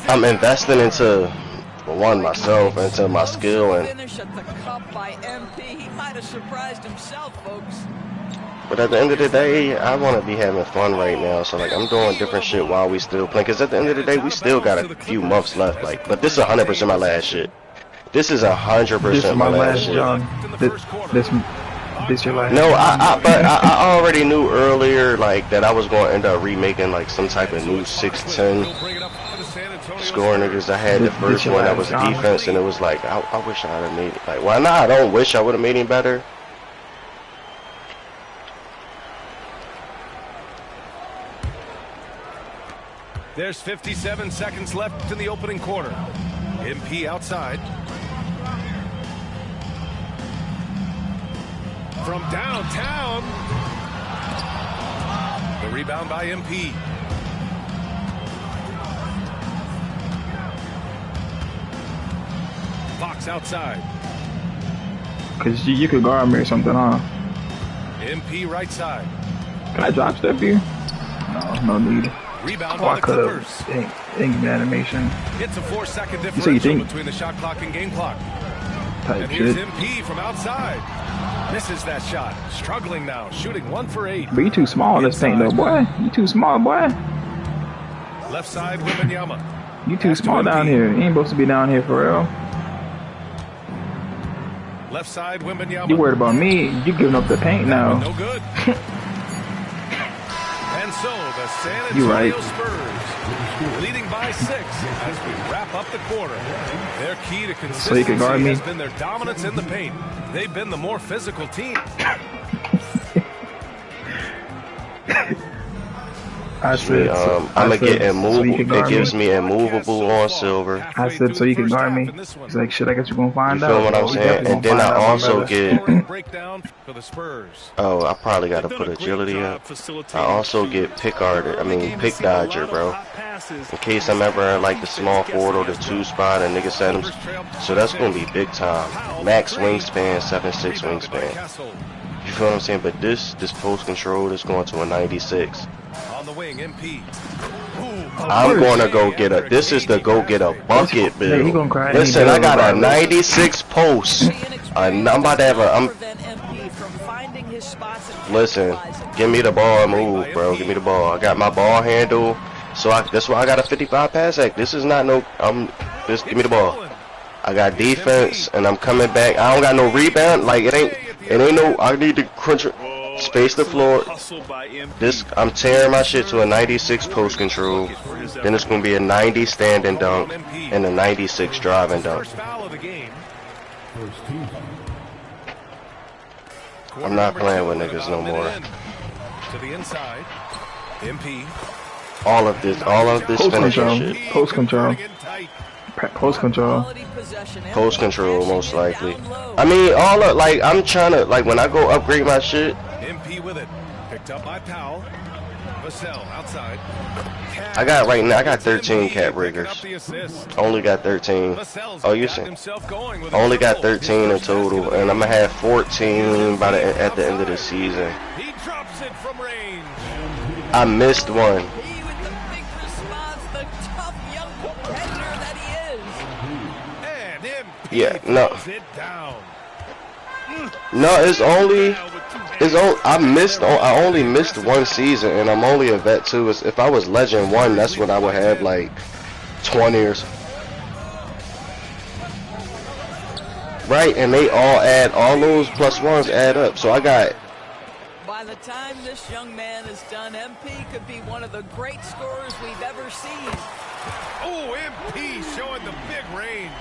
I'm investing into one myself, into my skill, and finish at the cup by MP. He might have surprised himself, folks. but at the end of the day, I want to be having fun right now. So like I'm doing different shit while we still playing. Cause at the end of the day, we still got a few months left. Like, but this is 100% my last shit. This is 100% my last shit. John. This your last. No, I already knew earlier like that I was going to end up remaking like some type of new 6'10" scoring niggas. I had the first one that was defense, and it was like I wish I had made it. Like, why not? I don't wish I would have made him better. There's 57 seconds left in the opening quarter. MP outside. From downtown. The rebound by MP. Fox outside. Cause you could guard me or something, huh? MP right side. Can I drop step you? No need. Rebound I by the Clippers. Ain't give me animation. It's a 4-second differential between the shot clock and game clock. Type and here's shit. MP from outside. Misses that shot. Struggling now. Shooting 1 for 8. But you too small in this paint though, boy. You too small, boy. Left side, Wembanyama. You too small down here. You ain't supposed to be down here for real. Left side, Wembanyama. You worried about me? You giving up the paint now. No good. And so the San Antonio Spurs leading by 6 as we wrap up the quarter. Their key to consistency has been their dominance in the paint. They've been the more physical team. I said, I'm gonna get immovable. It gives me immovable on silver. I said, so you can guard me. He's like, shit, I guess you're gonna find out. You feel what I'm saying? And then I also get. Oh, I probably gotta put agility up. I also get pick dodger, bro. In case I'm ever in like the small forward or the 2 spot and niggas set him. So that's gonna be big time. Max wingspan, 7'6" wingspan. You feel what I'm saying? But this post control is going to a 96. On the wing, MP. I'm gonna go get a. This is the go get a bucket bill. Yeah, listen, I got a 96 post. I'm about to have a. Listen, give me the ball and move, bro. Give me the ball. I got my ball handle, so that's why I got a 55 pass act. This is not no. Just give me the ball. I got defense, and I'm coming back. I don't got no rebound. Like it ain't no. I need to crunch. Space the floor. I'm tearing my shit to a 96 post control. Then it's gonna be a 90 stand and dunk and a 96 drive and dunk. I'm not playing with niggas no more. To the inside. MP. All of this finishing shit. Post control. Post control, most likely. I mean, like I'm trying to when I go upgrade my shit. MP with it. Picked up by Powell. Vassell outside. I got 13 cat breakers. Only got 13. Oh, you see? Only got 13 in total, and I'm gonna have 14 at the end of the season. He drops it from range. I missed one. Yeah, no. No, I only missed one season, and I'm only a vet too. If I was Legend 1, that's when I would have like 20 years. Right, and they all those +1s add up. So I got. By the time this young man is done, MP could be one of the great scorers we've ever seen. Oh, MP showing the big range.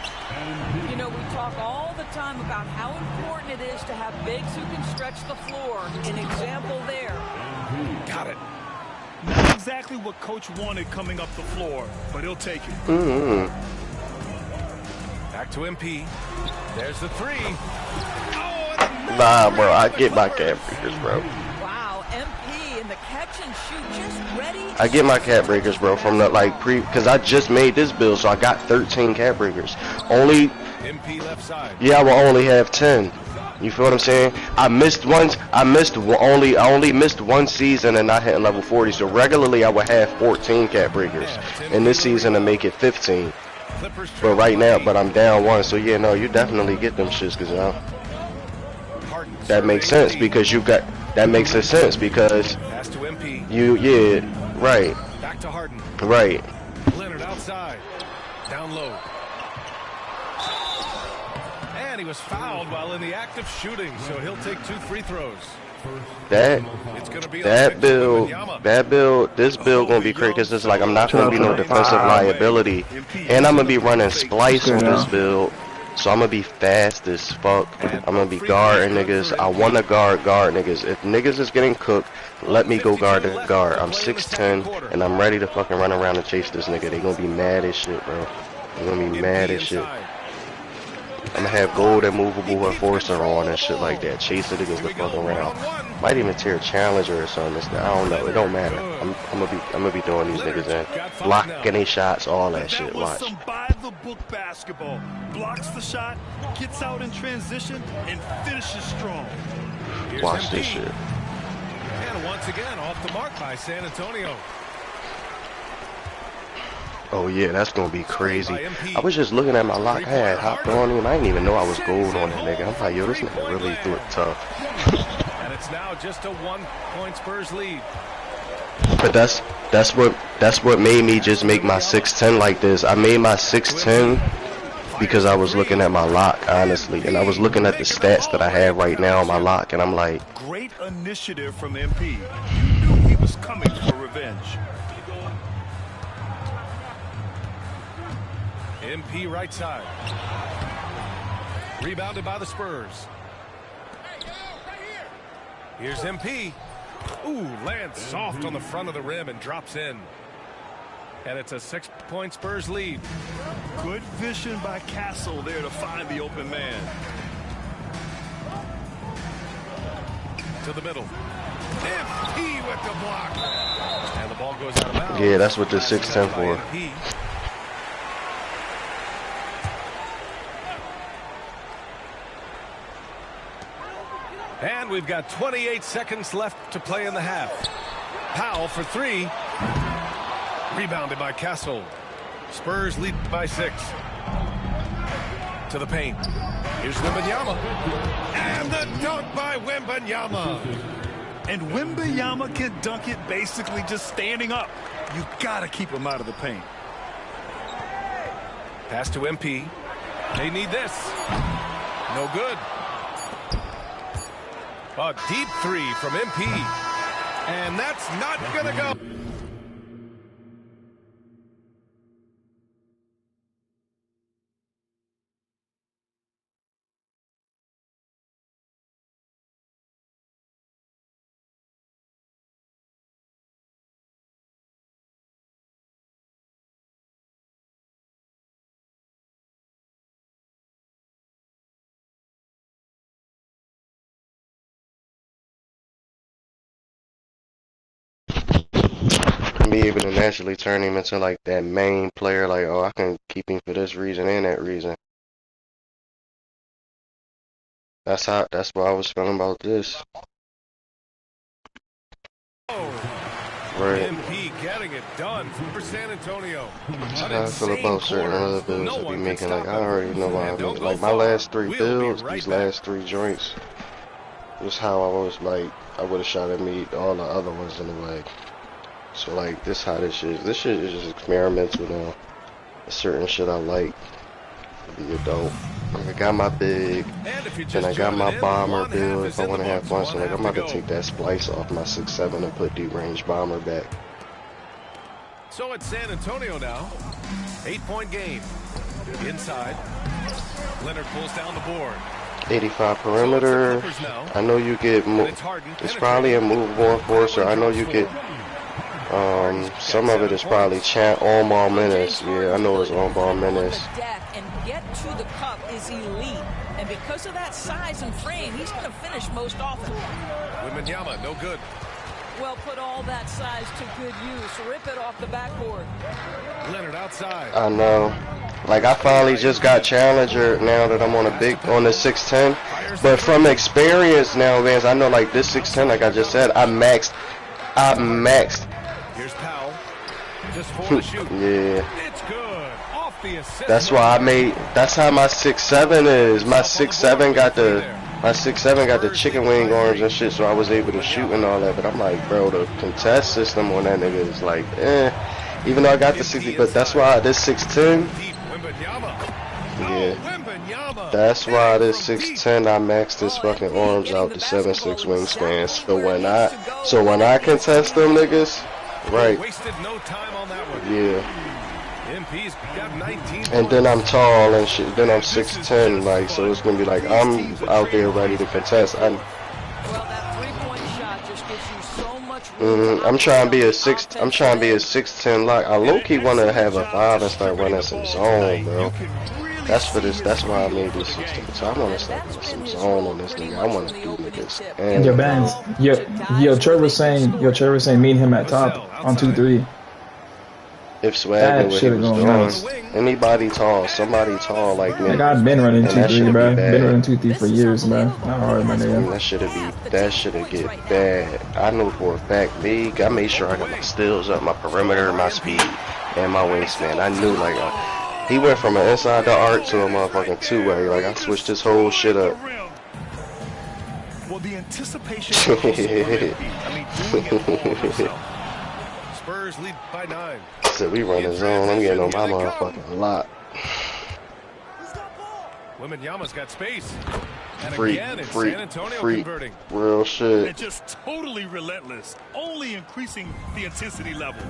You know, we talk all the time about how important it is to have bigs who can stretch the floor. An example there. Got it. Not exactly what Coach wanted coming up the floor, but he'll take it. Back to MP. There's the 3. Nah, bro, I get my cat breakers, bro. Wow, MP in the catch and shoot, just ready. I get my cat breakers, bro, from the because I just made this build, so I got 13 cat breakers. Only. MP left side. Yeah, I will only have 10. You feel what I'm saying? I only missed one season and not hitting level 40. So regularly I would have 14 cat breakers. In this season to make it 15. But right now, I'm down 1. So yeah, no, you definitely get them shits, cause that makes sense because that makes sense because right. Back to Harden. Right. Leonard outside. Down low. And he was fouled while in the act of shooting, so he'll take 2 free throws. This build gonna be crazy because it's like I'm not gonna be no defensive liability, and I'm gonna be running splice on this build, so I'm gonna be fast as fuck. I'm gonna be guarding niggas. I wanna guard niggas. If niggas is getting cooked, let me go guard the guard. I'm 6'10", and I'm ready to fucking run around and chase this nigga. They gonna be mad as shit, bro. They gonna be mad as shit. I'm gonna have gold and movable enforcer on and shit like that. Chase the niggas the fuck around. Might even tear a challenger or something. I don't know. It don't matter. I'm gonna be throwing these niggas in, blocking their shots, all that shit. Watch. Some by the book basketball. Blocks the shot, gets out in transition, and finishes strong. Watch this shit. And once again, off the mark by San Antonio. Oh yeah, that's gonna be crazy. I was just looking at my lock. I had hopped on him. I didn't even know I was gold on that nigga. I'm like, yo, this nigga really threw it tough. And it's now just a 1-point Spurs lead. But that's what made me just make my 6'10" like this. I made my 6'10" because I was looking at my lock, honestly, and I was looking at the stats that I have right now on my lock, and I'm like, great initiative from MP. You knew he was coming for revenge. MP right side. Rebounded by the Spurs. Here's MP. Ooh, lands soft on the front of the rim and drops in. And it's a 6-point Spurs lead. Good vision by Castle there to find the open man. To the middle. MP with the block. And the ball goes out of bounds. yeah, that's what the 6'10" for. And we've got 28 seconds left to play in the half. Powell for 3. Rebounded by Castle. Spurs lead by 6. To the paint. Here's Wembanyama. And the dunk by Wembanyama. And Wembanyama can dunk it basically just standing up. You gotta keep him out of the paint. Pass to MP. They need this. No good. A deep 3 from MP. And that's not gonna go. Be able to naturally turn him into like that main player, like, oh, I can keep him for this reason and that reason. That's what I was feeling about this. Right. MP getting it done for San Antonio. That's how I feel about certain other builds I be making. Like, I already know why I make. Like, my last 3 builds, these last 3 joints, was how I was like, I would have shot at me all the other ones in the leg. So like, this how this shit is just experimental now. Certain shit I like to be adult. Like, I got my big, and I got my bomber build if I want to have fun. So like, I'm about to take that splice off my 6'7" and put deep range bomber back. So it's San Antonio now. 8-point game. Inside. Leonard pulls down the board. 85 perimeter. I know you get, it's probably a movable enforcer. I know you get, some of it is probably on-ball menace. Yeah, I know it's on-ball menace. And get to the cup is elite. And because of that size and frame, he's going to finish most often. Wembanyama, no good. Well, put all that size to good use. Rip it off the backboard. Leonard outside. I know. Like I finally just got Challenger now that I'm on a big on the 610. But from experience now, man, I know like this 610, like I just said, I maxed. Here's Powell. Just for the shoot. Yeah. It's good. Off the assist. That's why I made. That's how my 6'7" is. My 6'7" got the. My 6'7" got the chicken wing arms and shit, so I was able to shoot and all that. But I'm like, bro, the contest system on that nigga is like, even though I got the 60, but that's why this 6'10". Yeah. That's why this 6'10", I maxed his fucking arms out to 7'6" wingspan. So when I contest them niggas, right? Yeah. And then I'm tall and shit. Then I'm 6'10", like, so it's gonna be like I'm out there ready to contest. I'm trying to be a 6'10" lock. I low key want to have a 5 and start running some zone, bro. That's for this. That's why I made this 6'10". So I want to start running some zone on this nigga. I want to do niggas. And your bands, yo, Trevor saying, meet him at top on 2-3. If Swag knew what he was doing, anybody tall, somebody tall like me. Like I've been running 2-3, bro. Been running 2-3 for years, man. Not hard, my nigga. That should get bad. I know for a fact, big. I made sure I got my steals up, my perimeter, my speed, and my wingspan. I knew like he went from an inside the arc to a motherfucking two-way. Like I switched this whole shit up. Well, the anticipation. Spurs lead by 9. So we run the zone. I'm getting on my motherfucking lot. Wembanyama's got space. And Freak, again, it's San Antonio converting. Real shit. They're just totally relentless, only increasing the intensity level.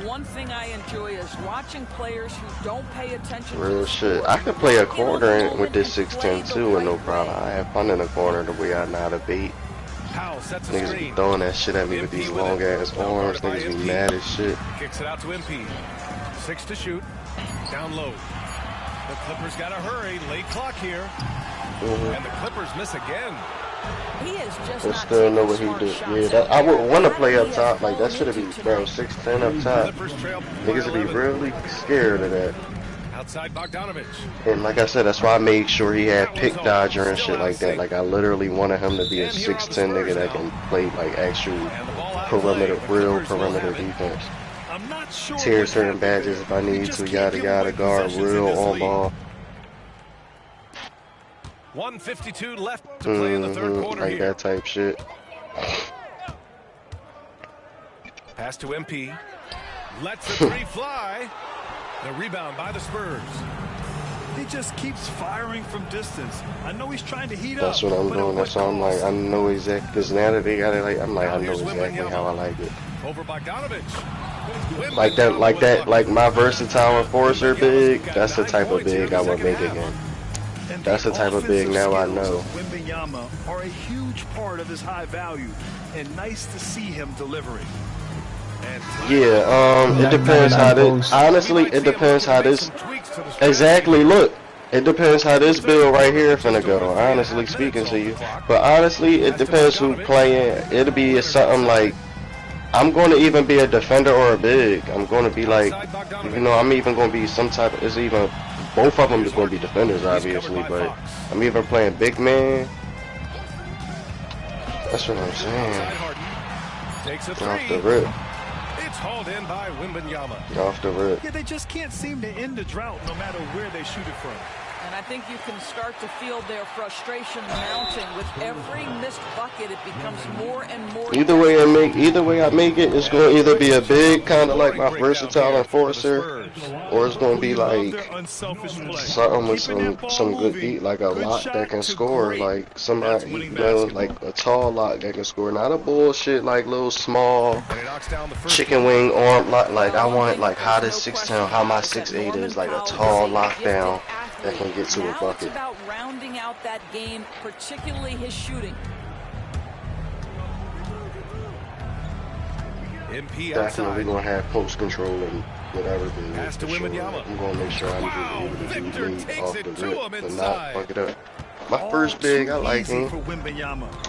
One thing I enjoy is watching players who don't pay attention. Real shit. I could play a corner with this 6'10" too with no problem. I have fun in the corner the way I know how to beat. Niggas be throwing that shit at me with these long ass arms. Niggas be mad as shit. Kicks it out to MP. 6 to shoot. Down low. The Clippers gotta hurry. Late clock here. And the Clippers miss again. He is just but still know what he did. Yeah, I would want to play up top. Like that should be, bro. 6'10" up top. Niggas would be really scared of that. Outside Bogdanovich. And like I said, that's why I made sure he had pick dodger and shit like that. Like I literally wanted him to be a 6'10" nigga that can play like actual real perimeter defense. Tear certain badges if I need to, yada guard real on ball. 1:52 left to play in the third quarter like here. that type shit. Pass to MP. Lets the three fly. The rebound by the Spurs. He just keeps firing from distance. I know he's trying to heat up. That's what I'm doing. That's why I'm like, I know exactly. Because now that they got it, like, I'm like, I know exactly how I like it. Over Bogdanovich. Like my versatile enforcer big. That's the type of big I would make again. That's the type of big now I know. Wembanyama are a huge part of his high value, and nice to see him delivering. Yeah, it depends how this. Honestly, it depends how this. Exactly. Look, it depends how this build right here finna go. Honestly speaking to you, but honestly, it depends who playing. It'll be something like I'm going to even be a defender or a big. I'm going to be like, you know, I'm even going to be some type of. It's even both of them is going to be defenders, obviously, but I'm even playing big man. That's what I'm saying. Off the rip. Hauled in by Wembanyama. Off the rip. Yeah, they just can't seem to end the drought no matter where they shoot it from. And I think you can start to feel their frustration mounting. With every missed bucket, it becomes more and more. Either way I make it, it's going to either be a big kind of like my versatile enforcer, or it's going to be like something with some good beat, like a lock that can score, like somebody, you know, like a tall lock that can score, not a bullshit like little small chicken wing arm lock. Like I want like how this 6'10", how my 6'8" is, like a tall lockdown that can get to a bucket. It's about rounding out that game, particularly his shooting. Definitely gonna have post control and whatever. I'm gonna make sure I'm able to do me off the rip and not fuck it up. My first big, I like him.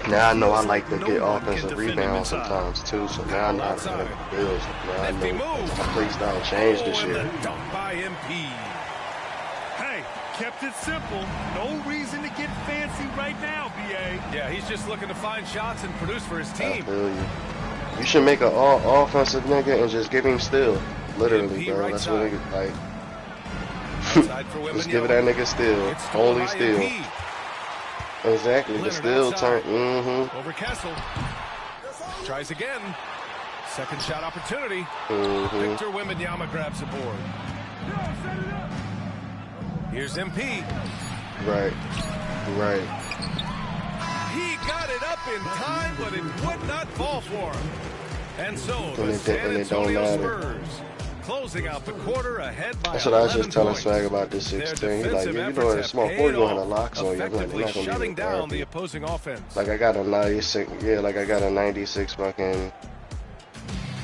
Now I know I like to get offensive rebounds sometimes too, so now I know how to make the bills. Now I know my play style changed this year. Hey, kept it simple. No reason to get fancy right now, BA. Yeah, he's just looking to find shots and produce for his team. I feel you. You should make an all offensive nigga and just give him steal. Literally, bro. Right That's side. what niggas like. Just give it yellow. that nigga steal. It's Only by steal. MP. Exactly. The Leonard steal outside. turn. Over Kessel. Tries again. Second shot opportunity. Victor Wembanyama grabs the board. Here's MP. Right. He got it up in time, but it would not fall for him. And so And the it San don't Antonio matter. Spurs closing out the quarter ahead by That's what I was just 11 telling points. Swag about this Their 16. He's like, defensive yeah, you efforts know, have it's small paid forward, you're gonna have off, locks on you. I'm like, effectively you're not gonna shutting be down the the opposing offense. Like I got a 96, yeah, like I got a 96 fucking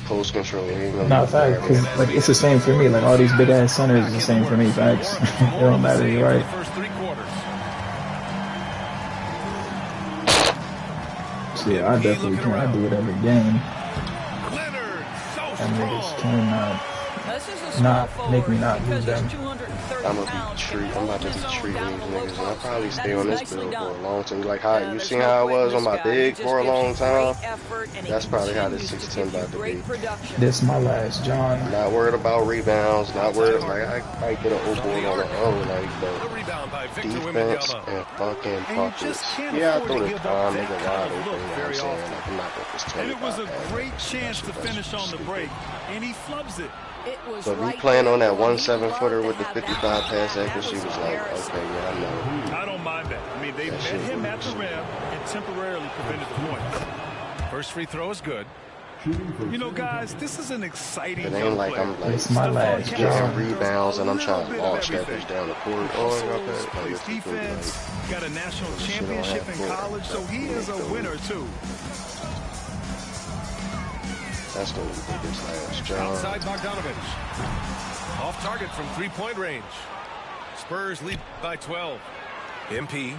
post control. Not fact, because like it's the same for me. Like all these big ass centers is the same for me. Facts. It don't matter. You're right. First 3 quarters. So yeah, I definitely can. I do it every game. Leonard, so That niggas strong. cannot This is a not small make me forward not because move them. he's 230 I'm gonna pounds, be can I'm hold about to his be own treating down these the low niggas, and I'll post. probably That stay is on this nicely build for a done. long time. Like how you There's seen no how I quitting was on this my guy. He big just for a gives long time. great effort, and he That's probably how this continues to 6'10" give you about to great be. production. This my last John. Not worried about rebounds, not worried. Like I might get an O board on the own, like The but rebound by Victor defense Wembanyama. and fucking And you just pockets. can't Yeah, I afford throw to the give up nigga that wide kind of open. look You know what I'm very saying? often. Like I'm not gonna just And it was a great That's chance to what- finish on the break, and he flubs it. It was So if you right playing there on that for him. 1-7 He'd footer love with to the have 55 that pass one. accuracy, That was like, embarrassing. okay, yeah, I know. I don't mind that. I mean, they That met shit him at was- the rim and temporarily prevented the points. First free throw is good. You know, guys, this is an exciting It young ain't like player. I'm like It's my last getting job. rebounds and I'm trying to A little launch bit of that bitch everything. down the court. Oh, I got Hustles, that. Like, plays it's just gonna be defense, like, got a national shit on championship half in court. college, so he is a winner too. that's gonna be the biggest last job. Outside Bogdanovich. Off target from 3-point range. Spurs lead by 12. MP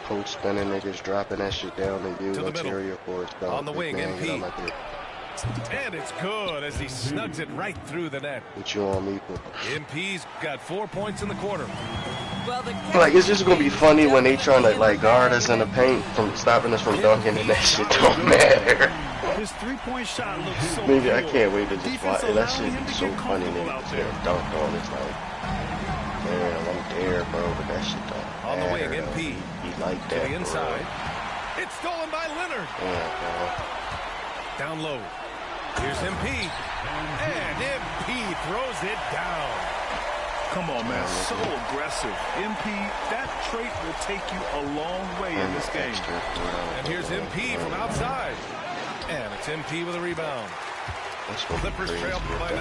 Coach spinning niggas dropping that shit down to you. To the middle. Interior for us. On the wing, MP. Like that. and it's good as he snugs it right through the net. What you on me for? MP's got 4 points in the quarter. Well, Like it's just gonna be funny when they trying to like guard us in the paint from stopping us from dunking, and that shit don't matter. His three-point shot looks so Nigga, I pure. can't wait to just Defense watch. That allowing shit him be to so get funny, comfortable nigga. out Just there. get dunked on. It's like, damn, I'm there, bro, but that shit don't On the wing, matter. MP. He like To that, the inside. It's stolen by Leonard. bro. Yeah, bro. Down low. Here's MP. And MP throws it down. Come on, man. So aggressive. MP, that trait will take you a long way in this game. And here's MP from outside. And it's MP with a rebound. Clippers trail by 9.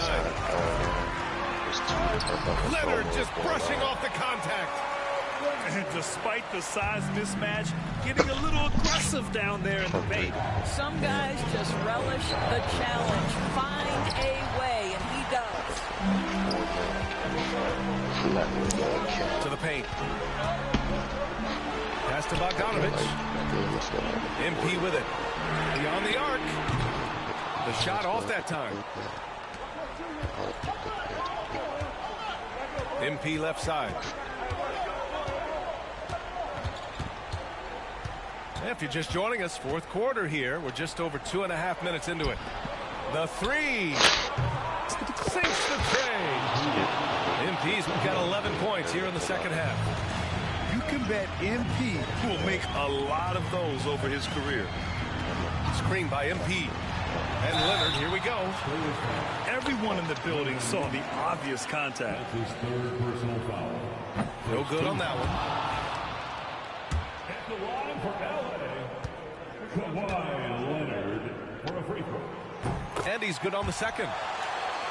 Leonard just brushing off the contact. And despite the size mismatch, getting a little aggressive down there in the paint. Some guys just relish the challenge. Find a way, and he does. To the paint. Pass to Bogdanovich. MP with it. Beyond the arc. The shot off that time. MP left side. If you're just joining us, fourth quarter here. We're just over 2.5 minutes into it. The three. Sinks the tray. MP's got 11 points here in the second half. You can bet MP will make a lot of those over his career. Screen by MP. And Leonard, here we go. Everyone in the building saw the obvious contact. No good on that one. And he's good on the second.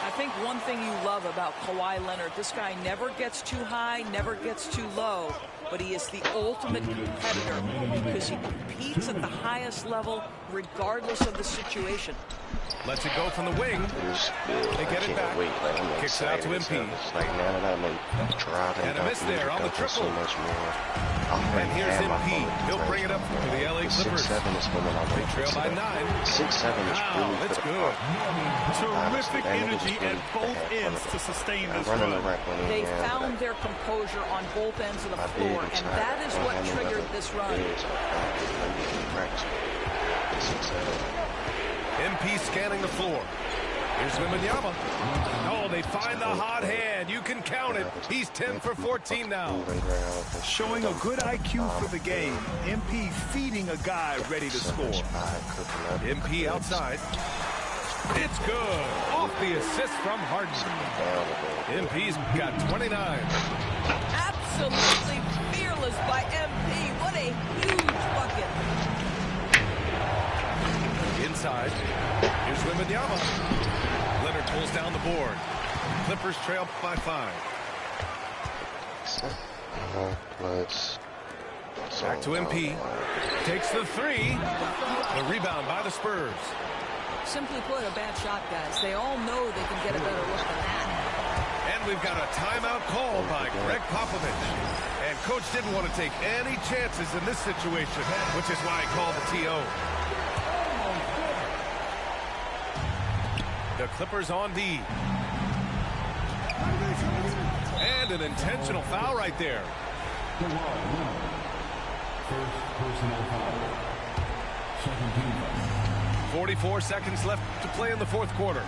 I think one thing you love about Kawhi Leonard, this guy never gets too high, never gets too low, but he is the ultimate competitor because he competes at the highest level regardless of the situation. Lets it go from the wing. They get it back. Kicks it out to MP. It's like now that I'm like driving And a miss there on the triple. so much more. And here's MP. He'll bring it up to the LA Clippers. 6'7" is feeling like They trail by 9. 6'7" is Wow, really that's good. good. Terrific energy energy at both ends to sustain this run. They found their composure on both ends of the floor, and that is what triggered this run. MP scanning the floor. Here's Wembanyama. Oh, they find the hot hand. You can count it. He's 10 for 14 now. Showing a good IQ for the game. MP feeding a guy ready to score. MP outside. It's good. Off the assist from Harden. MP's got 29. Absolutely fearless by MP. What a huge bucket. Inside. Here's Wembanyama. Leonard pulls down the board. Clippers trail by 5. Back to MP. Takes the 3. The rebound by the Spurs. Simply put, a bad shot, guys. They all know they can get a better look than that. And we've got a timeout called by Greg Popovich. And coach didn't want to take any chances in this situation, which is why he called the TO. The Clippers on D. And an intentional foul right there. First personal foul. Second team foul. 44 seconds left to play in the fourth quarter.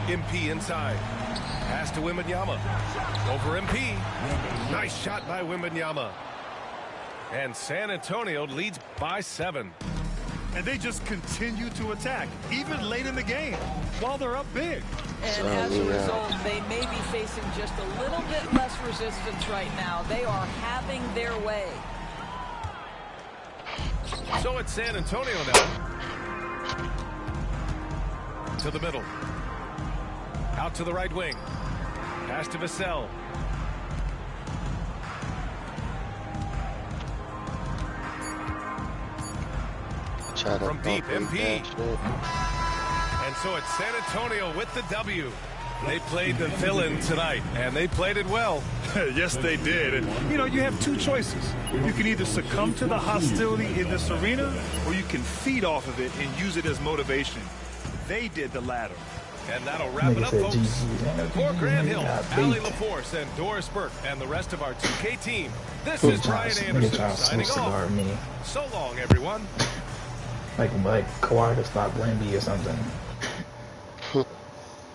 MP inside. Pass to Wembanyama. Over MP. Nice shot by Wembanyama. And San Antonio leads by 7. And they just continue to attack, even late in the game, while they're up big. And as a result, they may be facing just a little bit less resistance right now. They are having their way. So it's San Antonio now. To the middle. Out to the right wing. Pass to Vassell. From deep, MP. And so it's San Antonio with the W. They played the villain tonight, and they played it well. Yes, they did. And, you know, you have two choices. You can either succumb to the hostility in this arena, or you can feed off of it and use it as motivation. They did the latter. And that'll wrap it up, folks. For Grant Hill, Allie LaForce, and Doris Burke, and the rest of our 2K team, this is Brian Anderson signing off. So long, everyone. Like Kawhi to stop Wemby or something.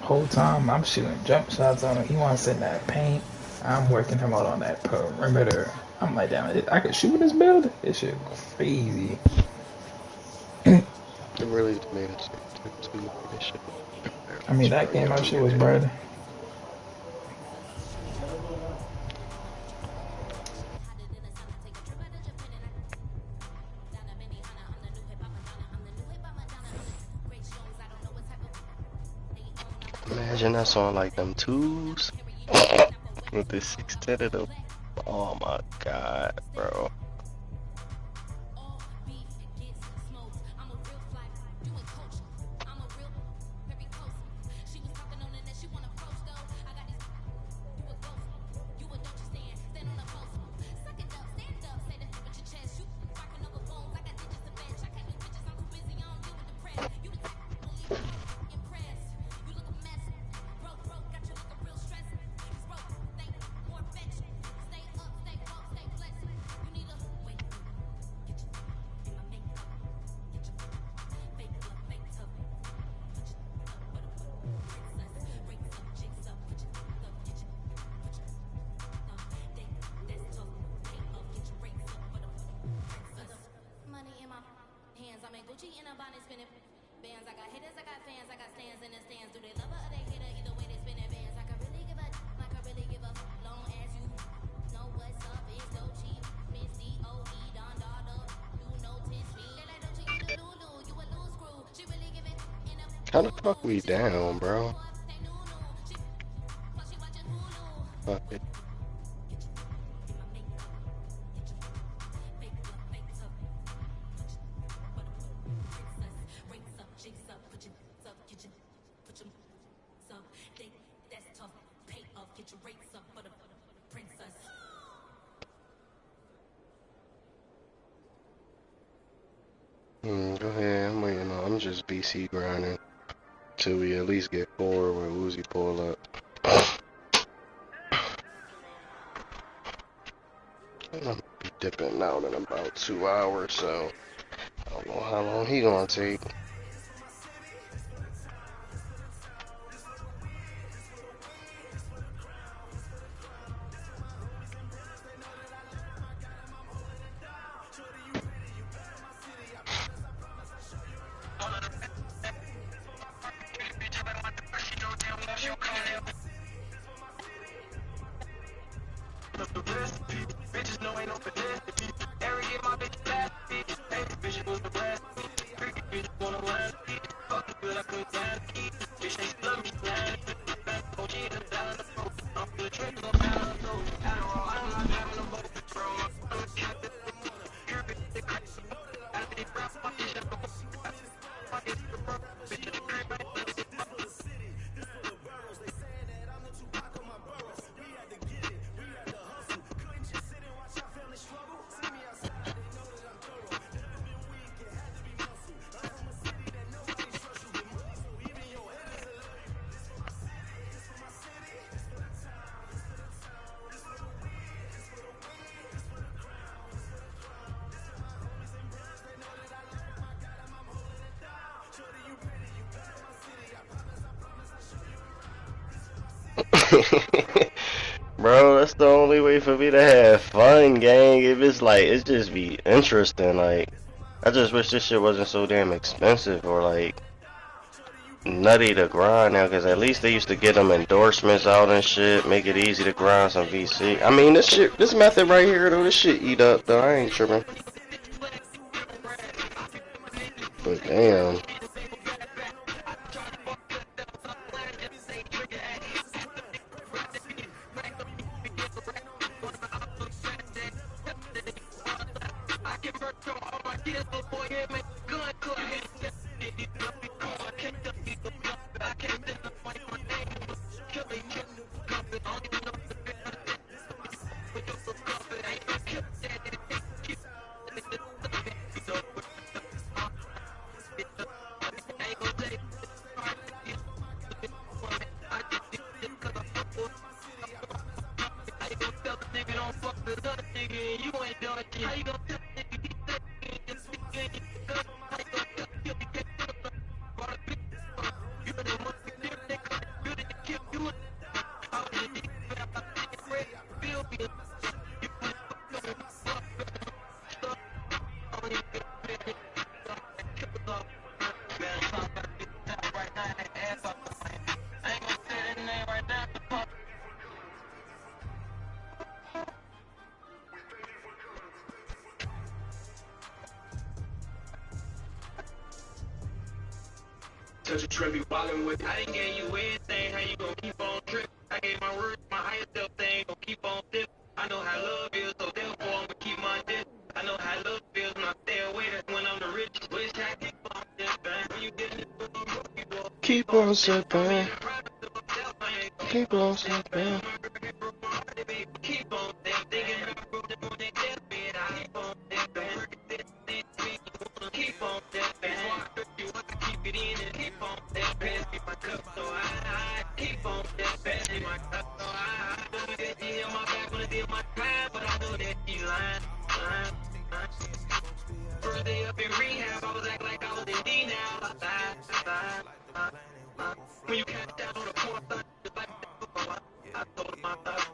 Whole time I'm shooting jump shots on him. He wants to sit in that paint. I'm working him out on that perimeter. I'm like, damn it, I could shoot this build? This shit crazy. It really made it to shit. I mean, that game, my shit was bread. Imagine us on like them twos with the 610 of them. Oh my god, bro. How the fuck we down, bro? Fuck it. Go ahead, I'm waiting on. I'm just beat. VC grinding till we at least get 4 where Uzi pull up. I'm gonna be dipping out in about 2 hours, so I don't know how long he gonna take. Bro, that's the only way for me to have fun, gang. If it's like, it just be interesting. Like, I just wish this shit wasn't so damn expensive or like nutty to grind now. Cause at least they used to get them endorsements out and shit, make it easy to grind some VC. I mean, this method right here though, this shit eat up though. I ain't tripping. But damn. Touch a trip, you ballin' with. I didn't give you anything. How you gon' keep on trippin'? I gave my word, my higher self thing. Gon' keep on dip. I know how love is, so therefore I'ma keep my dip. I know how love feels when I stay away. That's when I'm the rich. Wish I keep on dippin'. When you get it, keep on sippin'. Keep on sippin'. Keep on thinking about the one that death bed. I keep on dippin'. Keep on dippin'. Keep it in and keep on that pass me my cup, so I keep on that pass me my cup, so I know that she held my back when I did my time, but I know that she lying. First day up in rehab, I was acting like I was in D now. When you catch down on the fourth side, just like that, I told my thoughts.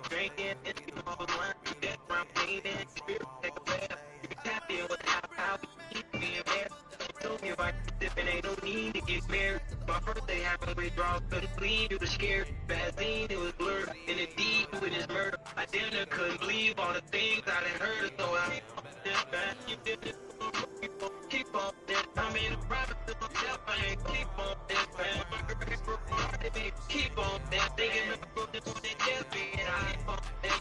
Drinking, it's getting all the line, that's where I'm bleeding, spirit, take a bath. You can tap in with how we keep being bad. Told me if I could dip and ain't no need to get married. My birthday happened with draws, couldn't bleed, it was scared. Vaseline, it was blurred, and the deed with his murder. I damn near couldn't believe all the things I done heard, so I keep on that. I'm in the private to myself, I ain't keep on that. Keep on that, thinking about the one that just been. I ain't on that.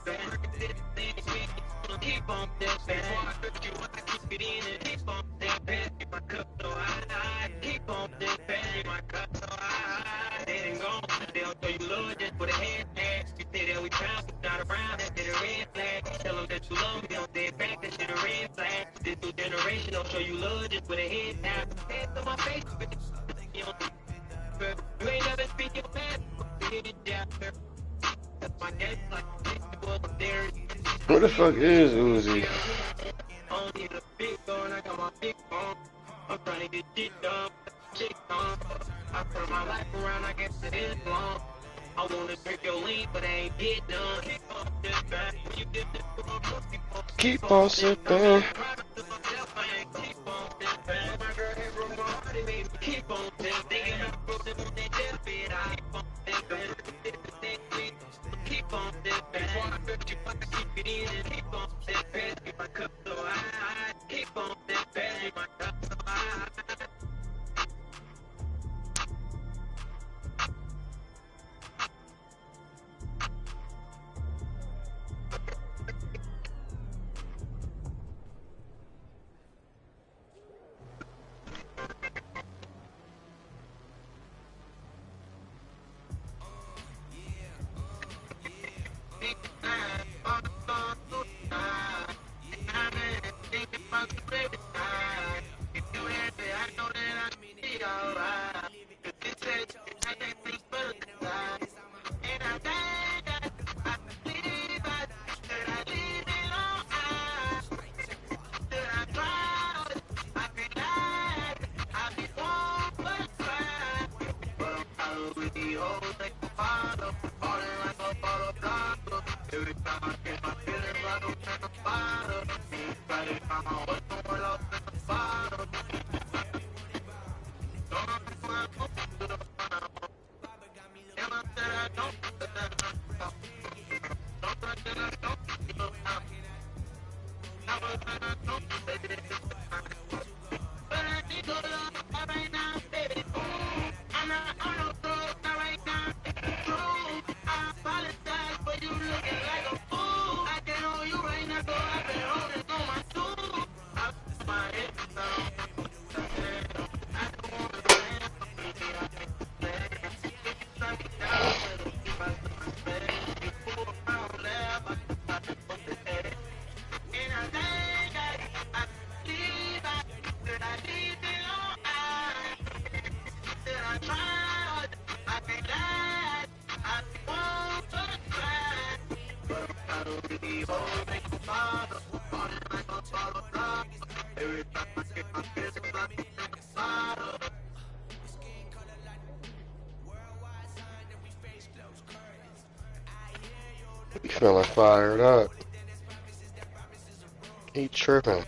Keep on that, before I hurt you, I keep it in and keep on that. Pass me my cup, so I keep on that. Pass me my cup, so I dead and gone. They don't show you love just with a hashtag. You say that we proud, we not around, that shit a red flag. Tell them that you love me, don't say it back, that shit a red flag. This new generation don't show you love just with a head down. Hands to my face, you ain't never speak your past. That's my game, like there. Where the fuck is Uzi? Only the big gun, I got my big phone. I'm trying to get shit done, shit done. I turn my life around, I guess it is long. I wanna drink your lean, but I ain't get done. Keep on sipping. Keep on keep on this bad. Keep it in and keep on this bad. Keep my cup so high. Keep on this bad. Keep my cup so high. He feeling fired up. He tripping.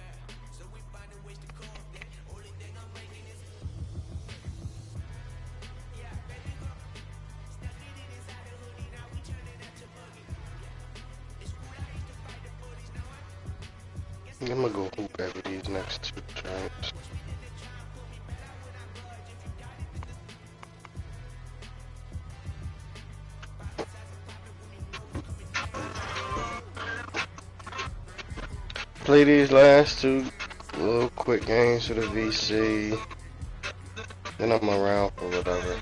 I'm gonna go hoop after these next two giants. Play these last two little quick games for the VC. Then I'm around for whatever.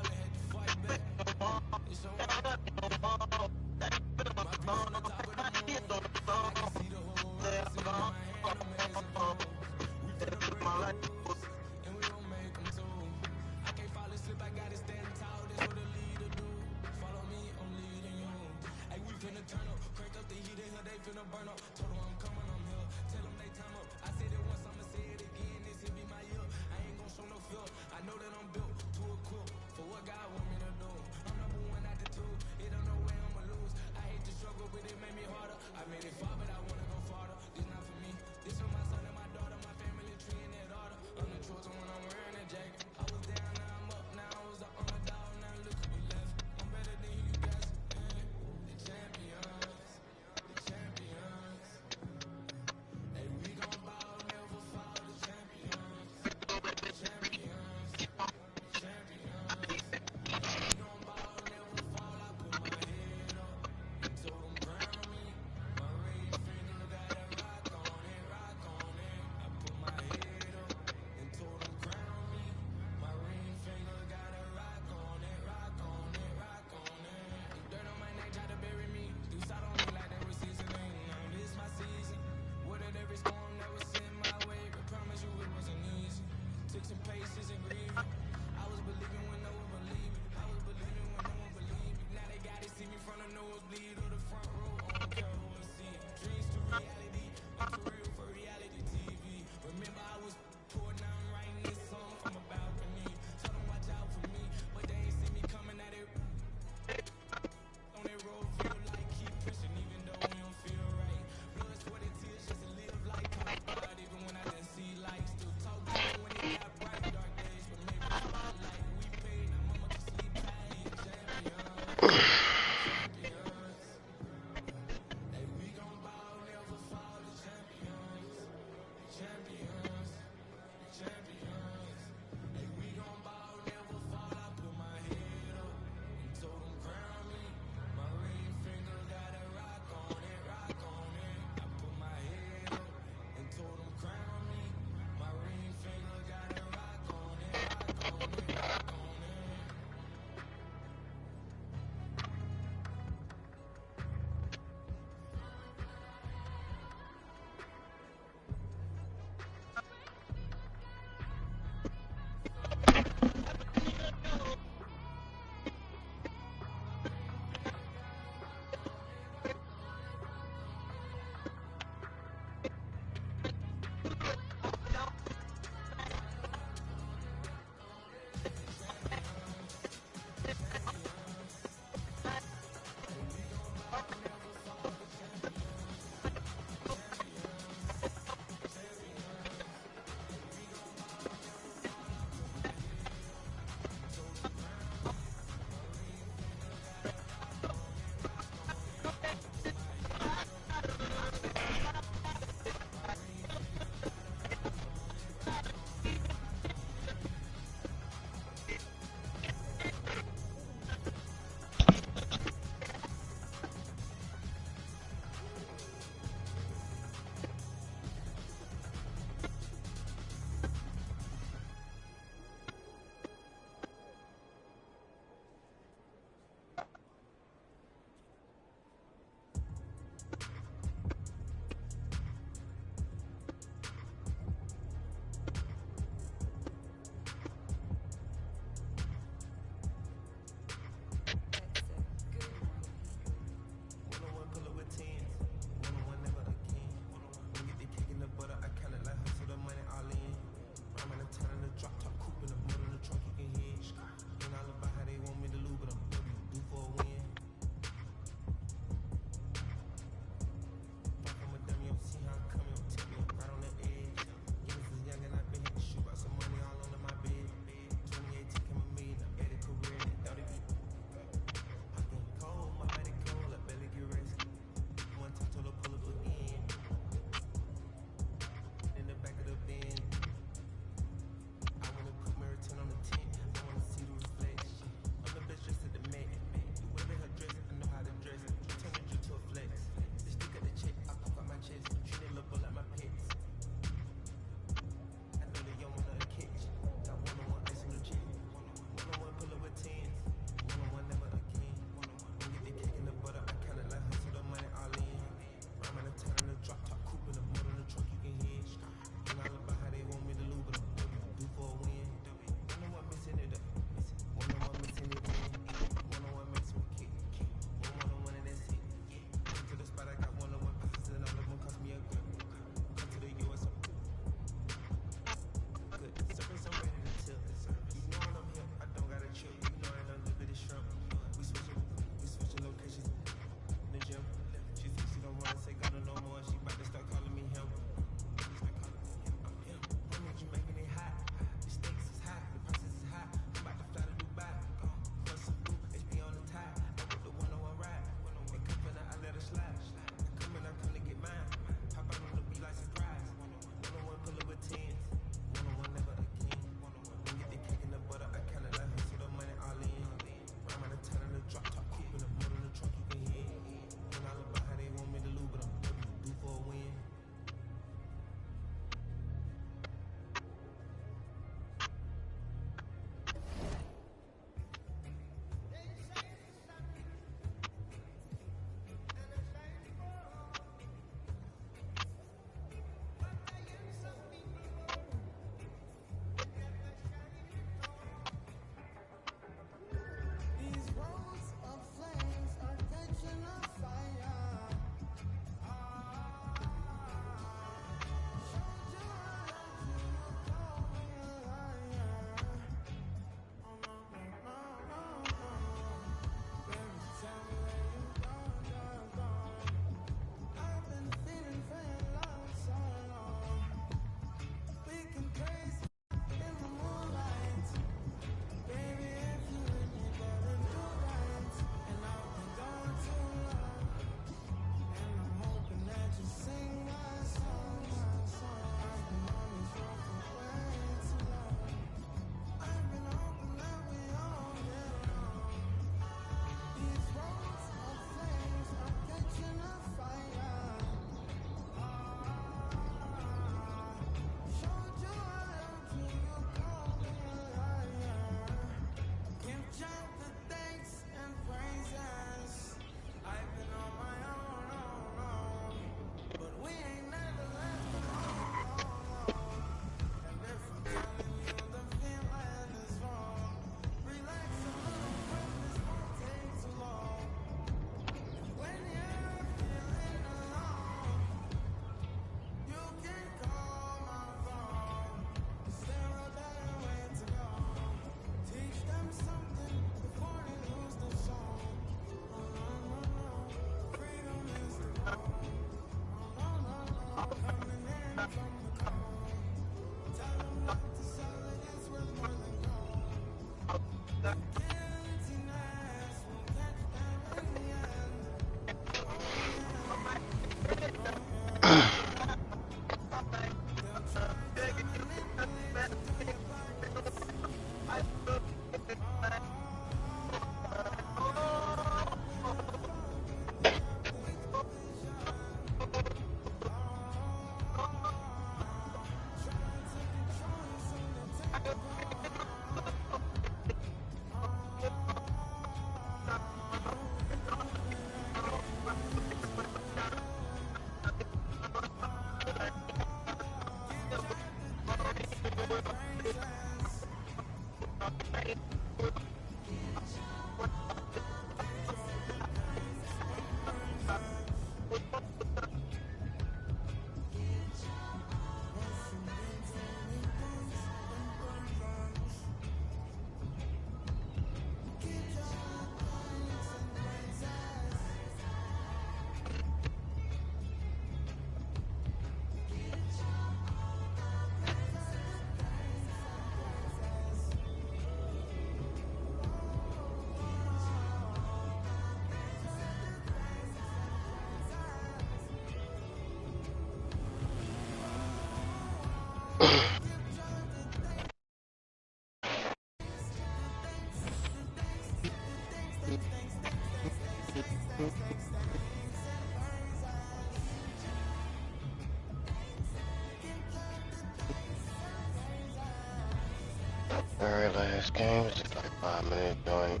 Alright, last game. It's just like 5-minute joint.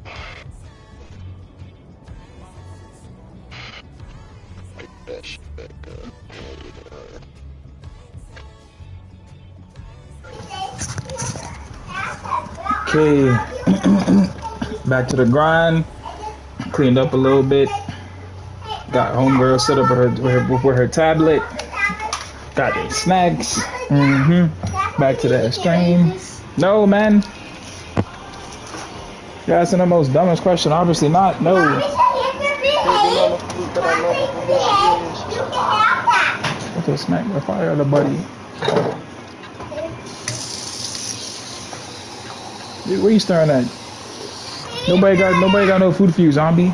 Pick that shit back up. Okay, back to the grind. Cleaned up a little bit. Got homegirl set up with her tablet. Got the snacks. Back to that stream. No, man. You're asking the most dumbest question. Obviously not. No. Okay, smack the fire out of buddy. Where you staring at? Nobody got no food for you, zombie.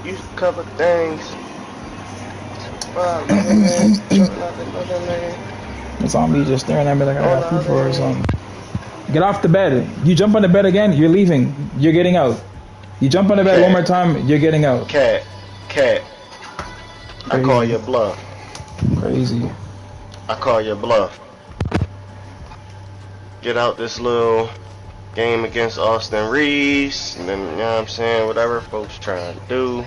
You cover things. The zombie just staring at me like I got food for her or something. Get off the bed. You jump on the bed again, you're leaving. You're getting out. You jump on the bed one more time, you're getting out. Cat. I call your bluff. Crazy. I call your bluff. Get out this little game against Austin Reeves, and then, you know what I'm saying, whatever folks trying to do.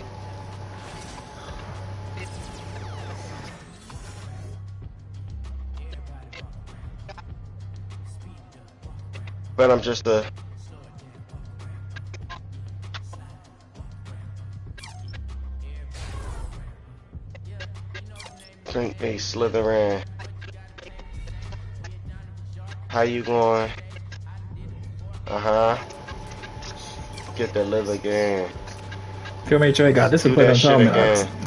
But I'm just a... think they slithering. How you going? Get the live again. Kill me, Trey. Got discipline. I'm telling me.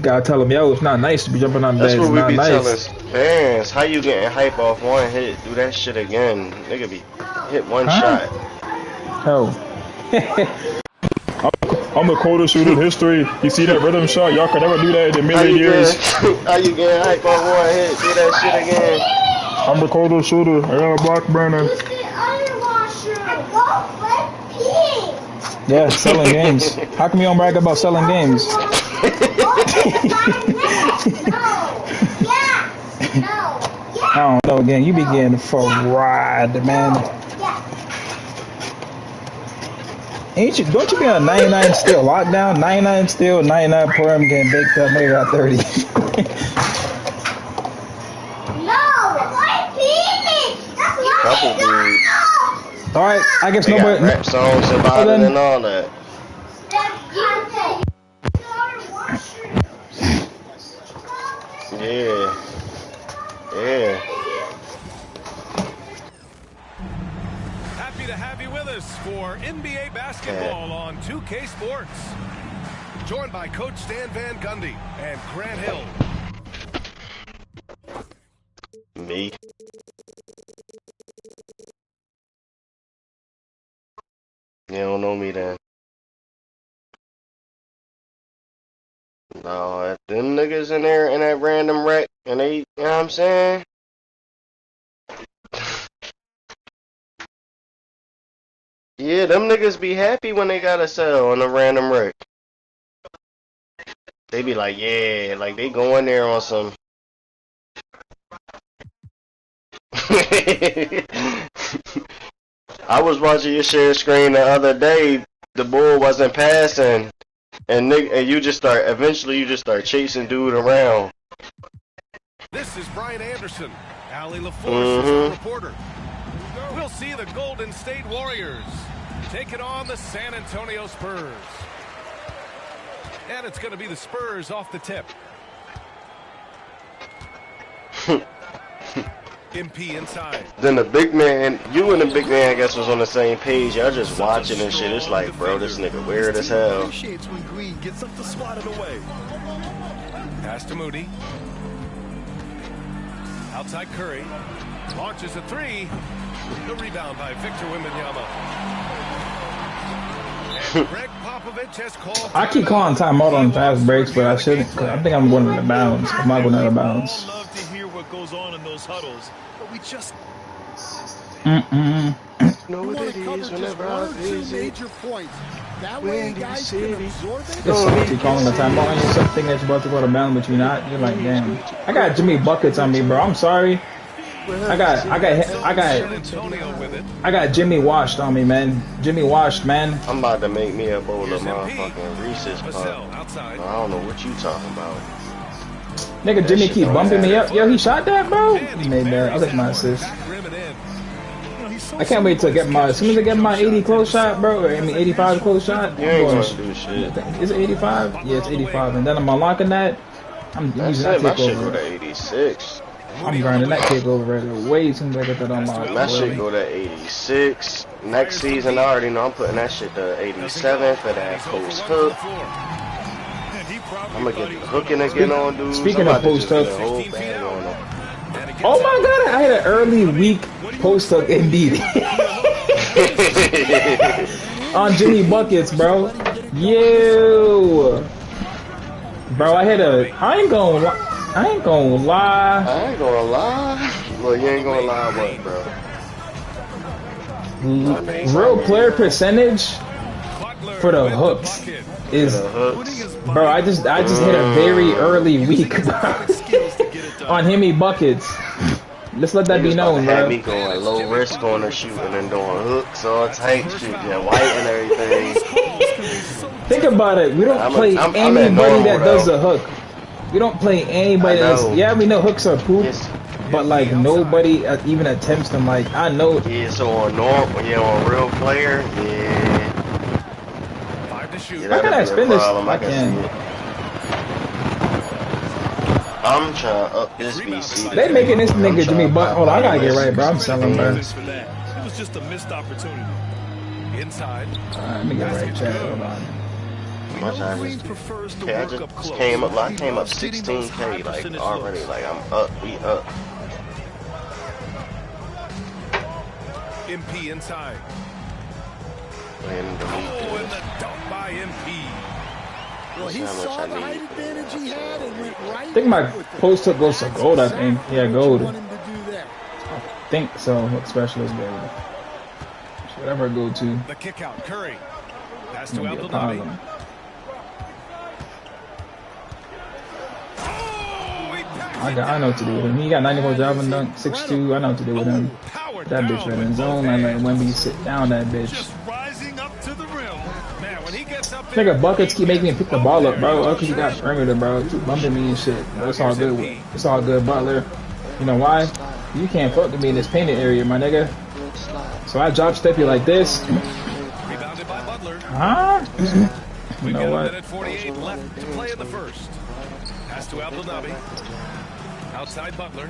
Gotta tell him, yo, it's not nice to be jumping on beds. That's what we be nice. telling fans. How you getting hype off one hit? Do that shit again. Nigga be hit one shot. Hell. I'm the coldest shooter in history. You see that rhythm shot? Y'all could never do that in a million years. How you getting hype off one hit? Do that shit again. I'm the coldest shooter. I got a black burner. Yeah, selling games. How come you don't brag about selling games? I don't know, again, you be getting fried, man. Don't you be on 99 still lockdown? 99 still, 99 perm getting baked up, maybe about 30. Couple dudes. Alright, I guess they nobody. Got rap songs about it and all that. Yeah. Happy to have you with us for NBA basketball on 2K Sports. Joined by Coach Stan Van Gundy and Grant Hill. Me. You don't know me then. No, if them niggas in there in that random wreck and they, you know what I'm saying? Yeah, them niggas be happy when they got a sell on a random wreck. They be like, yeah, like they go in there on some. I was watching your share screen the other day. The bull wasn't passing, and you just start. Eventually, you just start chasing dude around. This is Brian Anderson. Allie LaForce is our reporter. We'll see the Golden State Warriors taking on the San Antonio Spurs, and it's going to be the Spurs off the tip. MP inside. Then the big man, you and the big man, I guess, was on the same page. Y'all just watching and shit. It's like, bro, this nigga weird as hell. Appreciates when Green gets up to swat it away. Pass to Moody. Outside Curry. Launches a three. The rebound by Victor Wembanyama. And Greg Popovich has called. I keep calling timeout on fast breaks, but I shouldn't. I think I'm going out of bounds. I'm not going out of bounds. We all love to hear what goes on in those huddles, but we just. Know what it is whenever I visit. That way, guys can absorb it. Listen, you calling a timeout on yourself, thinking that you're about to go to bounds, but you're not. You're like, damn. I got Jimmy buckets on me, bro. I'm sorry. I got Jimmy washed on me, man. Jimmy washed, man. I'm about to make me a bowl of motherfucking Reese's Puffs. I don't know what you talking about. Nigga, Jimmy keep bumping me up. Yo, he shot that, bro. He made that. I'll take my assist. I can't wait to get my. As soon as I get my 80 close shot, bro. I mean 85 close shot. You ain't gonna do shit. Is it 85? Yeah, it's 85. And then I'm unlocking that. I'm using that my shit go takeover. to 86. I'm grinding that takeover right away as soon as I get that unlocked. My shit go to 86. Next season, I already know I'm putting that shit to 87 for that post hook. I'm gonna get the hooking again on, dude. Speaking of post hook, oh my god, I had an early week post hook indeed. On Jimmy Buckets, bro. Yo. Bro, I ain't gonna lie. I ain't gonna lie. Well, you ain't gonna lie what, bro? Real player percentage for the hooks is, bro. I just hit a very early week, bro. On Himmy Buckets. Let's let that be known, bro. Had me going low risk on the shooting and doing hooks, all type shit, yeah, white and everything. Think about it. We don't play anybody that does a hook. We don't play anybody that's. Yeah, we know hooks are poop, but like nobody even attempts them. Like I know. Yeah, so on normal, when you're on real player, yeah. 5 to shoot. How can I spin this? I can. I'm trying to up this BC. They making this nigga Jimmy Butt. Hold on, I gotta get right, bro. I'm selling, bro. It was just a missed opportunity. Inside. Let me get right, chat. Hold on. I just came up 16K, like already, like I'm up, we up. MP inside. And the dunk by MP. Well, he saw the height advantage he had and went right. I think my post hook goes to gold, I think. Yeah, gold. I think so. Hook specialist gold. Whatever I go to. The kick out, Curry. Pass to Abdul-Nabi. I know what to do with him. He got 94 job and dunk, 6'2". I know what to do with him. That bitch right in zone. I let Wemby sit down that bitch. Nigga, buckets keep making me pick the ball up, bro. Because you got perimeter, bro. Keep bumping me and shit. It's all good. It's all good, Butler. You know why? You can't fuck with me in this painted area, my nigga. So I drop step you like this. Rebounded by Butler. Huh? You know what? 1:48 left to play in the first. Pass to Abdul-Nabi. Outside Butler.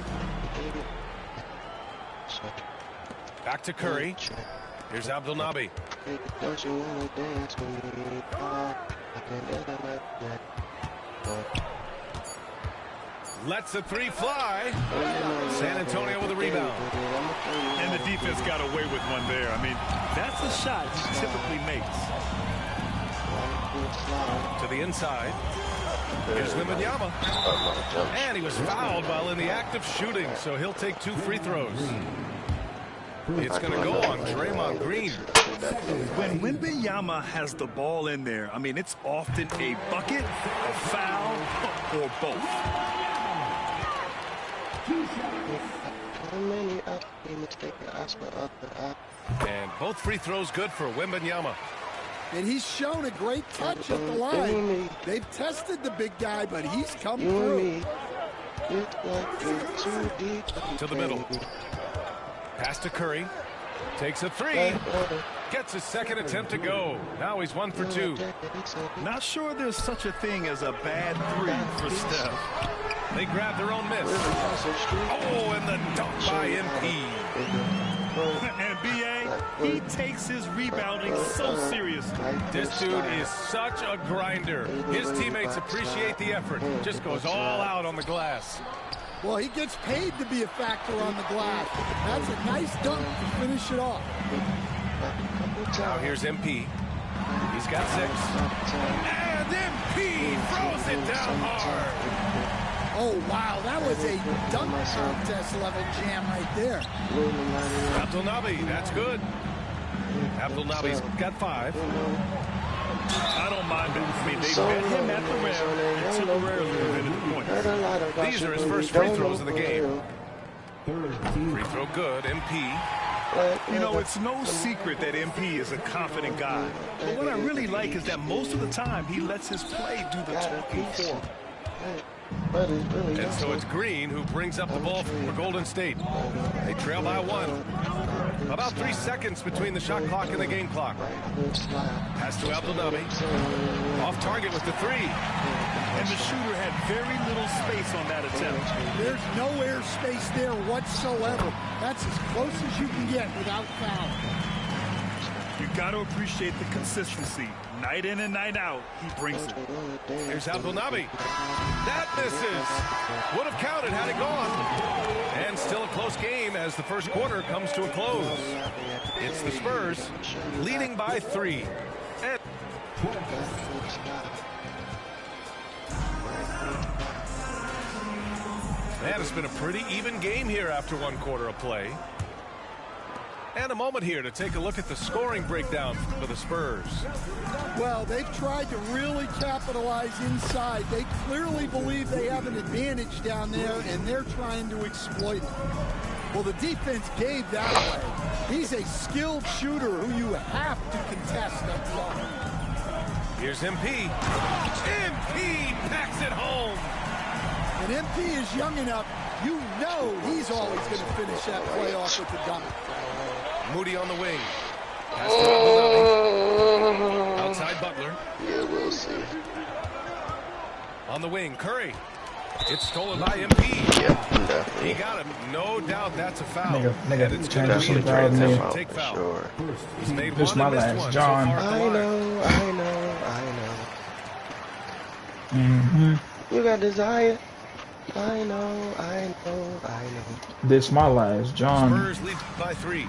Back to Curry. Here's Abdul-Nabi. Lets the three fly. San Antonio with a rebound. And the defense got away with one there. I mean, that's a shot he typically makes. To the inside. Here's Wembanyama. And he was fouled while in the act of shooting, so he'll take 2 free throws. It's going to go on Draymond Green. When Wembanyama has the ball in there, I mean, it's often a bucket, a foul, or both. And both free throws good for Wembanyama. And he's shown a great touch at the line. They've tested the big guy, but he's come through. To the middle. Pass to Curry. Takes a 3. Gets his second attempt to go. Now he's 1 for 2. Not sure there's such a thing as a bad 3 for Steph. They grab their own miss. Oh, and the dunk by MP. And B.A., he takes his rebounding so seriously. This dude is such a grinder. His teammates appreciate the effort. Just goes all out on the glass. Well, he gets paid to be a factor on the glass. That's a nice dunk to finish it off. Now here's MP. He's He's got 6. And MP throws it down hard. Oh, wow, that was a dunk contest level jam right there. Abdelnaby, that's good. Abdelnaby's got 5. I don't mind it. I mean, they met him at the rim and temporarily prevented the points. These are his first free throws of the game. Free throw good, MP. You know, it's no secret that MP is a confident guy. But what I really like is that most of the time he lets his play do the talking for him. And so it's Green who brings up the ball for Golden State. They trail by 1. About 3 seconds between the shot clock and the game clock. Pass to Abdelnaby. Off target with the 3. And the shooter had very little space on that attempt. There's no air space there whatsoever. That's as close as you can get without foul. You got to appreciate the consistency. Night in and night out, he brings it. Here's Abdelnaby. That misses. Would have counted had it gone. And still a close game as the first quarter comes to a close. It's the Spurs leading by 3. And man, it's been a pretty even game here after 1 quarter of play. And a moment here to take a look at the scoring breakdown for the Spurs. Well, they've tried to really capitalize inside. They clearly believe they have an advantage down there, and they're trying to exploit it. Well, the defense gave that away. He's a skilled shooter who you have to contest up front. Here's MP. MP packs it home. And MP is young enough, you know he's always going to finish that play off with the dunk. Moody on the wing. Pass to Abdelnaby. Outside Butler. Yeah, we'll see. On the wing, Curry. It's stolen by MP. Yeah, definitely. He got him. No doubt that's a foul. Nigga, it's transition foul me. Take foul. Sure. He's made This one my and missed last, one John. so far at the line. I know. You got desire. I know. This my last, John. Spurs lead by 3.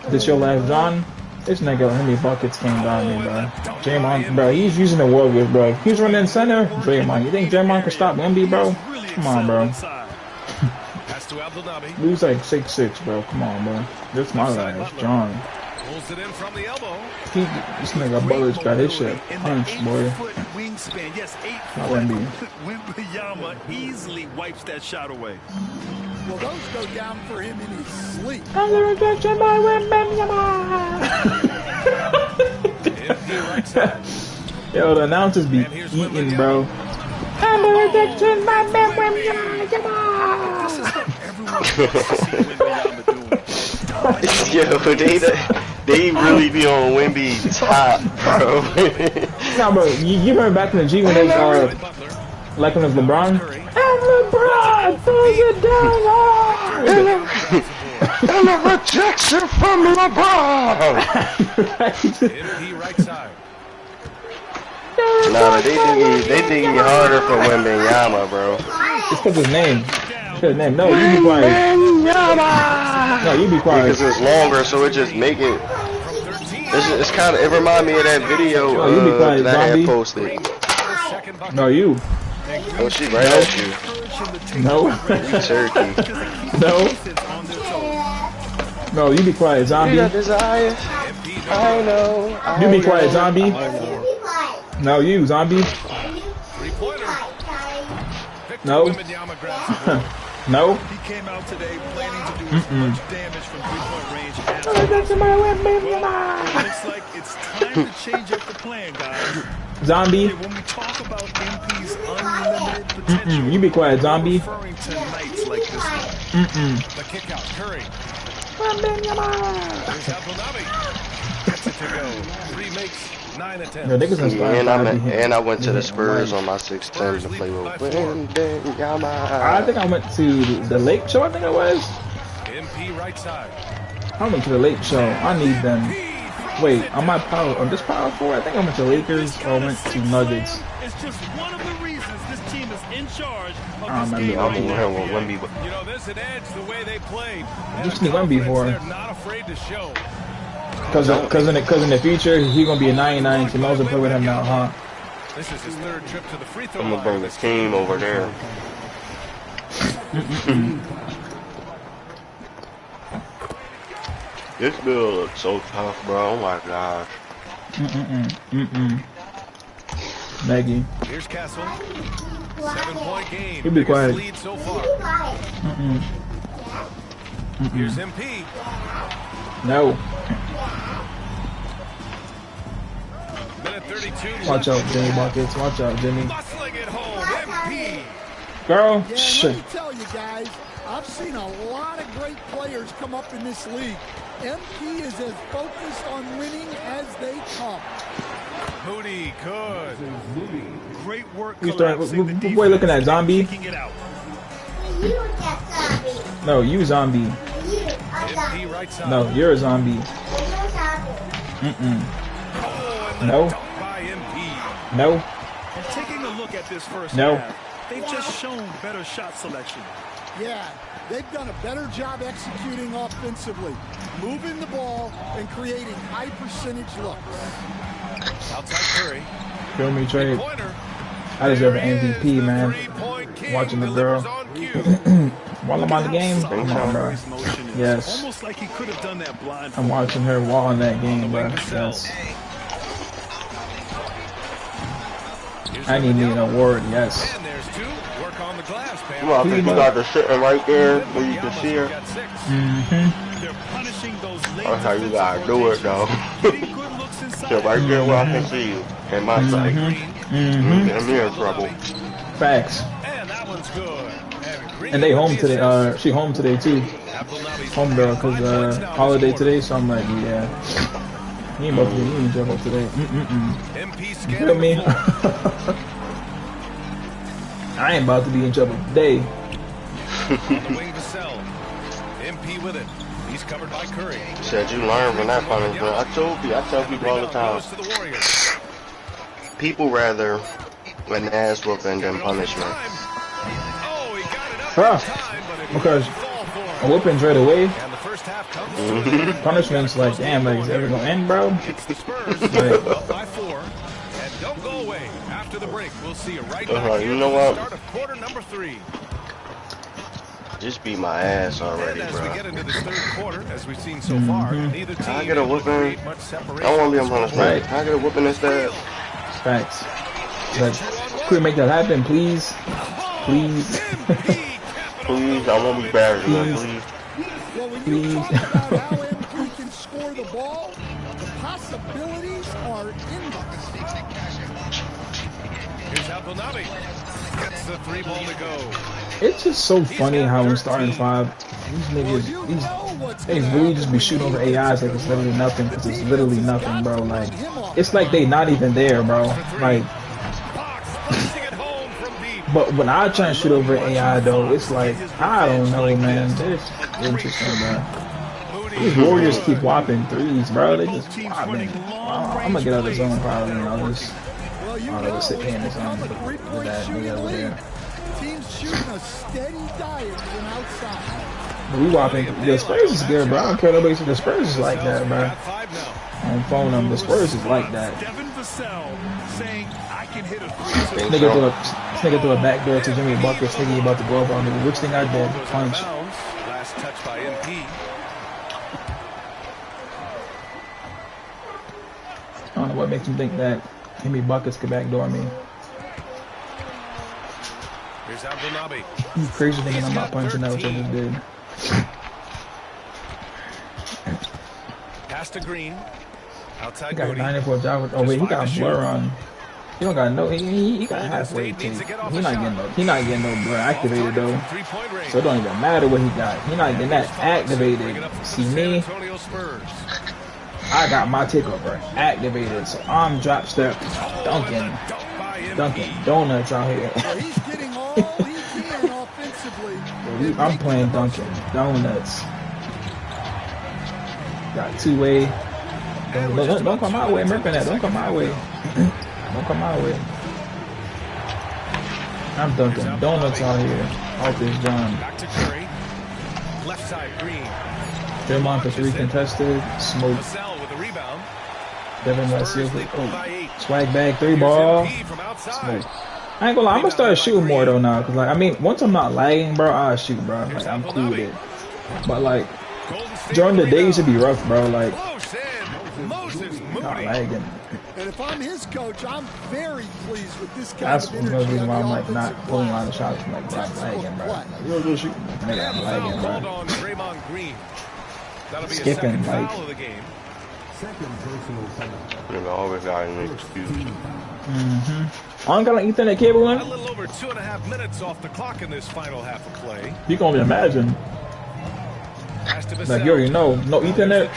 This your last, John? This nigga, how many buckets came down me, bro? Draymond, bro, he's using the Warriors, bro. He's running center. Draymond, you think Draymond can stop Wemby, bro? Come on, bro. Pass to Abdelnaby. He's like 6'6", bro. Come on, bro. This my last, John. Pulls it in from the elbow. This nigga Bullock's got his shit punched, boy. Wingspan, yes, 8 Not foot. Wemby. Wembanyama easily wipes that shot away. Well, those go down for him in his sleep. I'm the rejection by Wembanyama. Yo, the announcers be eating, bro. I'm the rejection by Wembanyama. Yo, they really be on Wemby top, bro. Nah, bro, you remember back in the G when they like when it was LeBron? And LeBron throws it down hard! And a rejection from LeBron! Right side. Nah, they dig me harder for Wembanyama, bro. It's because his name. His name. No, you be quiet. No, you be quiet. Because it's longer, so it just make it. It's kind of. It remind me of that video you be quiet, that I had zombie. posted. No, you. Oh, she right at you. No. You turkey. No. No, you be quiet, zombie. You got desire. I know. You be quiet, zombie. No, you, zombie. No. No. He came out today planning to do as much damage from 3-point range as looks like it's time to change up the plan, guys. Zombie. When we talk about MP's unlimited potential, you be quiet, zombie. referring to nights like this one. The kick out, Curry. Here's Abdelnaby. Gets it to go. 3 makes 9 attempts. And I went to the Spurs on my 6'10" to play with Wembanyama. I think I went to the Lake Show, I think it was. MP right side. I went to the Lake Show. I need them. Wait, on this Power 4, I think I went to Lakers or I went to Nuggets. It's just one of the reasons this team is in charge of I this remember. game. I'm over here with Wemby. You know, there's an edge the way they played. Just need Wemby for. They're not afraid to show. Cause in the future he gonna be a 99. So might as well play with him now, huh? This is his third trip to the free throw I'm line. gonna bring the team over there. This bill looks so tough, bro. Oh my gosh. Maggie. Here's Castle. 7-point game. You be quiet. Lead so far. Here's MP. No. Minute 32. Watch out, Jimmy Buckets. Watch out, Jimmy. Bustling it home. MP. Girl, Yeah, shit. let me tell you guys, I've seen a lot of great players come up in this league. MP is as focused on winning as they come. Moody good. Great work. You start. collapsing the Boy, looking at defense, zombie. kicking it out. No, you zombie. MP right side. No, you're a zombie. No. By MP. No. Taking a look at this first No. half, they've just shown better shot selection. Yeah, they've done a better job executing offensively, moving the ball and creating high percentage looks. Outside Curry. Feel me, trade. Pointer. I deserve an MVP, man. Three-point king Watching the girl. delivers on cue. While I'm on the game, come on, bro. His motion is Yes. almost like he could have done that blind. I'm watching her while in that game, bro. Yes. I need me an award, yes. And there's two. Work on the glass, You know, I think you got the shitting right there where you can see her. They're punishing those late That's how you gotta do it, though. getting good looks inside. So right there where I can see you in my sight. I'm in trouble. Facts. And that one's good. And they home today. She home today too. Home girl, cause holiday today. So I'm like, yeah. He ain't about to be in trouble today. MP You feel me? I ain't about to be in trouble today. On the wing to sell. MP with it. He's covered by Curry. Said you learn from that punishment. I tell people all the time. Goes to the Warriors. People rather an ass whooping than punishment. Oh, he got it up Huh. in time, but it Because didn't fall for him. a whooping's right away. And the first half comes to an end. Punishment's like, damn, like, is it ever gonna end, bro? It's the Spurs Right. up by 4. And don't go away. After the break, we'll see you right back You here know for the what? start of quarter number 3. Just beat my ass already, And as we bro. get into this third quarter, as we've seen so far, neither team Can I get a able to whooping? create much I separation. don't want to be on punishment. Right. Can I get a whooping instead? Facts. Like, could we make that happen, please? Please. Please, I won't be bad again, please. Well, when you talk about how MP can score the ball, the possibilities are endless. Here's Abdelnabi. Gets the 3 ball to go. It's just so funny how in starting 5, these niggas, they really just be shooting over AIs like it's literally nothing, because it's literally nothing, bro. Like, it's like they not even there, bro. Like, Fox flexing it home from deep. but when I try and shoot over AI, though, it's like, I don't know, man. It's interesting, bro. These Warriors keep whopping threes, bro. They just whopping. I'm gonna get out of the zone probably, and I'll just sit here in the zone with that nigga over there. Teams shooting a steady diet from outside. But we whopping. The Spurs is good, bro. I don't care nobody says the Spurs is like that, bro. On phone them, the Spurs is like that. Devin Vassell saying, I can hit a three. This nigga threw a backdoor to Jimmy Buckets, thinking he about to go up on me. Which thing I did? Punch. Last touch by MP. I don't know what makes him think that Jimmy Buckets could backdoor me. Here's Abdelnabi. You crazy thinking I'm not punching that, which I just did. Pass to Green. He Outside got Moody. 94 job. Oh wait, he got blur on. He don't got no. He got halfway tape. He not getting no blur activated though. Three-point range. So it don't even matter what he got. He not getting that activated. See me? Antonio Spurs. I got my takeover activated, so I'm drop step dunking donuts out here. He's getting all he can offensively. I'm playing dunking donuts. Got two-way. Don't come my way, Merkin. That don't come my way. Don't come my way. I'm dunking donuts out here. Off this John. Back to Curry. Left side Green. Draymond for 3 contested. Smoke. Vassell with a Devin Westfield. Oh, swag bag 3 ball. Smoke. I ain't gonna lie, I'm gonna start shooting more though now. Cause like, I mean, once I'm not lagging, bro, I'll shoot, bro. Like, I'm cool with it. But like, during the day, it should be rough, bro. Like, not lagging. And if I'm his coach, I'm very pleased with this guy. That's one of the reasons why I'm like not pulling on the shots. I'm like, bro, I'm lagging, bro. Like, real good shooting. Nigga, I'm lagging, bro. Skipping, like. You always got an excuse. I don't got an Ethernet cable in. A little over 2.5 minutes off the clock in this final half of play. You can only imagine. Like, you already know, no Ethernet.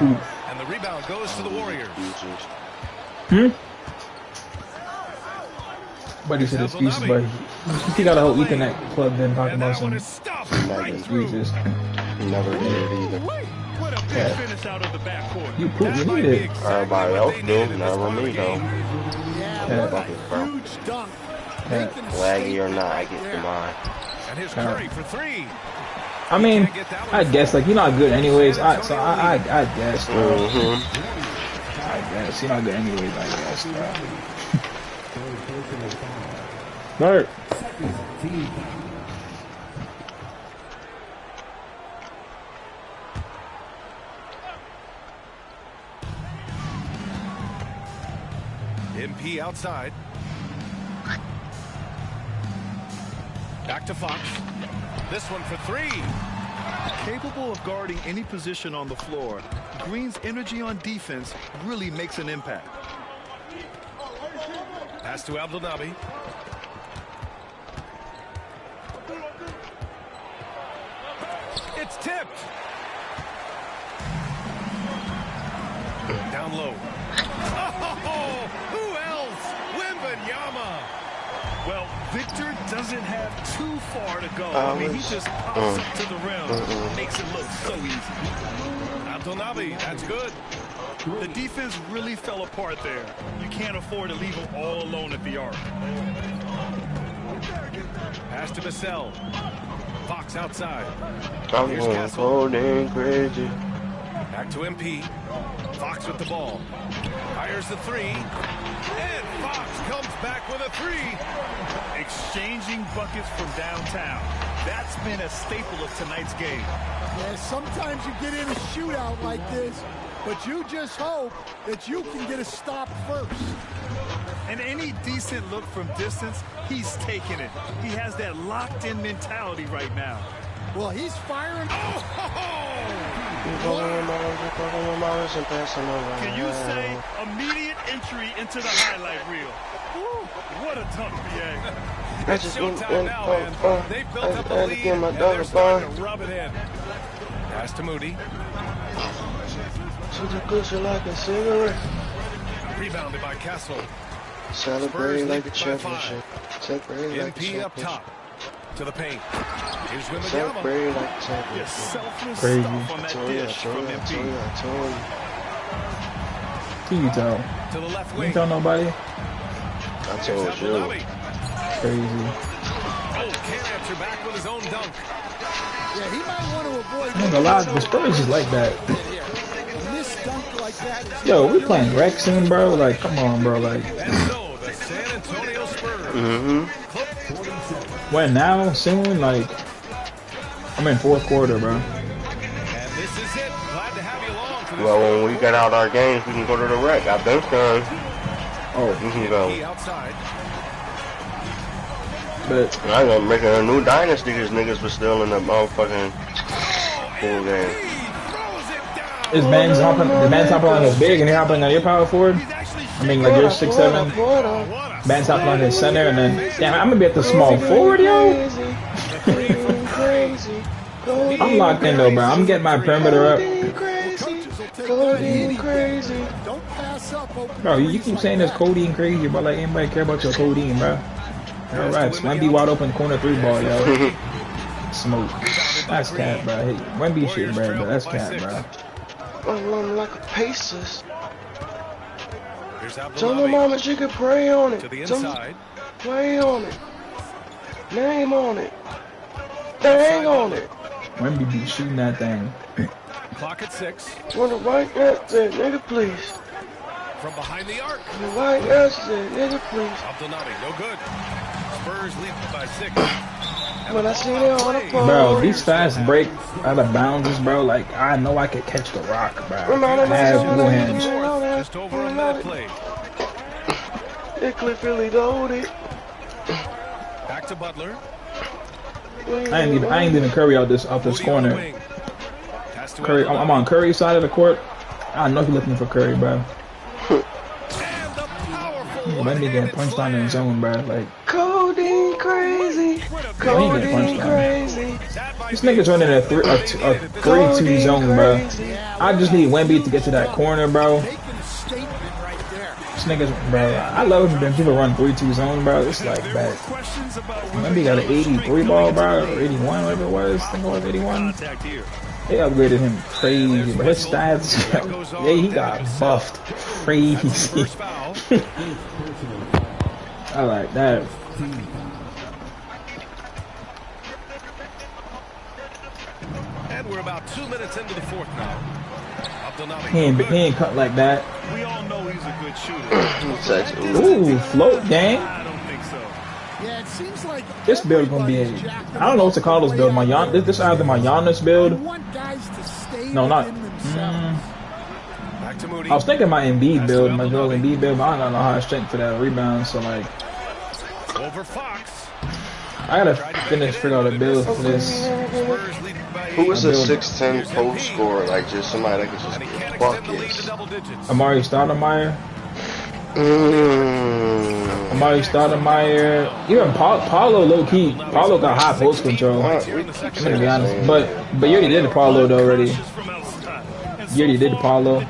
Ooh. And the rebound goes to the Warriors. Buddy said excuses, but he got a whole Ethernet plugged in, talking about some excuses. Never did it either. Yeah. You poop, you need it. Everybody else do, never me though. Laggy or not, I get to mine. And his Curry for 3. I mean, I guess like you're not good anyways. I guess. I guess you're not good anyways. I guess. Bro. MP outside. Back to Fox. This one for 3. Capable of guarding any position on the floor, Green's energy on defense really makes an impact. Pass to Abdelnaby. It's tipped. Down low. Oh, who else? Wembanyama. Well, Victor doesn't have too far to go. I mean, he just pops up to the rim, makes it look so easy. Abdelnaby, that's good. The defense really fell apart there. You can't afford to leave him all alone at the arc. Pass to Vassell. Fox outside. I'm going cold and crazy. Back to MP. Fox with the ball. Fires the 3. And Fox comes back with a 3. Exchanging buckets from downtown. That's been a staple of tonight's game. Yeah, sometimes you get in a shootout like this, but you just hope that you can get a stop first. And any decent look from distance, he's taking it. He has that locked-in mentality right now. Well, he's firing. Can you say immediate entry into the highlight reel? Woo, what a dunk, BA. I just Showtime now, man. They built up a lead, and they're starting to rub it in. Pass to Moody. She's a cushion like a cigarette. Rebounded by Castle. Celebrate like a championship. Celebrate like a MP up championship. top. To the paint. Here's Wembanyama. Celebrate like a championship. Selfless Crazy. stuff on that dish from MP. I told you. Who you tell? To the left You wing. ain't tell nobody? I told you. Crazy. Oh, can't answer back with his own dunk. Yeah, he might want to avoid. I ain't gonna lie, the Spurs is like that. Miss dunk like that. Yo, we playing rec soon, bro. Like, come on, bro. Like, And so, the San Antonio Spurs. when now, soon? Like, I'm in fourth quarter, bro. And this is it. Glad to have you along for this. Well, when we get out our games, we can go to the rec. I've been done. Oh, We can go. He outside. but I'm gonna make a new dynasty. These niggas was still in the motherfucking full game. is man's hopping? The man's hopping on his big, and he hopping on your power forward. I mean, like you're 6'7". Man's hopping on his center, and then damn, I'm gonna be at the small forward, yo. I'm locked in though, bro. I'm getting my perimeter up. Don't pass up. Bro, you keep saying this codeine crazy, but like anybody care about your codeine, bro? All right, Wemby wide open corner 3 ball, yo. Smoke. That's cat, bro. Hey, Wemby shit, bro, but that's cat, bro. I'm running like a Pacers. Here's Tell my mama she could pray on it. To the Tell me- inside. Pray on it. Name on it. Dang on it. Wemby be shooting that thing. Clock at 6. Wanna write that there, nigga, please. from behind the arc. Like yesterday, please. Abdelnabi, no good. Spurs lead by 6. When I see it on the phone. Bro, these fast break out of bounds, bro. Like, I know I could catch the rock, bro. I have blue hands. Just over a minute played. It clip really loaded. Back to Butler. I ain't even Curry out this corner. Curry, I'm on Curry's side of the court. I know he's looking for Curry, bro. Let me get punched down in the zone, bro. Like, Codeine crazy. Codeine crazy. This nigga's running a 3-2 zone, bro. I just need Wemby to get to that corner, bro. This nigga's, bro. I love when people run 3-2 zone, bro. It's like bad. Wemby got an 83 ball, bro, or 81, whatever it was. I think it was 81. They upgraded him crazy, but his stats, yeah, he got buffed crazy. I like that. And we're about 2 minutes into the fourth now. He ain't cut like that. We all know he's a good shooter. Ooh, float gang. I don't think so. Yeah, it seems like This build gonna be I don't know what to call this build. This is either my Giannis build. No, not. I was thinking my Embiid build, my Joel Embiid build, but I don't know how to strength for that rebound. So like, I gotta figure out a build for this. Who is a 6'10" post scorer? Like just somebody that can just get buckets. Amari Stoudemire. Amari Stoudemire. Even Paulo low key. Paulo got high post control. I'm gonna be honest, but you already did the Paulo though already. You already did the Paulo.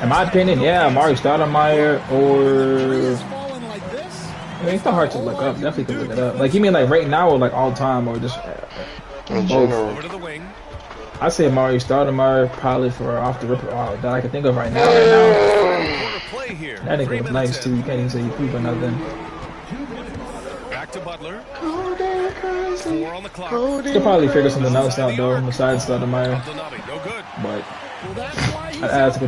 In my opinion, yeah, Amari Stoudemire or. I mean, it's not hard to look up. Definitely can look it up. Like you mean like right now or like all time or just in general? I say Amari Stoudemire probably for off the rip that I can think of right now. That nigga was nice too. You can't even say he poop or nothing. Back to Butler. 4 on the clock. Could probably figure something else out though besides Stoudemire. But I have to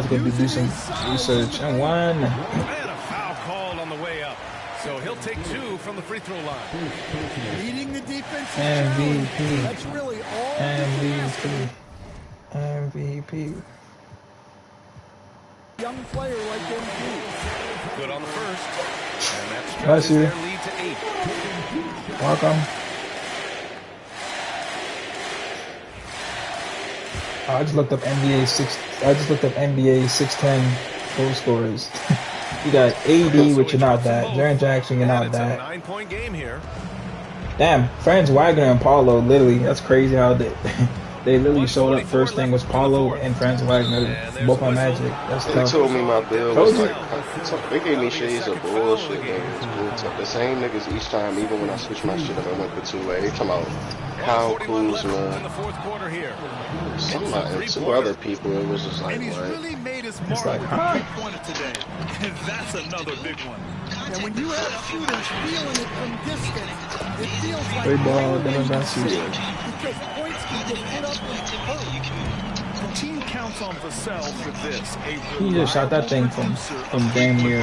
go do some research. And one. And a foul called on the way up. So he'll take 2 from the free throw line. Leading the defense. MVP. That's really all. MVP. Young player like MVP. Good on the first. And that's Bless you. their lead to 8. Welcome. I just looked up NBA 610 goal scorers. You got AD, which you're not that. Jaren Jackson, you're not that. 9-point game here. Damn, Franz Wagner and Paulo, literally, that's crazy how they literally showed up. First thing was Paulo and Franz Wagner, both on Magic. That's They tough. told me my bill was like, they gave me shades of bullshit. The same niggas each time, even when I switched my shit up, I went for 2-way. They talking about Kyle Kuzma, somebody, 2 other people. It was just like, And he's what? really made his It's mark like, on the three-pointer today. And that's another big one. And when you have shooters feeling it from distance, it feels like 3 ball, Demigod season. because points can get put up in a hurry. The team counts on Vassell for this. He just shot that thing from damn near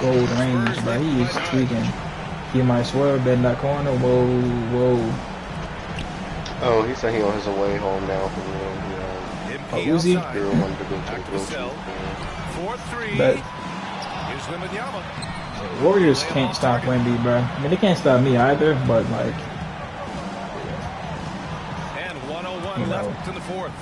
gold range, but he is tweaking. He might swerve in that corner. Whoa. Oh, he said he on his way home now from Uzi? Girl wanted to go to the grocery. 4-3. But Here's Wembanyama. Warriors can't stop Wemby, bro. I mean, they can't stop me either, but like, And 101 left in the fourth.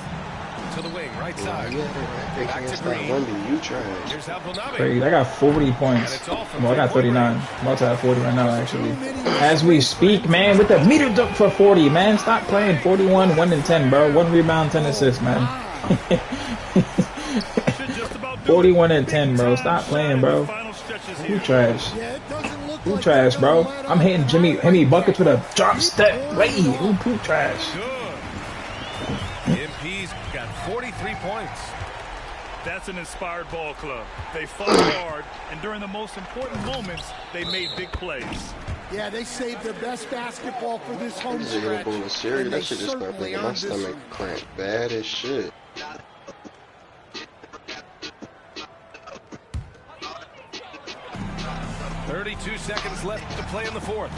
To the wing, right side. They can't stop Wemby. You trash. Here's Abdelnabi. crazy. I got 40 points. Well, I got 39. I'm about to have 40 right now, actually. As we speak, man, with the meter duck for 40, man. Stop playing 41, 1 and 10, bro. 1 rebound, 10 assists, man. 41 and 10, bro. Stop playing, bro. Who trash? Who trash, bro? I'm hitting Jimmy buckets with a drop step. Wait, who trash? MP's got 43 points. That's an inspired ball club. They fought hard, and during the most important moments, they made big plays. Yeah, they saved their best basketball for this home This is a stretch. bowl of cereal. and That they shit just started certainly making my earned this stomach one. cramp bad as shit. 32 seconds left to play in the fourth.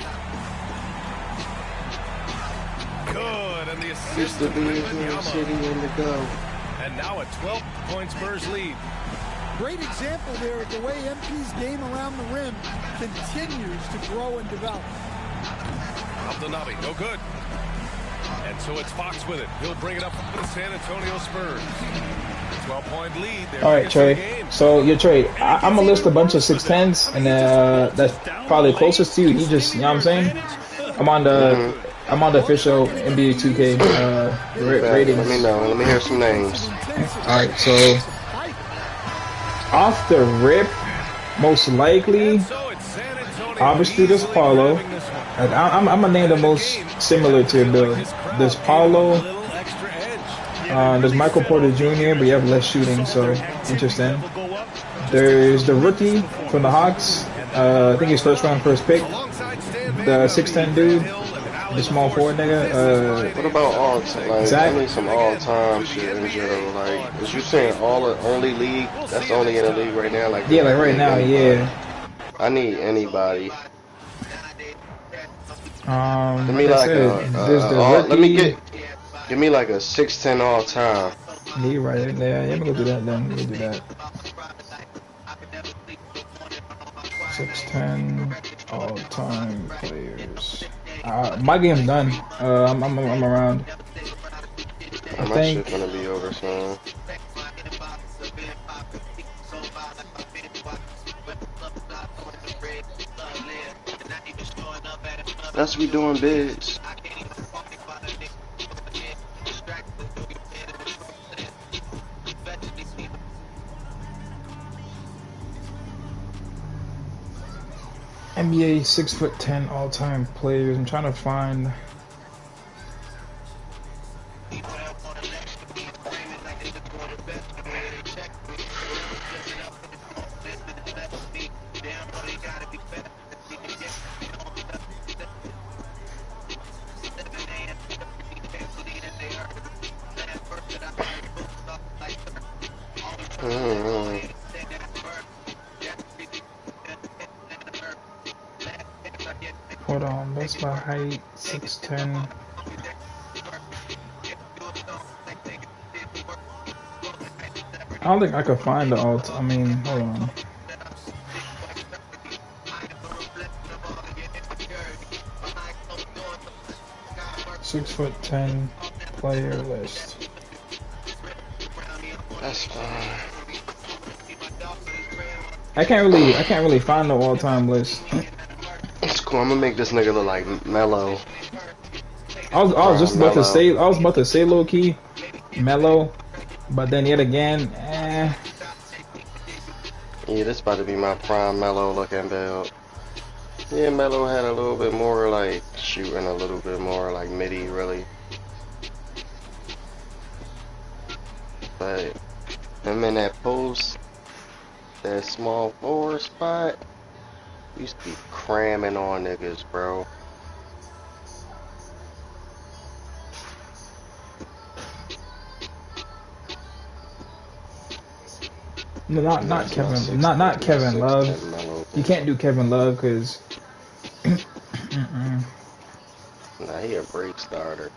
Good, and the assist to City in the go. And now a 12-point Spurs lead. Great example there of the way MP's game around the rim continues to grow and develop. Abdelnaby, no good. And so it's Fox with it. He'll bring it up for the San Antonio Spurs. 12-point lead. All right, Trey. So, your Trey, I'm going to list a bunch of 6'10s, and that's probably closest to you. He just, you know what I'm saying? I'm on the official NBA 2K ratings. Let me know. Let me hear some names. All right, so off the rip, most likely, obviously, there's Paulo. I'm gonna name the most similar to your build. There's Paulo. There's Michael Porter Jr., but you have less shooting, so interesting. There's the rookie from the Hawks. I think he's first round, first pick. The 6'10 dude. The small forward nigga. What about all time? Like, Zach? I need some all-time shit in general. Like, is you saying only league? That's only in the league right now. Like, yeah, like right now, yeah. I need anybody. Give me like give me like a 6'10 all-time. Me right in there. Yeah, I'm gonna do that then. Let me do that. 6'10 all-time players. My game's done. I'm around. I My think shit's gonna be over soon. That's we doing bids. NBA 6'10" all-time players. I'm trying to find. Hold on, that's my height, 6'10". I don't think I could find the alt. I mean, hold on. "6'10" player list. That's fine. I can't really find the all-time list. It's cool. I'm gonna make this nigga look like Melo. I was just about to say low key Melo, but then yet again, Yeah, this about to be my prime Melo looking build. Yeah, Melo had a little bit more like shooting, a little bit more like midi really. But him in that post, that small forward spot, used to be cramming on niggas, bro. no, not Kevin, not Kevin Love. You can't do Kevin Love because. Nah, he a break starter.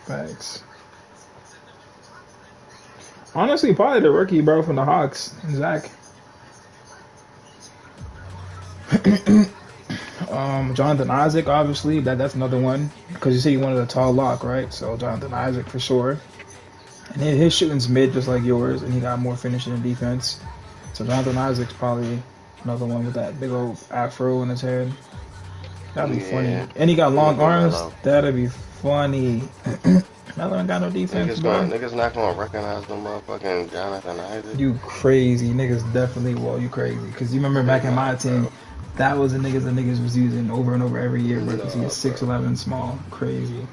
Facts. Honestly, probably the rookie, bro, from the Hawks, Zach. Jonathan Isaac, obviously, that's another one because you say you wanted a tall lock, right? So Jonathan Isaac for sure. And his shooting's mid just like yours, and he got more finishing and defense. So Jonathan Isaac's probably another one with that big old afro in his head. That'd be funny. And he got long arms. Melo. That'd be funny. Melo ain't got no defense, Niggas not gonna recognize the motherfucking Jonathan Isaac. You crazy. Niggas definitely, well, you crazy. Because you remember back in my team, that was the niggas was using over and over every year, bro. Because he is 6'11", small. Crazy.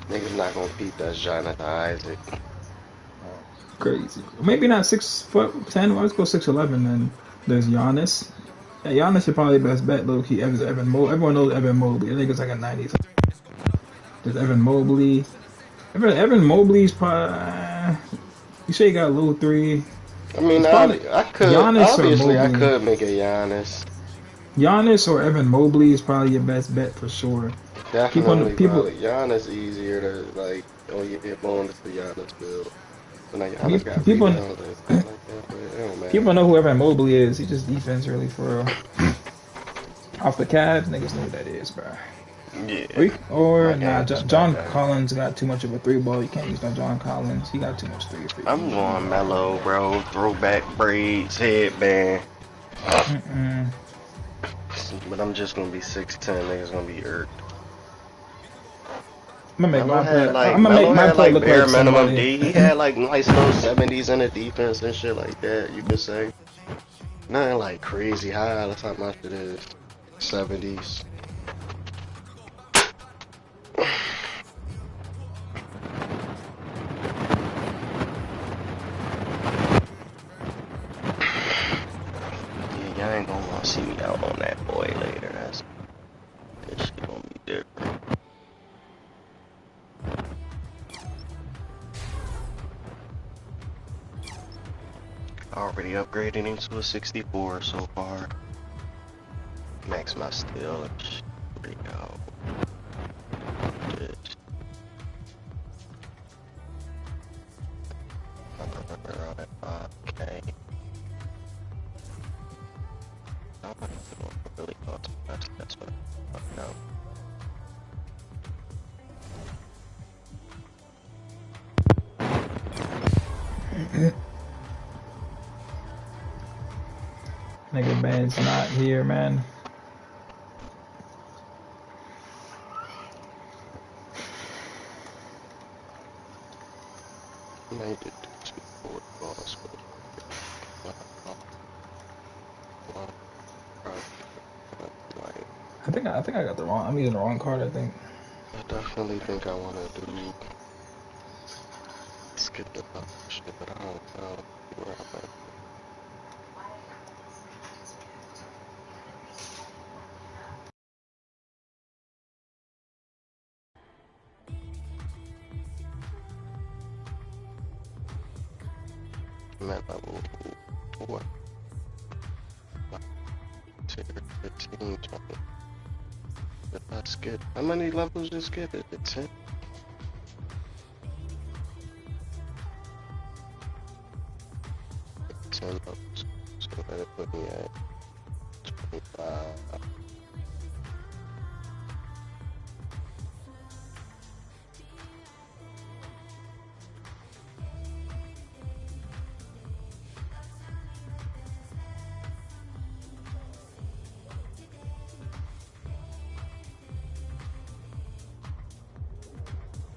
Niggas not gonna beat that Jonathan Isaac. Crazy. Maybe not 6'10". Well, let's go 6'11". Then there's Giannis. Yeah, Giannis is probably the best bet, low key. Evan Mobley. Everyone knows Evan Mobley. I think it's like a 90. There's Evan Mobley. Evan Mobley's probably. You say he got a low 3. I mean, It's probably I could Giannis or obviously I Mobley. could make a Giannis. Giannis or Evan Mobley is probably your best bet for sure. Definitely, People, probably Giannis easier to like. Oh, you hit bonus for Giannis build. So now Giannis got people, rebounds and stuff like that, but it don't matter. people know who Evan Mobley is. He just defense really for real. Off the Cavs, niggas know who that is, bro. Yeah, my Nah, game just got John better. Collins got too much of a three ball. You can't use no John Collins. He got too much three for I'm you. going mellow, bro. Throwback braids, headband. But I'm just gonna be 6'10". Niggas gonna be irked. I'm gonna Melo make my had play like look bare like minimum somebody. D. He had like nice little 70s in the defense and shit like that. You could say nothing like crazy high. That's how my shit is. 70s. Yeah, y'all ain't gonna want to see me out on that boy later. This shit gonna be different. Already upgraded into a 64 so far. Max my steal. There we go. Just, around at 5K. I don't know what really costs. That's what I know. Nigga Ben's not here, man. Made it to forward balls, but like, I think I got the wrong. I'm using the wrong card. I think. I definitely think I want to do skip the shit, but I don't know where I'm at. I'm at level 4. Tier 15, 20. If I skip, how many levels just skip? Is it 10? 10 levels. So that'll put me at 25.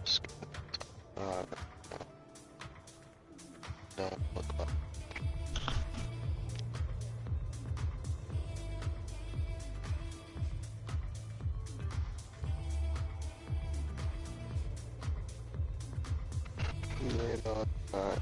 Skip. Don't look like. Alright.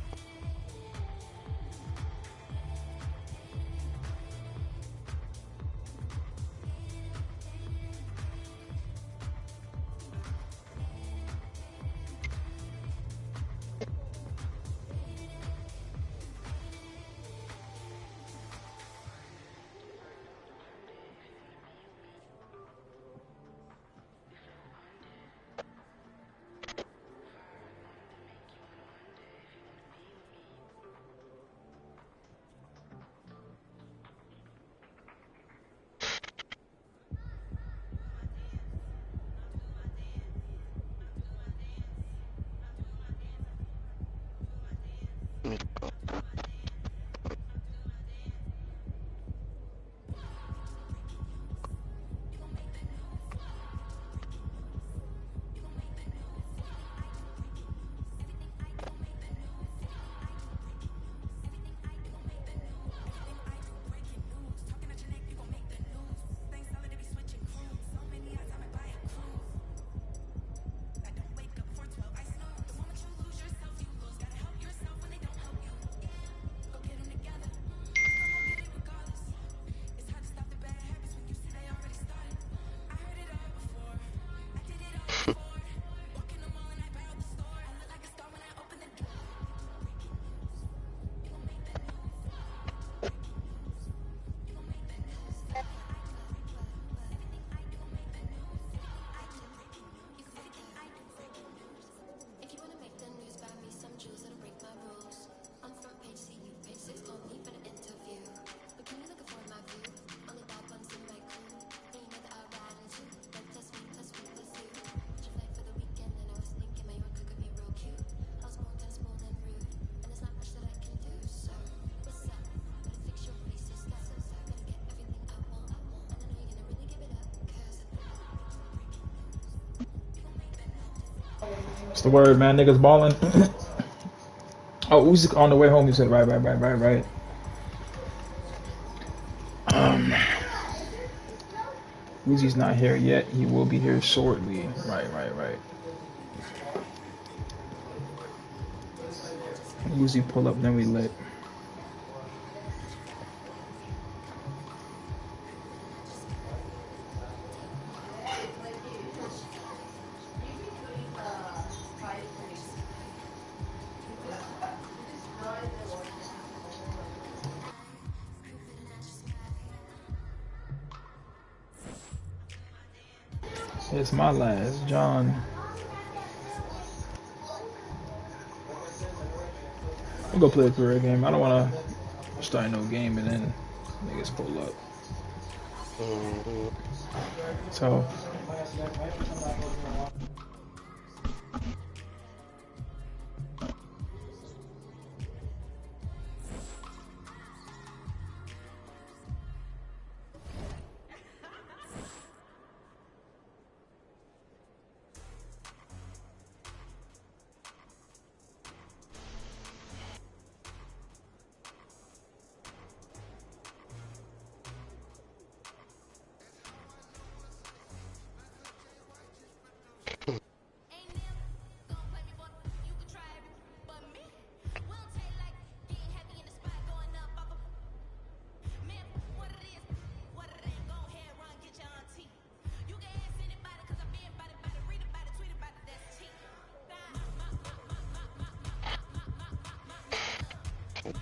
What's the word, man? Niggas balling. Oh, Uzi on the way home. He said, right. Uzi's not here yet. He will be here shortly. Right. Uzi pull up, then we lit. It's my last, John. I'll go play a career game. I don't want to start no game and then niggas pull up. So.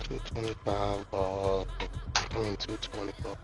$225 ball, 220 ball.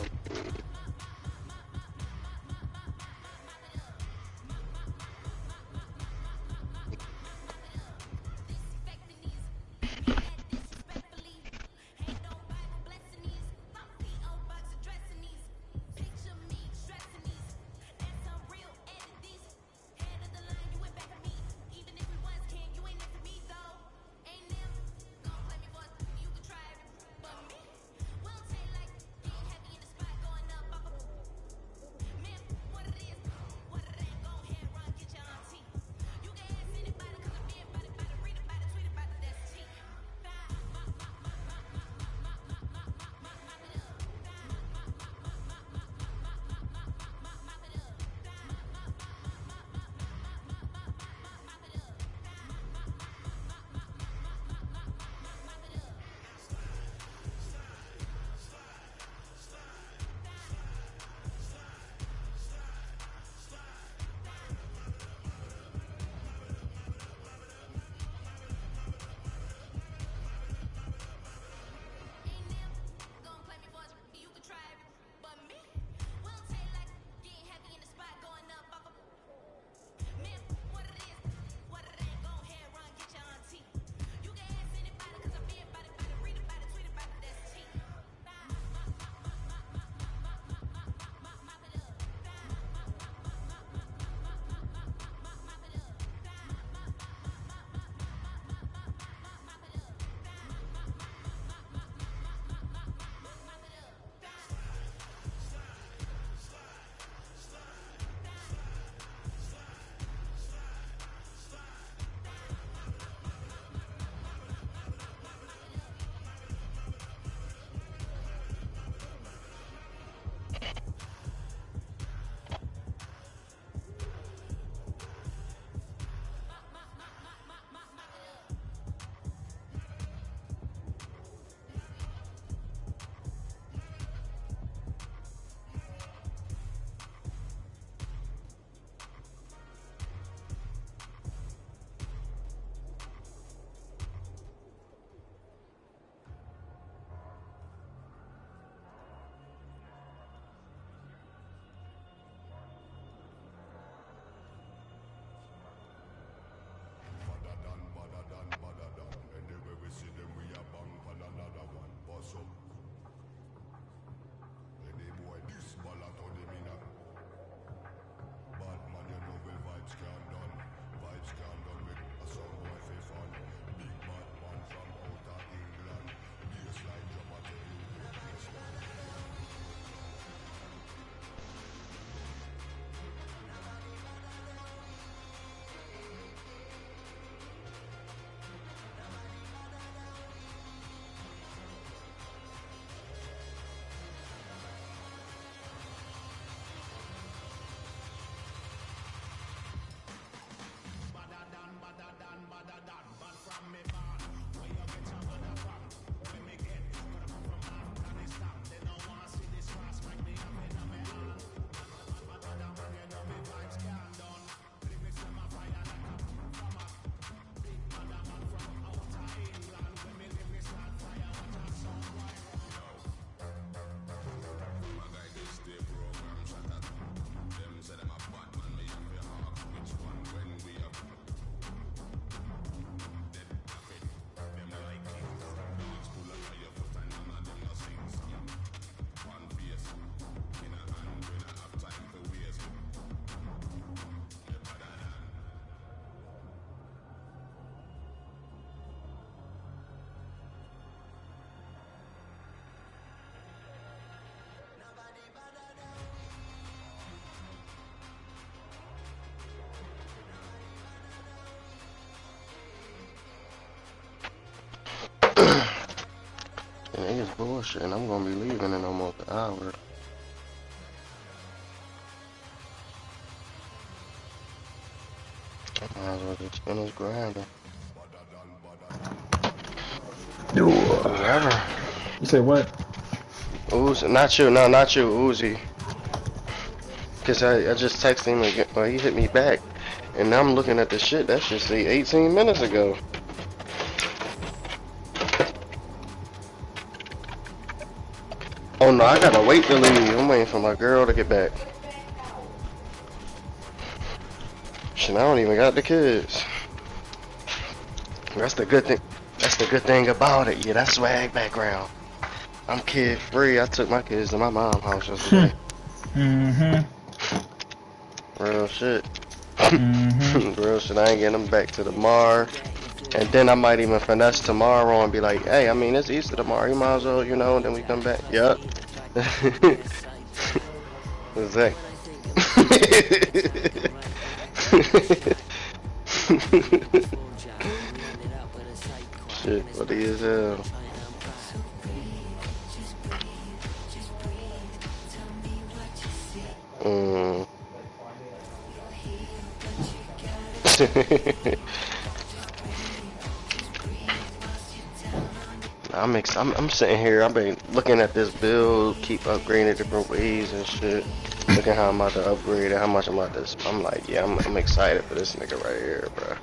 bullshit, and I'm gonna be leaving in almost an hour. I might as well just finish grinding. Whoever. You say what? Uzi, not you, no, not you, Uzi. Cause I just texted him again, well, he hit me back. And now I'm looking at the shit, that shit say 18 minutes ago. Oh no, I gotta wait to leave. I'm waiting for my girl to get back. Shit, I don't even got the kids. That's the good thing. That's the good thing about it. Yeah, that's swag background. I'm kid free. I took my kids to my mom's house yesterday. Real shit. Real shit. I ain't getting them back to tomorrow. And then I might even finesse tomorrow and be like, hey, I mean, it's Easter tomorrow. You might as well, you know, and then we come back. Yup. Exactly. Shit, what is hell? I'm sitting here. I've been looking at this build, keep upgrading different ways and shit. Looking how I'm about to upgrade it, how much I'm about to. I'm like, yeah, I'm excited for this nigga right here, bro.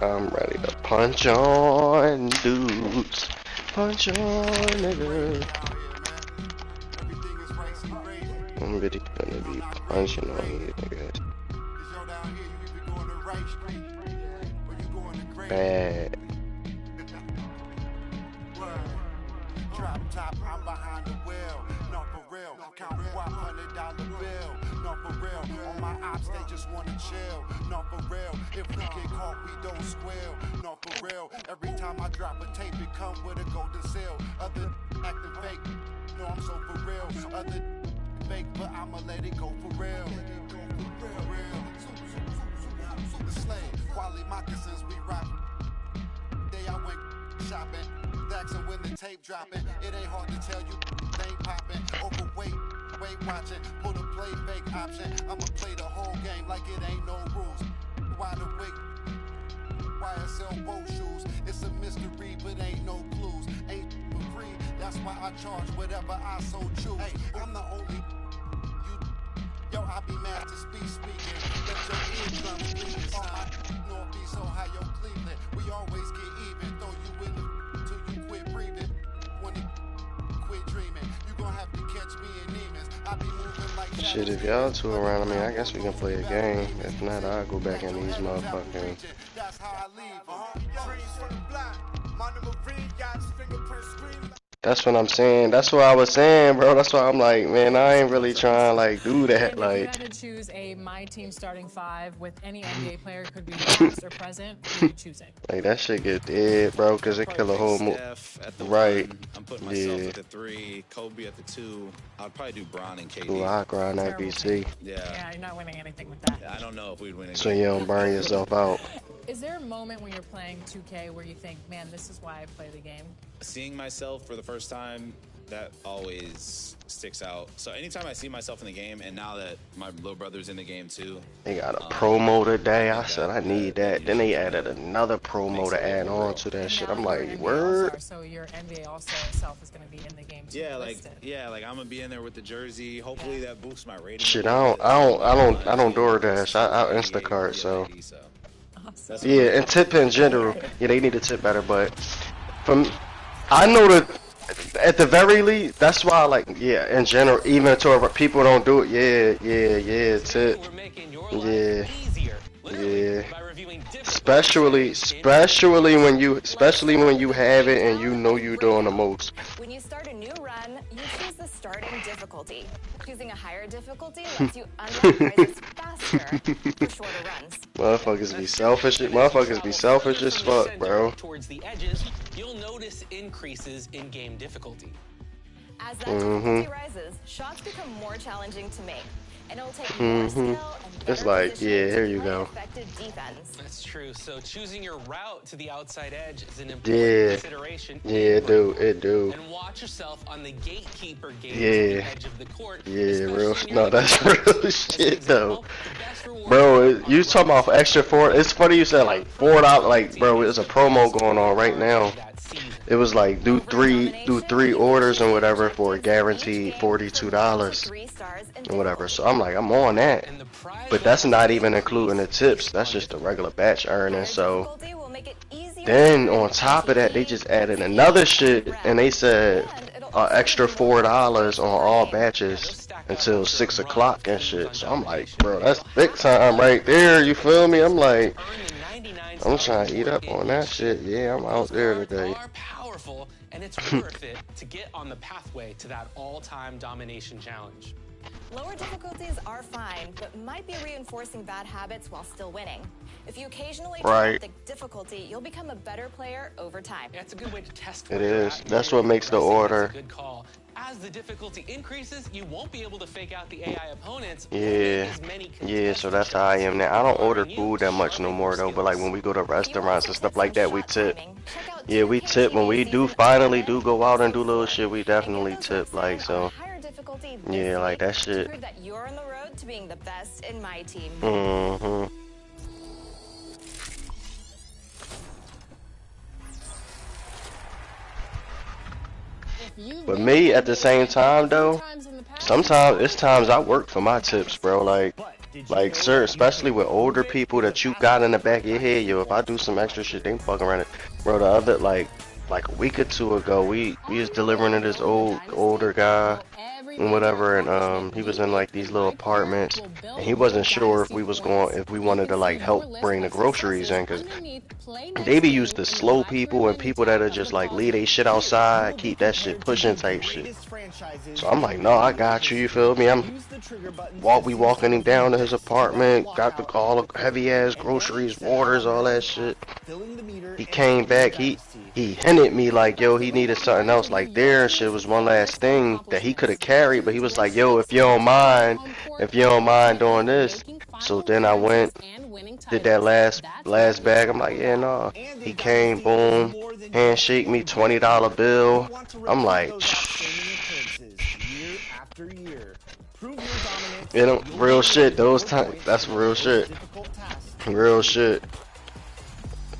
I'm ready to punch on dudes, punch on niggas. I'm really gonna be punching on these niggas. Bad. Drop top, I'm behind the wheel. No, for real. Count $100 bill. No, for real. On my ops, they just wanna chill. No, for real. If we get caught, we don't squeal. No, for real. Every time I drop a tape, it come with a golden seal. Other acting fake. No, I'm so for real. Other fake, but I'ma let it go for real. Super slave. Quality moccasins, we rock. Day I went shopping. Daxing when the tape dropping. It ain't hard to tell you they ain't popping. Overweight, weight watching. Put a play fake option. I'ma play the whole game like it ain't no rules. Wide awake. YSL boat shoes. It's a mystery, but ain't no clues. Ain't for free. That's why I charge whatever I so choose. Hey, I'm the only. Yo, I be master speaking. Let your eardrums bleed. Northeast Ohio, Cleveland. We always get even. Throw you in the till you quit breathing. When it quit dreaming, you gon' have to catch me in demons. I be moving like shit, if y'all two around, I mean, I guess we can play a game. If not, I'll go back in these motherfucking. That's how I leave. Trees from the block. Monument Marine got his fingerprint screen. That's what I'm saying. That's what I was saying, bro. That's why I'm like, man, I ain't really trying to like do that. And like, if you had to choose a my team starting five with any NBA player, could be past or present, who would you choose it? Like that shit get dead, bro, cause it kill a whole move. Right. I'm putting myself at the 3, Kobe at the 2. I'd probably do Bron and KD. Ooh, I grind that BC. Yeah, you're not winning anything with that. I don't know if we'd win. So you don't burn yourself out. Is there a moment when you're playing 2K where you think, man, this is why I play the game? Seeing myself for the first time, that always sticks out. So anytime I see myself in the game, and now that my little brother's in the game too. They got a promo today. I said I need that. Then they added another promo to add on to that shit. I'm like, word. So your NBA All-Star itself is going to be in the game too. Yeah, like I'm gonna be in there with the jersey. Hopefully that boosts my rating. Shit, I don't DoorDash. I Instacart. So. Yeah, and tip in general. Yeah, they need to tip better, but I know that at the very least, that's why, like, yeah, in general, even to people don't do it. Yeah, tip. Yeah. Especially when you have it and you know you're doing the most. When you start a new run, you choose the starting difficulty. Choosing a higher difficulty lets you unlock prizes faster for shorter runs. Motherfuckers be selfish. Motherfuckers be selfish as fuck, bro. Towards the edges, you'll notice increases in game difficulty. As that difficulty rises, shots become more challenging to make. And it'll take more skill and It's better like, positioning yeah, here to you play go. effective defense. That's true. So choosing your route to the outside edge is an important Yeah. consideration. Yeah, it do. And watch yourself on the gatekeeper game to Yeah. the edge of the court. Yeah, real. especially No, when you're that's looking real shit though. Bro, you talking about extra $4? It's funny you said like $4. Like, bro, there's a promo going on right now. It was like do three orders and whatever for a guaranteed $42 and whatever. So I'm like, I'm on that. But that's not even including the tips. That's just the regular batch earning. So then on top of that, they just added another shit and they said extra $4 on all batches until 6 o'clock and shit. So I'm like, bro, that's big time right there. You feel me? I'm like, I'm trying to eat up on that shit. Yeah, I'm out there today. Powerful, and it's worth it to get on the pathway to that all-time domination challenge. Lower difficulties are fine, but might be reinforcing bad habits while still winning. If you occasionally turn up the difficulty, you'll become a better player over time. Yeah, it's a good way to test. It is. That's what makes the order. Good call. As the difficulty increases, you won't be able to fake out the AI opponents. Yeah, so that's how I am now. I don't order food that much no more though, but like when we go to restaurants and stuff like that, we tip. Yeah, we tip. When we finally go out and do little shit, we definitely tip, like, so. Yeah, like that shit. Prove that you're on the road to being the best in my team. But me, at the same time though, sometimes it's times I work for my tips, bro. Like, sir, especially with older people that you got in the back of your head, yo, if I do some extra shit, they fucking around it. Bro, the other, like a week or two ago, we was delivering to this older guy and whatever, and he was in like these little apartments, and he wasn't sure if we wanted to like help bring the groceries in, cause they be used to slow people and people that are just like leave they shit outside, keep that shit pushing type shit. So I'm like, no, I got you feel me? We walking him down to his apartment, got all the heavy ass groceries, waters, all that shit. He came back, he hinted me like, yo, he needed something else like there and shit was one last thing that he could have carried, but he was like, yo, if you don't mind doing this. So then I went, did that last bag. I'm like, yeah, no. He came, boom, handshake me, $20 bill. I'm like, you know, real shit. Those times, that's real shit. Real shit.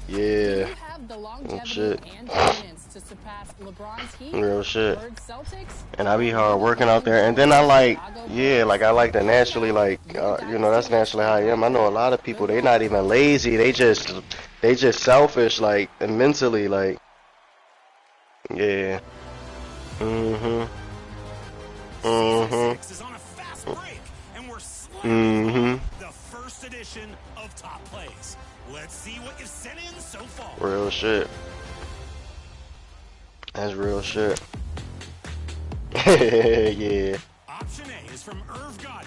Yeah. Real shit. Real shit. And I be hard working out there, and then I like to naturally, like, you know, that's naturally how I am. I know a lot of people, they not even lazy, they just selfish, like, and mentally, like, yeah. The first edition of Top Plays. Let's see what you've sent in so far. Real shit. That's real shit. Yeah. Option A is from Irv Gotti.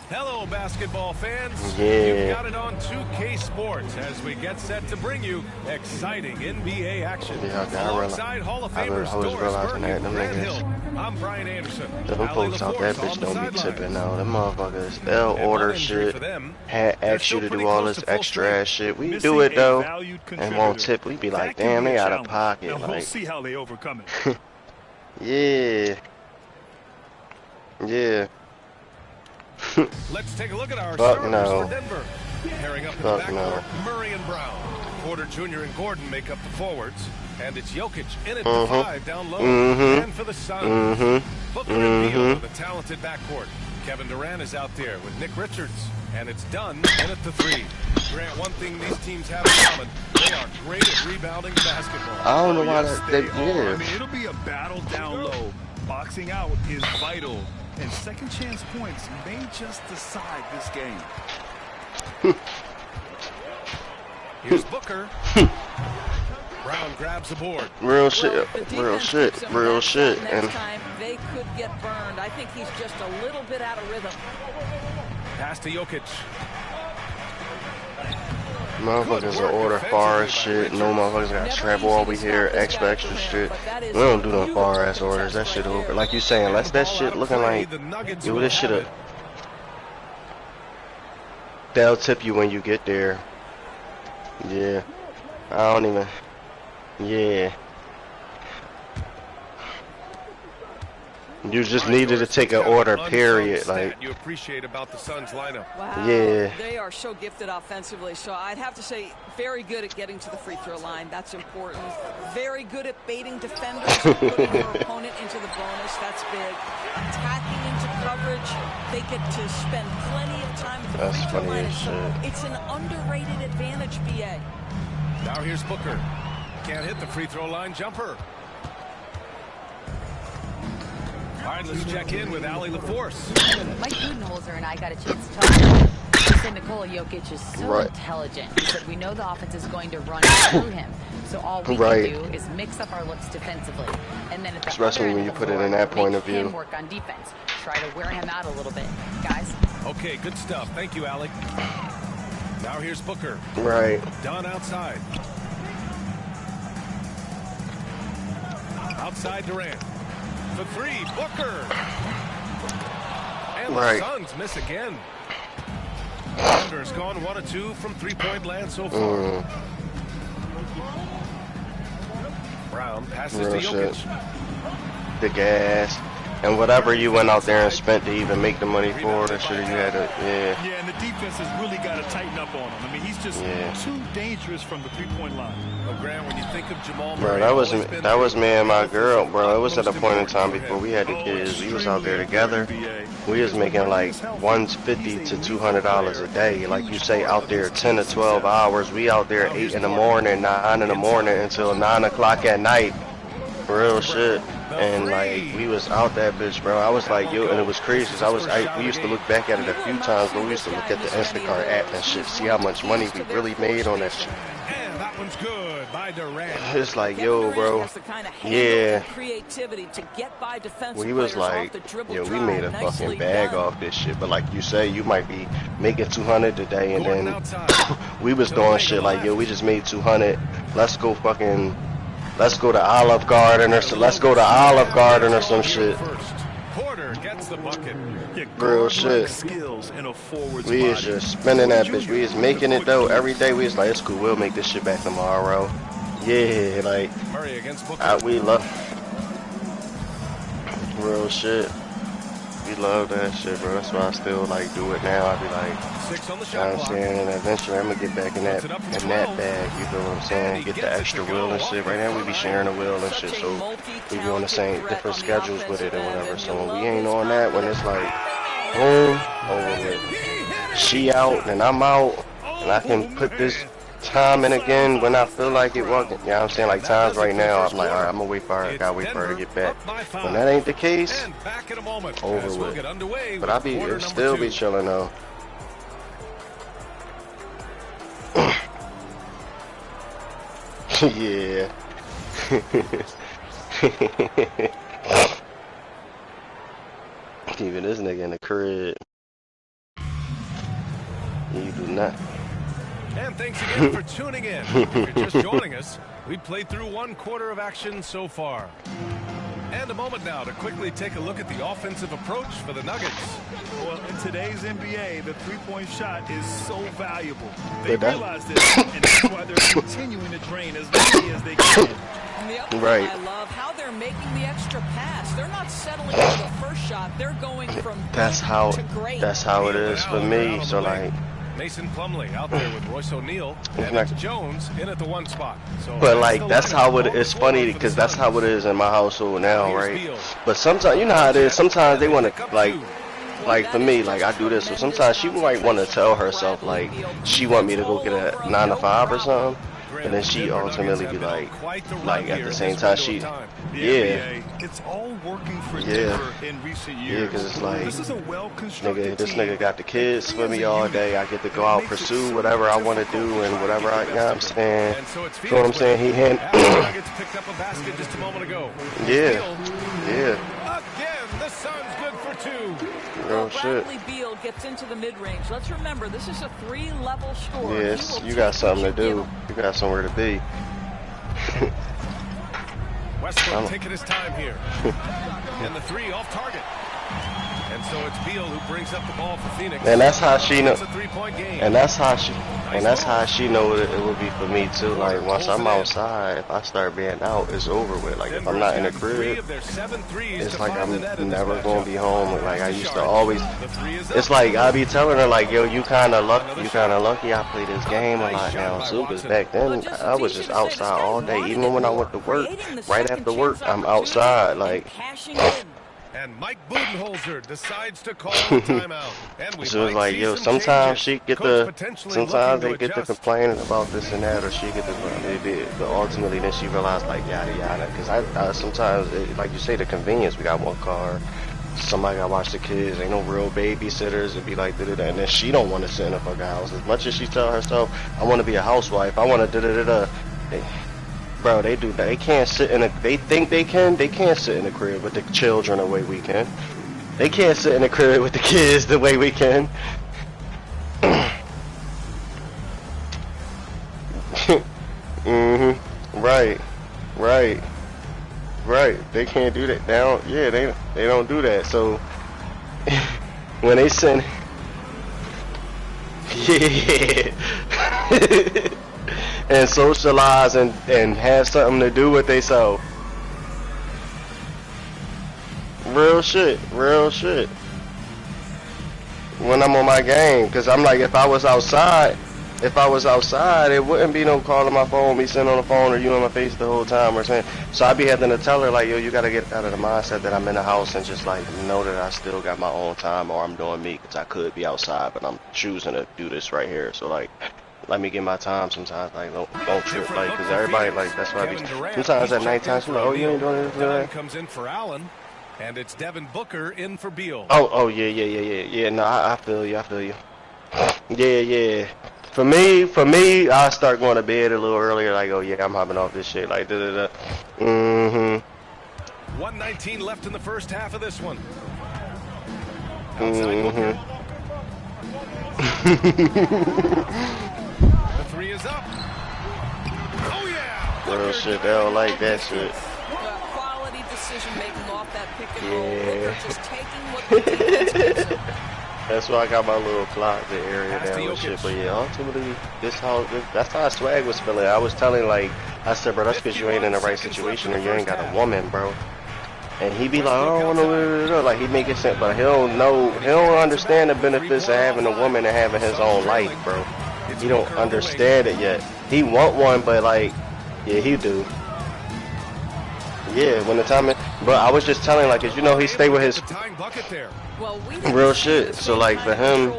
Hello, basketball fans. Yeah. You've got it on 2K Sports as we get set to bring you exciting NBA action. Yeah, Alongside Hall of Famers Doris Burke and Grant Hill, I'm Brian Anderson. Them folks out that bitch don't be tipping now. Them motherfuckers, they'll order shit, ask you to do all this extra ass shit. We do it though, and won't tip. We be like, damn, they out of pocket. Now like, we'll see how they overcome it. Yeah. Yeah. Let's take a look at our Fuck starters no. for Denver. Pairing up in Fuck the no. backcourt, Murray and Brown. Porter Jr. and Gordon make up the forwards. And it's Jokic in it for 5 down low. And for the Suns. Booker and Beal with a talented backcourt. Kevin Durant is out there with Nick Richards. And it's done in at the 3. Grant, one thing these teams have in common, they are great at rebounding basketball. I don't know why they yeah. I mean, it'll be a battle down low. Boxing out is vital. And second chance points may just decide this game. Here's Booker. Brown grabs the board. Real shit. Real shit. Real shit. Next time they could get burned. I think he's just a little bit out of rhythm. Pass to Jokic. Motherfuckers will order far as shit. No motherfuckers gotta travel all we here, extra shit. We don't do no far ass orders. That shit over. Like you saying, unless that shit looking like, yo, this shit they'll tip you when you get there. Yeah. I don't even. Yeah. You just needed to take an order, period. Like you appreciate about the Suns lineup. Wow. Yeah. They are so gifted offensively. So I'd have to say very good at getting to the free throw line. That's important. Very good at baiting defenders and putting your opponent into the bonus. That's big. Attacking into coverage. They get to spend plenty of time at the free throw line. It's an underrated advantage, BA. Now here's Booker. Can't hit the free throw line jumper. All right, let's check in with Allie LaForce. Mike Budenholzer and I got a chance to talk. He said Nikola Jokic is so intelligent. He said we know the offense is going to run through him. So all we can do is mix up our looks defensively. And then at the especially when you put it in that point of view. Work on defense. Try to wear him out a little bit. Guys. Okay, good stuff. Thank you, Allie. Now here's Booker. Right. Down outside. Outside Durant. For three, Booker. And the Suns miss again. Thunder's gone 1 of 2 from three-point land so far. Brown passes to Jokic. The gas. And whatever you went out there and spent to even make the money for, that shit you had to, Yeah, and the defense has really got to tighten up on him. I mean, he's just too dangerous from the three-point line. Oh, Grant, when you think of Jamal Murray, bro, that was me and my girl, bro. It was at a point in time before we had the kids. We was out there together. We was making like $150 to $200 a day. Like you say, out there 10 to 12 hours. We out there 8 in the morning, 9 in the morning until 9 o'clock at night. Real shit. And like we was out that bitch, bro. I was like, yo, and it was crazy. Cause we used to look back at it a few times, but we used to look at the Instacart app and shit, see how much money we really made on that shit. And that one's good by Durant. It's like, yo, bro, yeah. We was like, yo, we made a fucking bag off this shit. But like you say, you might be making 200 today, and then we was doing shit like, yo, we just made 200. Let's go to Olive Garden or so. Let's go to Olive Garden or some shit. Porter gets the bucket. Real shit. We is just spending that bitch. We is making it though every day. We is like, it's cool. We'll make this shit back tomorrow. Yeah, like we love real shit. We love that shit, bro. That's why I still like do it now. I be like, you know what I'm saying, and eventually I'm gonna get back in that bag. You know what I'm saying? Get the extra wheel and shit. Right now we be sharing a wheel and shit, so we be on the same different schedules with it and whatever. So when we ain't on that, when it's like boom, over with. She out and I'm out, and I can put this time in again when I feel like it working. You know what I'm saying? Like times right now, I'm like, alright, I'm gonna wait for her. I gotta wait for her to get back. When that ain't the case, over with. But it still be chilling though. Yeah. Even this nigga in the crib. You do not. And thanks again for tuning in. If you're just joining us, we played through 1 quarter of action so far. And a moment now to quickly take a look at the offensive approach for the Nuggets. Well, in today's NBA, the three-point shot is so valuable. They realize this, and that's why they're continuing to drain as many as they can. And the other thing I love how they're making the extra pass. They're not settling for the first shot. They're going from that's how it is for me. So like Mason Plumlee out there with Royce O'Neal and it's Jones in at the 1 spot. So but like that's how it's funny because that's how it is in my household now, right? But sometimes you know how it is. Sometimes they want to like for me, like I do this. So sometimes she might want to tell herself like she want me to go get a 9 to 5 or something. And then she ultimately be like at the same time it's all working for Denver in recent years. Because it's like, this nigga got the kids for me all day. I get to go out, pursue whatever I want to do and whatever you know what I'm saying. You know what I'm saying? He picked up a basket just a moment ago. Yeah. Again, this Suns good for 2. Real shit. Bradley Beal gets into the mid-range. Let's remember, this is a 3-level score. Yes, you got something to do. You got somewhere to be. Westbrook taking his time here. And the 3 off target. And so it's Beal who brings up the ball for Phoenix. And that's how she knows. It's a 3-point game. And that's how she. And that's how she know it would be for me too. Like once I'm outside, if I start being out, it's over with. Like if I'm not in the crib, it's like I'm never gonna be home. Like I used to always. It's like I be telling her like, yo, you kind of lucky. I play this game a lot now too. Cause back then I was just outside all day. Even when I went to work, right after work, I'm outside. Like. And Mike Budenholzer decides to call a timeout. And so it's like, yo, sometimes she get sometimes they get to complaining about this and that, or she get to, but ultimately then she realized like yada yada. Cause I sometimes, like you say, the convenience. We got one car, somebody got to watch the kids. Ain't no real babysitters. It'd be like da da da. And then she don't want to sit in the fucking house. As much as she tell herself, I want to be a housewife. I want to da da da da. Bro, they do that. They can't sit in a. They think they can. They can't sit in the crib with the children the way we can. They can't sit in the crib with the kids the way we can. Right. They can't do that. They don't do that. So when they send, yeah. And socialize and have something to do with themselves. Real shit. When I'm on my game, cause I'm like, if I was outside, it wouldn't be no calling my phone, me sitting on the phone, or you on my face the whole time or something. So I'd be having to tell her like, yo, you gotta get out of the mindset that I'm in the house and just like know that I still got my own time, or I'm doing me, cause I could be outside, but I'm choosing to do this right here. So like. Let me get my time sometimes, like don't trip, like, cause everybody like that's why I be sometimes at nighttime. She's like, oh, you ain't doing this today. Comes in for Allen, and it's Devin Booker in for Beal. Oh yeah. No, I feel you. Yeah. For me, I start going to bed a little earlier. Like, oh yeah, I'm hopping off this shit. Like, da da da. 1:19 left in the first half of this one. The 3 is up. Oh yeah. Real shit. They don't like that shit. Quality decision making off that pick and roll. Booker just taking what the defense gives him. That's why I got my little closet area there and shit. But yeah, ultimately, that's how Swag was feeling. I was telling I said, bro, that's because you ain't in the right situation or you ain't got a woman, bro. And he be like, I don't know, like he make it sense, but he don't understand the benefits of having a woman and having his own life, bro. He don't understand it yet. He want one, but like, yeah, he do. Yeah, when the time is, but I was just telling, like, cause you know he stay with his real shit. So like for him.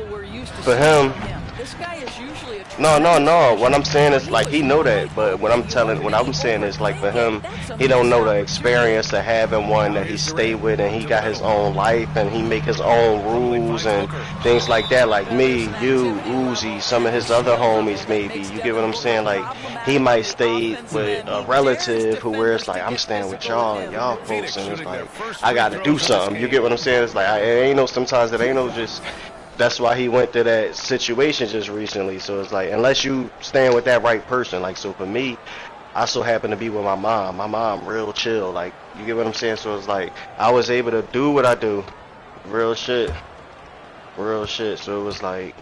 This guy is usually a No. What I'm saying is like he know that, but what I'm saying is like for him, he don't know the experience of having one that he stay with and he got his own life and he make his own rules and things like that. Like me, you, Uzi, some of his other homies maybe. You get what I'm saying? Like he might stay with a relative who where it's like I'm staying with y'all and y'all folks and it's like I got to do something. You get what I'm saying? It's like sometimes it ain't no just. That's why he went to that situation just recently. So it's like, unless you stand with that right person, like, so for me, I so happen to be with my mom. My mom real chill, like, you get what I'm saying? So it's like, I was able to do what I do. Real shit. So it was like,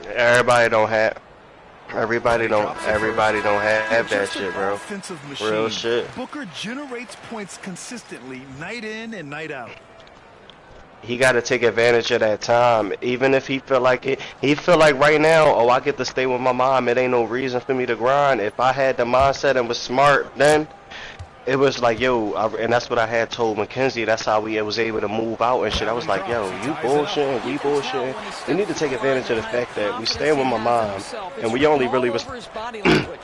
everybody don't have that shit, bro. Real shit. Booker generates points consistently, night in and night out. He got to take advantage of that time, even if he feel like it. He feel like right now, oh, I get to stay with my mom. It ain't no reason for me to grind. If I had the mindset and was smart, then it was like, yo, and that's what I had told Mackenzie. That's how we was able to move out and shit. I was like, yo, you bullshitting, we bullshitting. We need to take advantage of the fact that we staying with my mom, and we only really was.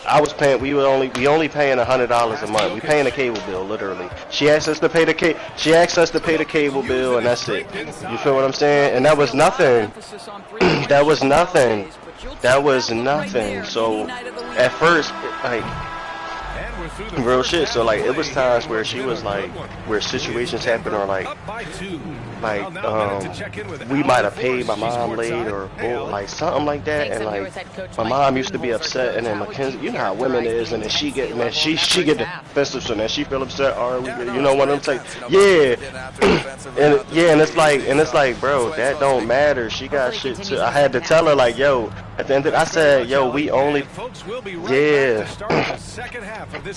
I was paying. We only paying $100 a month. We paying the cable bill, literally. She asked us to pay the cable bill, and that's it. You feel what I'm saying? And that was nothing. That was nothing. So at first, like. Real shit. So like it was times where she was like, where situations happen, or like we might have paid my mom late or like something like that, and like my mom used to be upset, and then Mackenzie, you know how women is, and then she get, man, she get defensive, so then she feel upset, or you know, one of them say, yeah, and it's like, bro, that don't matter. She got shit too. I had to tell her like, yo, at the end of, I said, yo, we only, yeah.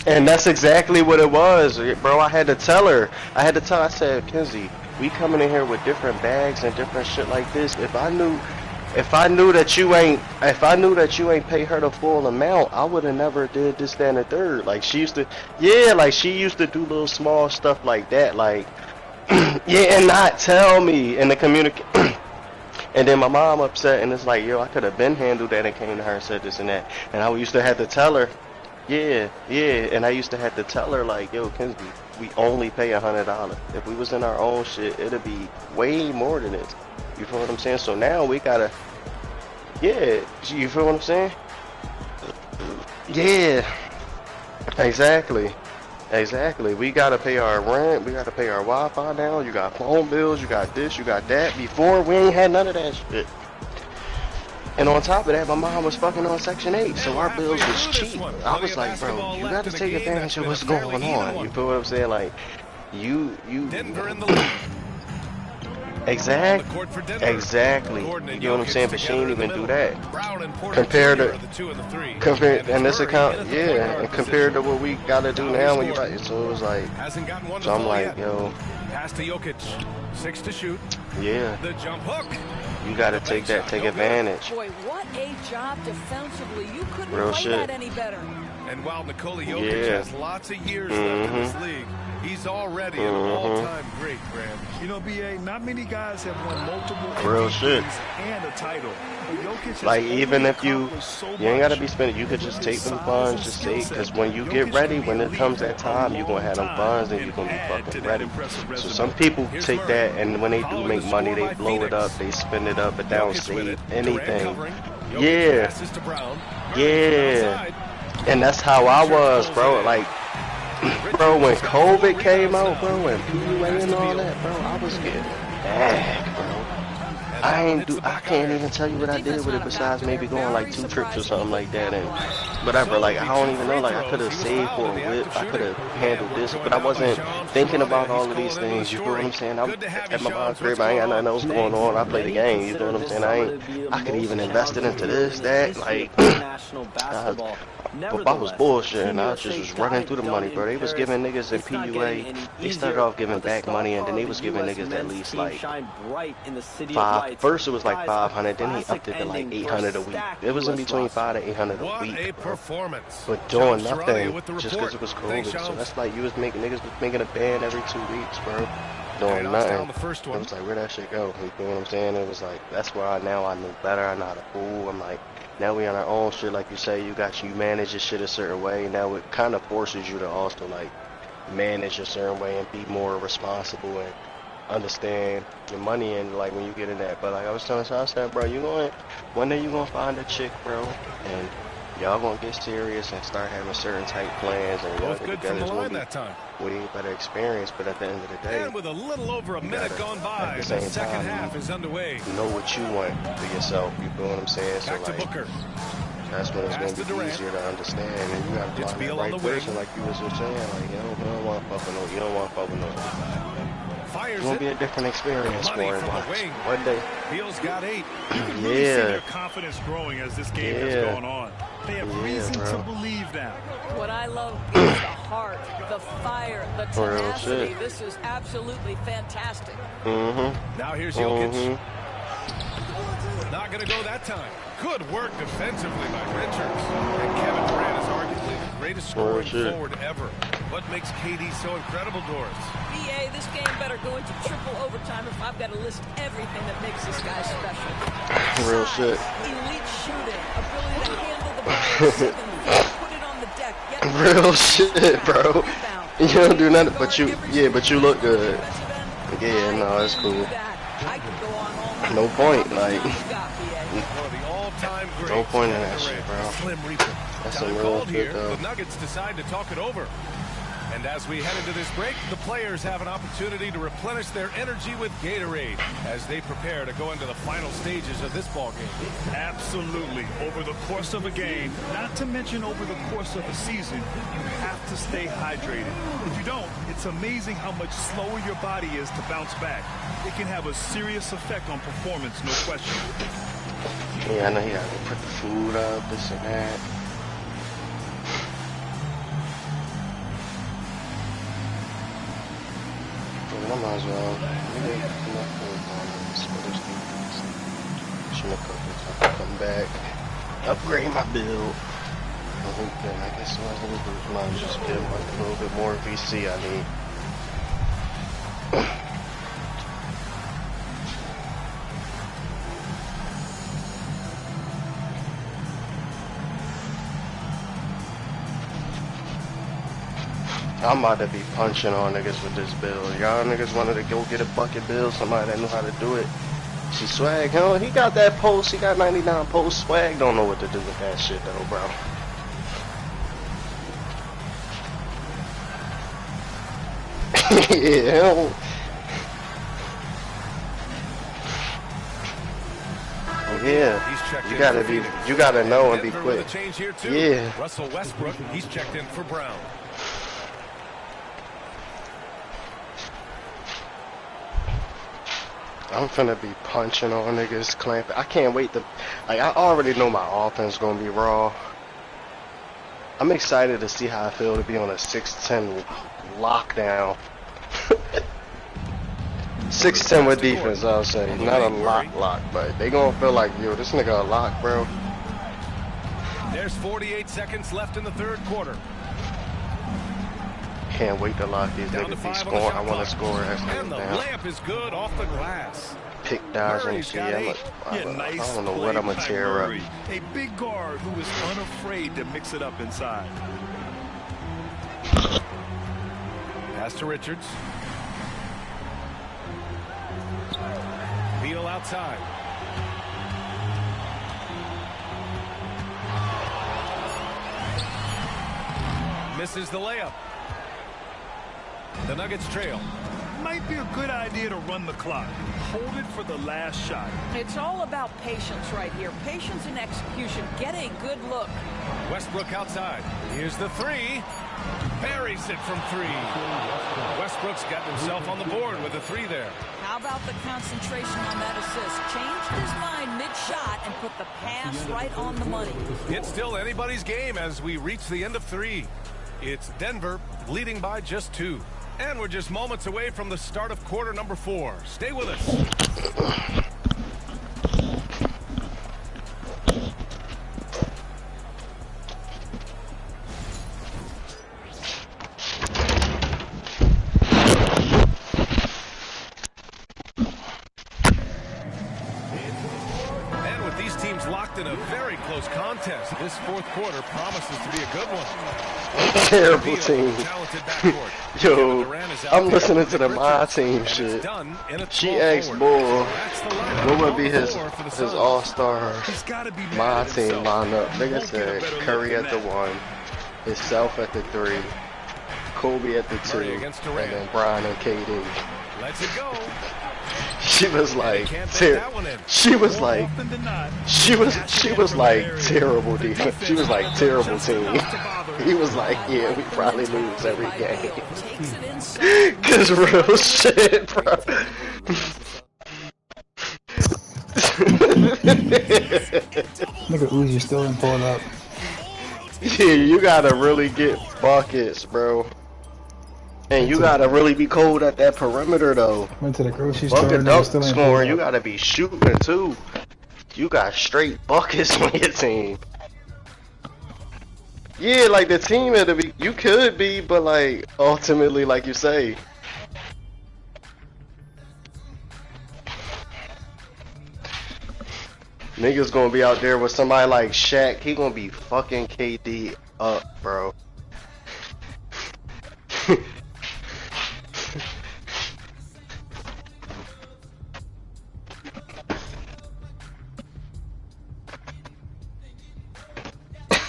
And that's exactly what it was, bro. I had to tell her. I said, Kenzie, we coming in here with different bags and different shit like this. If I knew that you ain't pay her the full amount, I would have never did this, that, and the third. Like she used to, yeah, like she used to do little small stuff like that, like, yeah, and not tell me in the communicate. And then my mom upset, and it's like, yo, I could have been handled that, and came to her and said this and that. And I used to have to tell her, yeah, and I used to have to tell her like, yo, Kenzie, we only pay $100. If we was in our own shit, it'd be way more than this. You feel what I'm saying? So now we gotta, yeah, you feel what I'm saying? Yeah, exactly. We gotta pay our rent, we gotta pay our Wi-Fi now, you got phone bills, you got this, you got that. Before, we ain't had none of that shit. And on top of that, my mom was fucking on Section 8, so our bills was cheap. I was like, bro, you gotta take advantage of what's going on. You feel what I'm saying? Like, you Denver in the lead. Exactly. You know what I'm saying? But she ain't even do that. Compared to, and this account, yeah, and compared to what we gotta do now when you buy it. So it was like, so I'm like, yo, pass to Jokic, 6 to shoot. Yeah. The jump hook. You gotta take advantage. Boy, what a job defensively. You couldn't Real play shit. that any better. And while Nikola Jokic has lots of years left in this league, he's already an all-time great, Graham. You know, BA, not many guys have won multiple Real MVPs shit. and a title. But Jokic has Like, even if you so ain't gotta be spending, you could just take them funds, just take, because when you get ready, when it comes that time, you're gonna have them funds and you're gonna be fucking ready. So some people take that, and when they do make money, they blow it up, they spend it up, but they don't save anything. Yeah. And that's how I was, bro. Like, bro, when COVID came out, bro, and PUA and all that, bro, I was getting bad, bro. I can't even tell you what I did with it besides maybe going like 2 trips or something like that and whatever. Like, I don't even know. Like, I could have saved for a whip. I could have handled this, but I wasn't thinking about all of these things. You feel what I'm saying? I'm at my mom's crib. I ain't got nothing else going on. I play the game. You feel what I'm saying? I could even invest it into this, that, like. But I was bullshitting. I just was running through the money, bro. They was giving niggas in PUA. They started off giving back money, and then they was giving niggas at least like first it was like 500, then he upped it to like 800 a week. It was in between 500 to 800 a week, bro. But doing nothing just because it was COVID. So that's like you was making niggas was making a band every 2 weeks, bro. Doing nothing. It was like, where that shit go? You feel what I'm saying? It was like, that's why now I knew better. I know how to fool. I'm like, now we on our own shit, like you say. You manage your shit a certain way. Now it kind of forces you to also like manage a certain way and be more responsible and understand your money and like when you get in that. But like I was telling I said, bro, one day you gonna find a chick, bro, and y'all gonna get serious and start having certain type plans, and y'all get together. It's gonna be way better experience. But at the end of the day, and with a little over a minute gone by, the second half is underway. Know what you want for yourself. You feel what I'm saying? So like, that's when it's gonna be easier to understand, and you have to find the right person, like you was just saying. Like, you don't want to fuck with no. You don't want to fuck with no. It's gonna be a different experience for him. One day. Beal's got 8. You can really see their confidence growing as this game has gone on. They have reason to believe that. What I love is the heart, the fire, the tenacity. This is absolutely fantastic. Now here's Jokic. Not going to go that time. Good work defensively by Richards. And Kevin Durant is arguably the greatest scoring forward ever. What makes KD so incredible, Doris? BA, this game better go into triple overtime if I've got to list everything that makes this guy special. Real shit. Elite shooting, ability to handle the ball, put it on the deck. Real shit, bro. You don't do nothing, but you look good. Yeah, no, that's cool. No point, like, no point in that shit, bro. That's Time some real called shit, here. though. The Nuggets decide to talk it over. And as we head into this break, the players have an opportunity to replenish their energy with Gatorade as they prepare to go into the final stages of this ball game. Absolutely. Over the course of a game, not to mention over the course of a season, you have to stay hydrated. If you don't, it's amazing how much slower your body is to bounce back. It can have a serious effect on performance, no question. Yeah, I know you gotta put the food up, this and that. I might as well. Maybe enough food on this for this defense. Shouldn't have cooked it. I can come back, upgrade my build. Okay, I guess I might just get like a little bit more VC I need. I'm about to be punching on niggas with this build. Y'all niggas wanted to go get a bucket build, somebody that knew how to do it. See, Swag, he got that post, he got 99 posts. Swag don't know what to do with that shit though, bro. Yeah, yeah, you gotta know and be quick. Yeah. Russell Westbrook, he's checked in for Brown. I'm finna be punching on niggas, clamping. I can't wait to, like, I already know my offense gonna be raw. I'm excited to see how I feel to be on a 6'10" lockdown. 6'10" with defense, I'll say. Not a lock, but they gonna feel like, yo, this nigga a lock, bro. There's 48 seconds left in the third quarter. Can't wait to lock these niggas. Be scoring. I want to score. And the layup is good off the glass. Pick dodging. See, I don't know what I'm gonna tear up. A big guard who is unafraid to mix it up inside. Pass to Richards. Beal outside. Misses the layup. The Nuggets trail. Might be a good idea to run the clock. Hold it for the last shot. It's all about patience right here. Patience and execution. Get a good look. Westbrook outside. Here's the three. Buries it from three. Westbrook's got himself on the board with a three there. How about the concentration on that assist? Changed his mind mid-shot and put the pass right on the money. It's still anybody's game as we reach the end of three. It's Denver leading by just 2. And we're just moments away from the start of quarter number 4. Stay with us. And with these teams locked in a very close contest, this fourth quarter promises to be a good one. Terrible team. Yo, I'm listening to the My Team shit. She asked Bull what would be his all-star My Team lineup. Nigga said Curry at the 1, himself at the 3, Kobe at the 2, and then Brian and KD. Let's it go. She was like, she was like terrible defense. She was like terrible team. He was like, yeah, we probably lose every game. Cause real shit, bro. Nigga Uzi still in pulled up. Yeah, you gotta really get buckets, bro. And you gotta really be cold at that perimeter, though. Went to the grocery store. Bucket dunk scoring, you gotta be shooting too. You got straight buckets on your team. Yeah, like the team it'll be, you could be, but like ultimately, like you say. Niggas gonna be out there with somebody like Shaq. He gonna be fucking KD up, bro.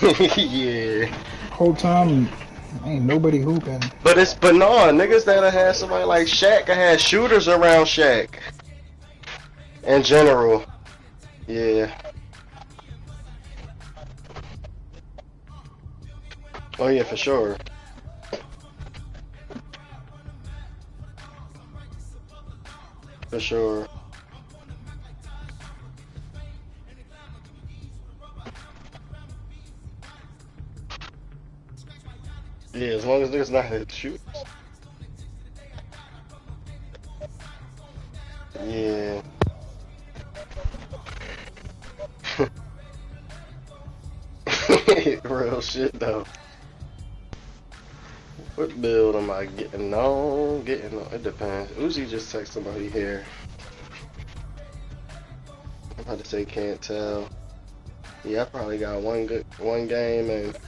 Yeah. Whole time, ain't nobody hooping. But no, niggas that had somebody like Shaq, I had shooters around Shaq. In general. Yeah. Oh yeah, for sure. For sure. Yeah, as long as niggas not hit shoot. Yeah. Real shit though. What build am I getting on? It depends. Uzi just text somebody here. I'm about to say can't tell. Yeah, I probably got one game and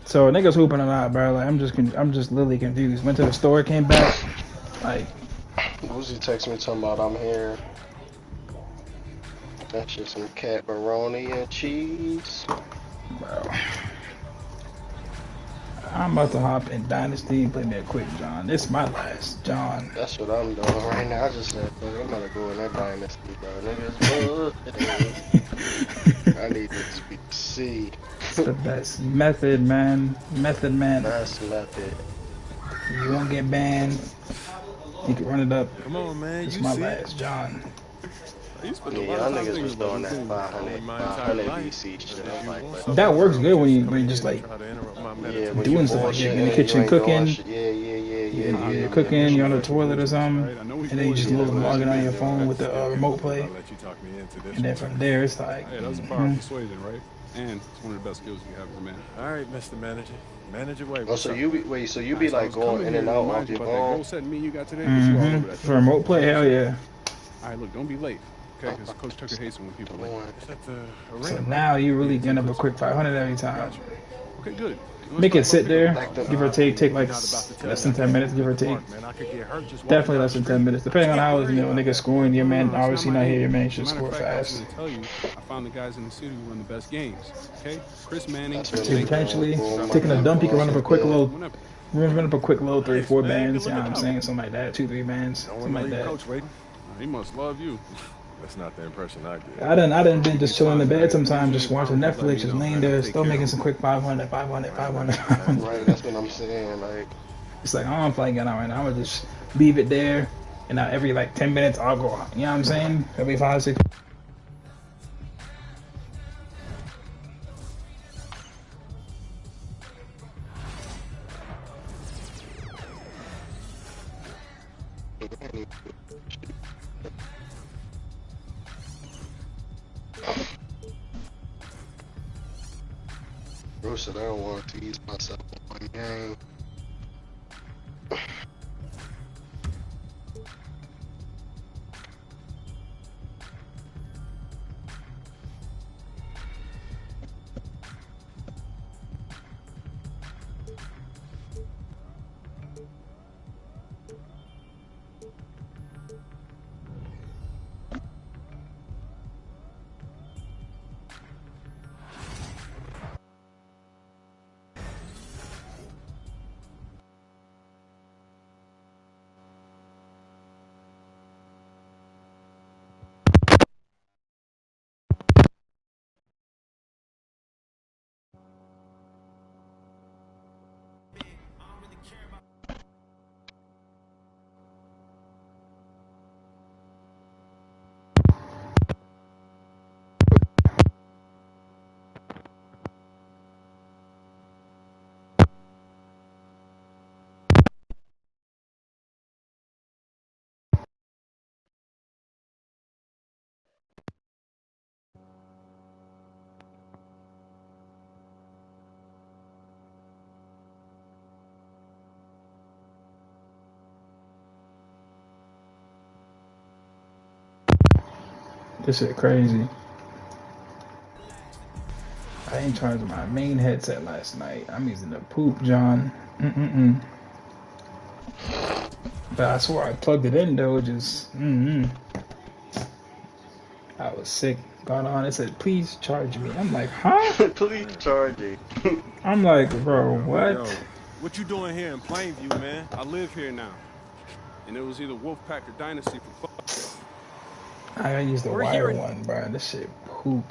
So niggas hooping a lot, bro. Like I'm just literally confused. Went to the store, came back, like. Uzi text me talking about I'm here. That's just some pepperoni and cheese. Bro. I'm about to hop in Dynasty and play me a quick John. This is my last John. That's what I'm doing right now. I just said, I'm gonna go in that Dynasty, bro. Niggas, I need this to see. It's the best method, man. Method, man. Best method. You won't get banned. You can run it up. Come on, man. It's my last John. Yeah, y'all niggas was doing that 500 BC shit. I'm like, that works good when you just like doing stuff like you're in the kitchen cooking. You're cooking, you're on the toilet or something, and then you just log in on your phone with the remote play. And then from there, it's like. Hey, that's the power of persuasion, right? And it's one of the best skills you have as a man. All right, Mr. Manager. Manage your way. Oh, so you be like going in and out off your phone? For remote play, hell yeah. All right, look, don't be late. Okay, because Coach Tucker hates it when people are late. So now you really get up a quick 500 every time. Okay, good. Make it sit there, give or take like less than 10 minutes, give or take. Definitely less than 10 minutes, depending on how niggas scoring. Your man obviously not here. Your man should score fast. I tell you, I found the guys in the city who run the best games. Okay, Chris Manning. Potentially taking a dump, you can run up a quick low. Run up a quick low 3-4 bands. You know what I'm saying? Something like that. 2-3 bands. Something like that. He must love you. That's not the impression I get. I done been just chilling in the bed sometimes, just watching Netflix, just laying there, still making some quick 500. Right, that's what I'm saying. Like, it's like I don't feel like getting out right now. I'm gonna just leave it there, and now every like 10 minutes I'll go out. You know what I'm saying? Every 5-6. Bro said I don't want to tease myself on one game. This shit crazy. I ain't charging my main headset last night. I'm using the poop, John. But I swear I plugged it in though. Just I was sick. Got on. It said, "Please charge me." I'm like, huh? Please charge me. I'm like, bro, what? Yo, what you doing here in Plainview, man? I live here now. And it was either Wolfpack or Dynasty for fun. I gotta use the wire one, bro. This shit poop.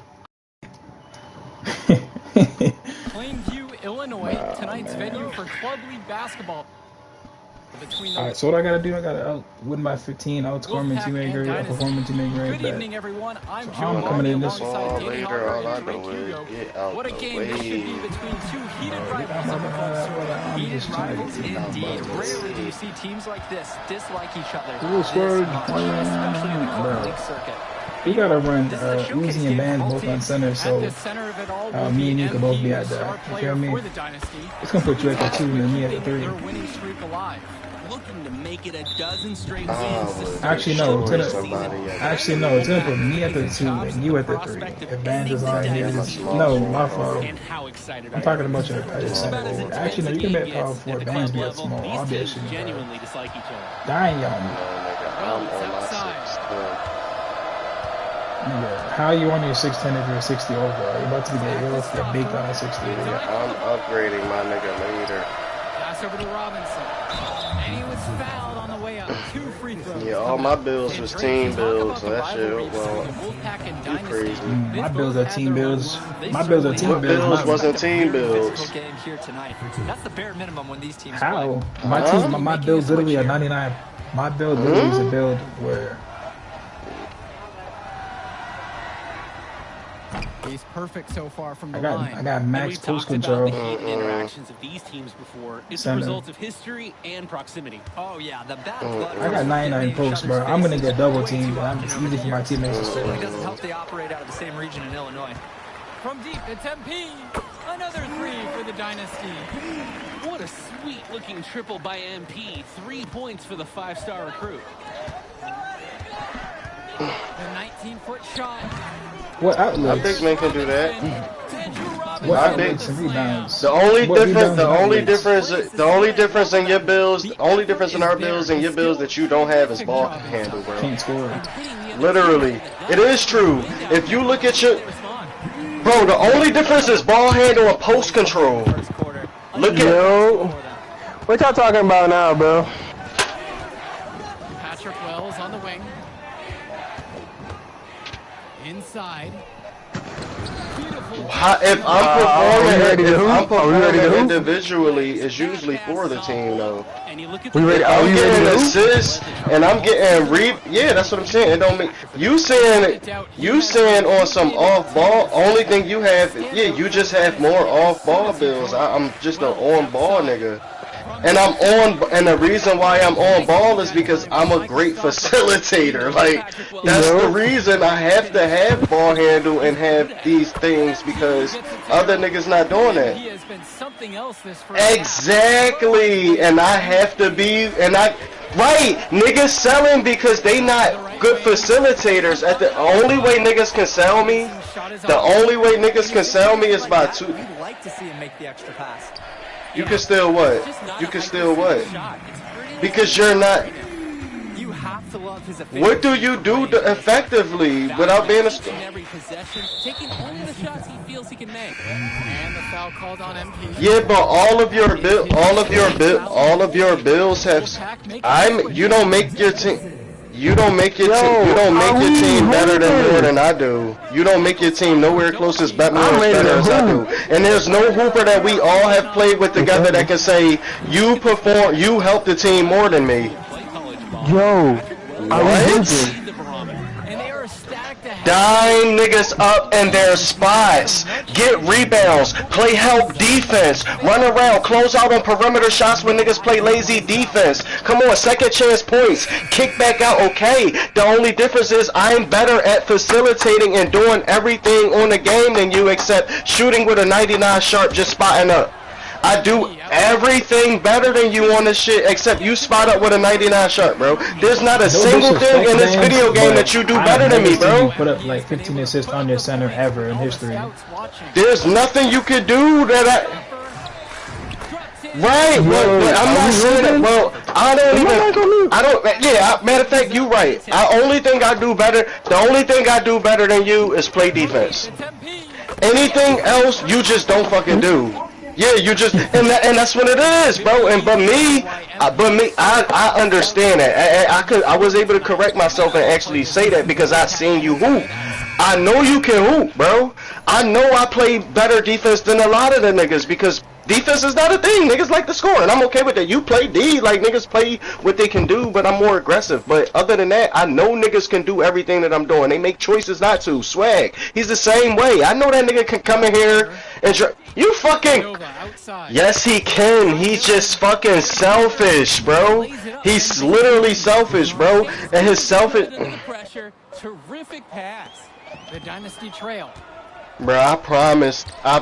Plainview, Illinois, tonight's venue for Club League basketball. Alright, so what I gotta do, I gotta win by 15, outscore my teammate grade, outperform my teammate grade. Good evening, everyone. I'm I'm coming in this alongside Danny later, Hopper all I and Drake know is Hugo. get out What a the game this should be between two heated rivals of the Colts. Heated rivals indeed. Rarely do you see teams like this dislike each other. Especially in the Club League circuit. We gotta run Uzi and Bands both on center, so me and you can both be at that. You feel me? It's gonna put you at the 2 and me at the 3. Looking to make it a dozen straight wins. Actually, no. It's gonna put me at the 2 and you at the 3. If Bands is on here, no, my fault. I'm talking about your center. Actually, no. You can bet power 4. Bands be at small. I'll be at shooting guard. Dying y'all. How you on your 6'10" if you're 60 overall? You're about to be the big guy 60. I'm upgrading my nigga later. Pass over to Robinson. And he was fouled on the way up. 2 free throws. Yeah, all my builds was team builds, so that shit, well, you crazy. My builds are team builds. My builds are team builds. What builds wasn't team builds? That's the bare minimum when these teams How? My build literally a 99. My build literally is a build where he's perfect so far from the line. I got max post control. Interactions of these teams before. It's the result of history and proximity. Oh yeah, the bad blood. I got 99 posts, bro. I'm gonna get double teamed. It's easy for my teammates to score. It doesn't help they operate out of the same region in Illinois. From deep, it's MP. Another 3 for the Dynasty. What a sweet-looking triple by MP. 3 points for the 5-star recruit. The 19-foot shot. What outlets? I think man can do that. What outlets and rebounds? The only difference in your builds, the only difference in our builds and your builds that you don't have is ball handle, bro. Can't score. Literally, it is true. If you look at your, bro, the only difference is ball handle and post control. Look at yo. What y'all talking about now, bro? Patrick Wells on the wing. Inside. If I'm performing individually, it's usually for the team though. I'm getting assists and I'm getting yeah, that's what I'm saying. It don't mean you saying on some off ball. Only thing you have, yeah, you just have more off ball builds. I'm just an on ball nigga. And the reason why I'm on ball is because I'm a great facilitator. Like, that's the reason I have to have ball handle and have these things, because other niggas not doing that. Exactly, and I have to be, right, niggas selling because they not good facilitators. The only way niggas can sell me, is by 2. You'd like to see him make the extra pass. You can still what? Because you're not. You have to love his what do you do effectively without being a every possession, taking only the shots he feels he can make. And the foul called on MP. Yeah, but all of your bills have. You don't make your team. You don't make your team better than more than I do. You don't make your team nowhere close as better as I do. And there's no hooper that we all have played with together that can say you help the team more than me. Yo, what? Dime niggas up in their spots. Get rebounds. Play help defense. Run around. Close out on perimeter shots when niggas play lazy defense. Come on, second chance points. Kick back out, okay. The only difference is I'm better at facilitating and doing everything on the game than you, except shooting with a 99 sharp, just spotting up. I do everything better than you on this shit, except you spot up with a 99 sharp, bro. There's not a single thing in this video game that you do better than me, bro. You put up like 15 assists on your center ever in history. There's nothing you could do that I... Right, but I'm not saying that. Well, I don't even. I don't. Yeah, matter of fact, you right. The only thing I do better than you is play defense. Anything else, you just don't fucking do. Yeah, you just, and that's what it is, bro. And but me, I understand that. I was able to correct myself and actually say that because I seen you hoop. I know you can hoop, bro. I know I play better defense than a lot of the niggas because defense is not a thing. Niggas like to score, and I'm okay with that. You play D, like niggas play what they can do, but I'm more aggressive. But other than that, I know niggas can do everything that I'm doing. They make choices not to. Swag, he's the same way. I know that nigga can come in here and you fucking. Yes, he can. He's just fucking selfish, bro. He's literally selfish, bro. And his selfish. Terrific pass. The Dynasty trail. Bro, I promise you. I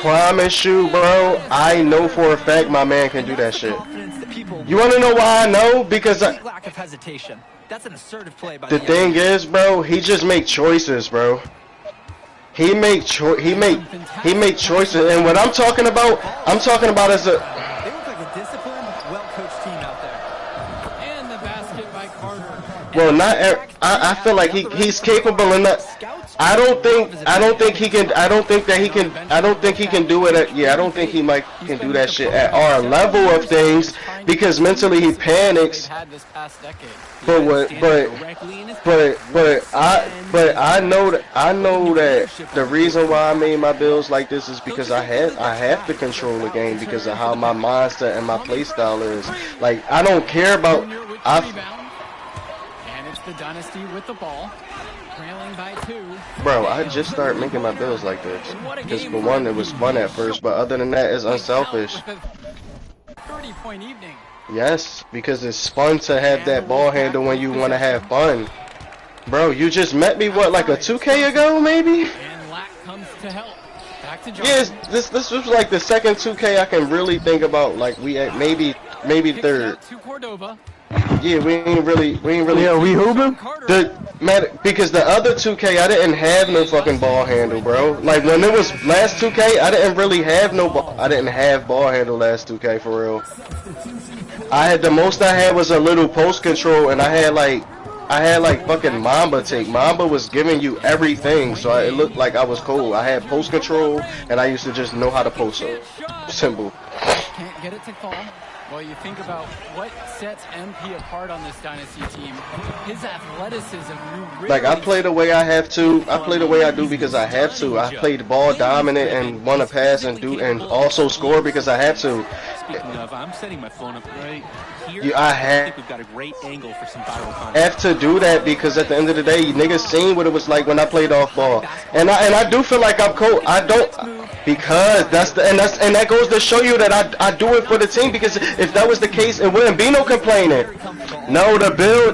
promise you, bro. I know for a fact my man can do that shit. You wanna know why I know? Because lack of hesitation. That's an assertive play by the thing is, bro, he just make choices, bro. He make choices, and what I'm talking about as a. They look like a disciplined, well-coached team out there. And the basket by Carter. Well, not. I feel like he's capable enough. I don't think he can do it I don't think he can do that shit at our level of things because mentally he panics. But I know that the reason why I made my builds like this is because I have to control the game because of how my mindset and my play style is. Like I don't care about and it's the Dynasty with the ball. Trailing by 2. Bro, I just started making my builds like this. Because for one, it was fun at first, but other than that, it's unselfish. 30-point evening. Yes, because it's fun to have that ball handle when you want to have fun. Bro, you just met me, what, like a 2K ago, maybe? And Lack comes to help. Back to yes, this was like the second 2K I can really think about. Like, we at maybe third. To Cordova. Yeah, we ain't really. Yeah, we hooping? Because the other 2K, I didn't have no fucking ball handle, bro. Like when it was last 2K, I didn't really have I didn't have ball handle last 2K for real. The most I had was a little post control, and I had like fucking Mamba take. Mamba was giving you everything, so it looked like I was cool. I had post control, and I used to just know how to post it. Simple. Can't get it to fall. Well, you think about what sets MP apart on this Dynasty team. His athleticism. Like, I play the way I have to. I play the way I do because I have to. I played ball dominant and want to pass and also score because I have to. Speaking of, I'm setting my phone up right here. Yeah, I think we've got a great angle for some viral content. Have to do that because at the end of the day, niggas seen what it was like when I played off ball, and I do feel like I'm cold. I don't because that goes to show you that I do it for the team because if that was the case, it wouldn't be no complaining. No, the bill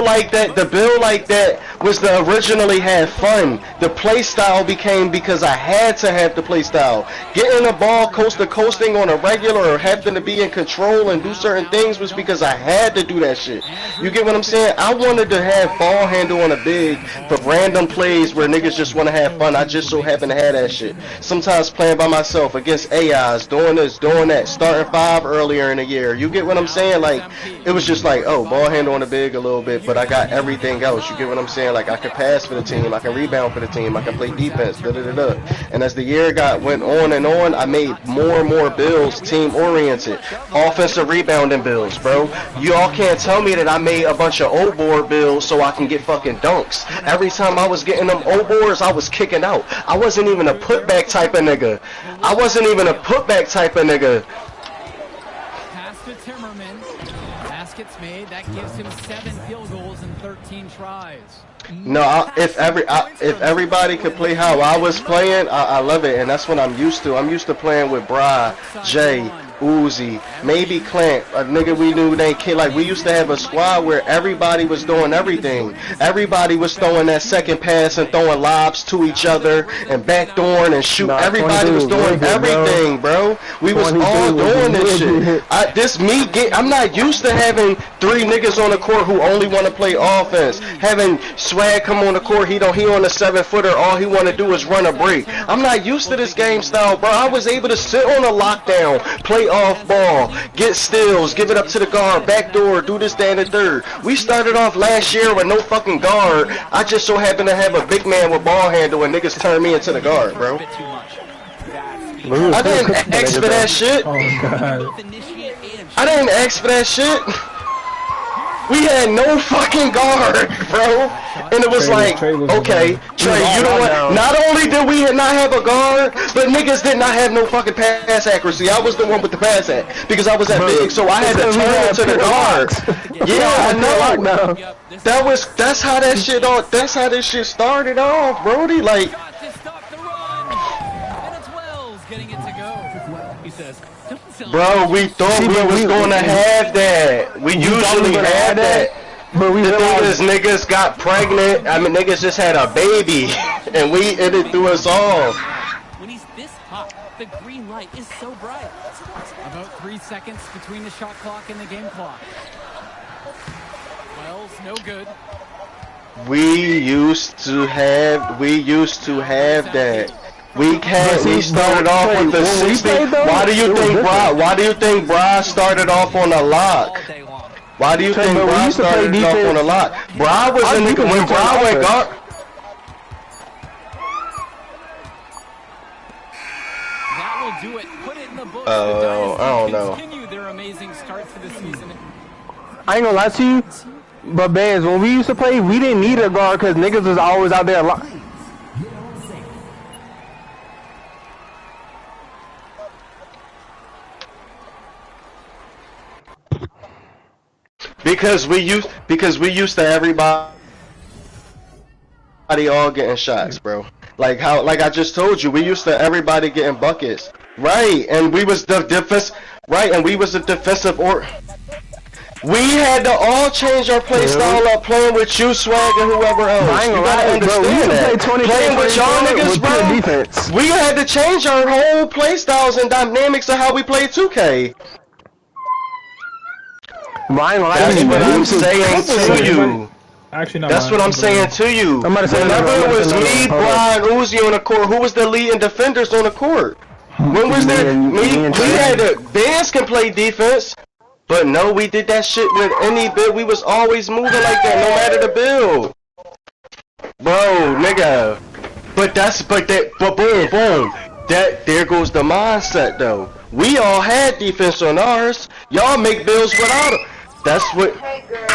like that was the originally had fun. The play style became because I had to have the play style. Getting the ball coast to coasting on a regular or having to be in control and do certain things was because I had to do that shit. You get what I'm saying? I wanted to have ball handle on a big for random plays where niggas just want to have fun. I just so happen to have that shit. Sometimes playing by myself against AIs, doing this, doing that, starting 5 earlier in the year. You get what I'm saying? Like, it was just like, oh, ball handle on the big a little bit, but I got everything else. You get what I'm saying? Like, I can pass for the team, I can rebound for the team, I can play defense, da-da-da-da. And as the year went on and on, I made more and more builds team-oriented. Offensive rebounding builds, bro. Y'all can't tell me that I made a bunch of O-board builds so I can get fucking dunks. Every time I was getting them O-boards, I was kicking out. I wasn't even a putback type of nigga. Pass to Timmerman. Baskets made. That gives him 7 field goals and 13 tries. No, if everybody could play how I was playing, I love it, and that's what I'm used to. I'm used to playing with Bry, Jay, Uzi, maybe Clint, a nigga we knew named Kid. Like, we used to have a squad where everybody was doing everything. Everybody was throwing that second pass and throwing lobs to each other and backdooring and shoot. Everybody was doing everything, bro. We was all doing this shit. I'm not used to having 3 niggas on the court who only want to play offense. Having Swag come on the court, he on a 7-footer, all he want to do is run a break. I'm not used to this game style, bro. I was able to sit on a lockdown, play off ball, get steals, give it up to the guard, backdoor, do this, that, and the third. We started off last year with no fucking guard. I just so happened to have a big man with ball handle and niggas turned me into the guard, bro. I didn't ask for that shit. Oh, God. I didn't ask for that shit. We had no fucking guard, bro. And it was okay, Trey, you know what? Not only did we not have a guard, but niggas did not have no fucking pass accuracy. I was the one with the pass at because I was that big, so I had to turn to the guard. Yeah, I know. That's how that shit that's how this shit started off, Brody. Like, bro, we thought we was gonna have that. We usually have that. But the thing is, niggas got pregnant. I mean, niggas just had a baby, and it threw us off. When he's this hot, the green light is so bright. About 3 seconds between the shot clock and the game clock. Wells, no good. We used to have that. We started off with the 60. Why do you think Bra started off on a lock? Why do you think Bra started off on a lock? Bra was in the when Bra went guard. That will do it. Put it in the books. I don't know. Continue their amazing start to the season. I ain't gonna lie to you, but Bands, when we used to play, we didn't need a guard because niggas was always out there. Because we used to everybody all getting shots, bro. Like I just told you, we used to everybody getting buckets, right? And we was the defense, right? And we was the defensive We had to all change our play style up, playing with you, Swag, and whoever else. You gotta understand that. Playing with y'all niggas, bro. We had to change our whole play styles and dynamics of how we play 2K. That's what I'm saying to you. That's what I'm saying to you. Whenever it was me, Brian, Uzi on the court, who was the leading defenders on the court? When was there? We had Bands can play defense, but no, we did that shit with any build. We was always moving like that, no matter the build. Bro, nigga. But boom. There goes the mindset though. We all had defense on ours. Y'all make builds without them. That's what. Hey, girl.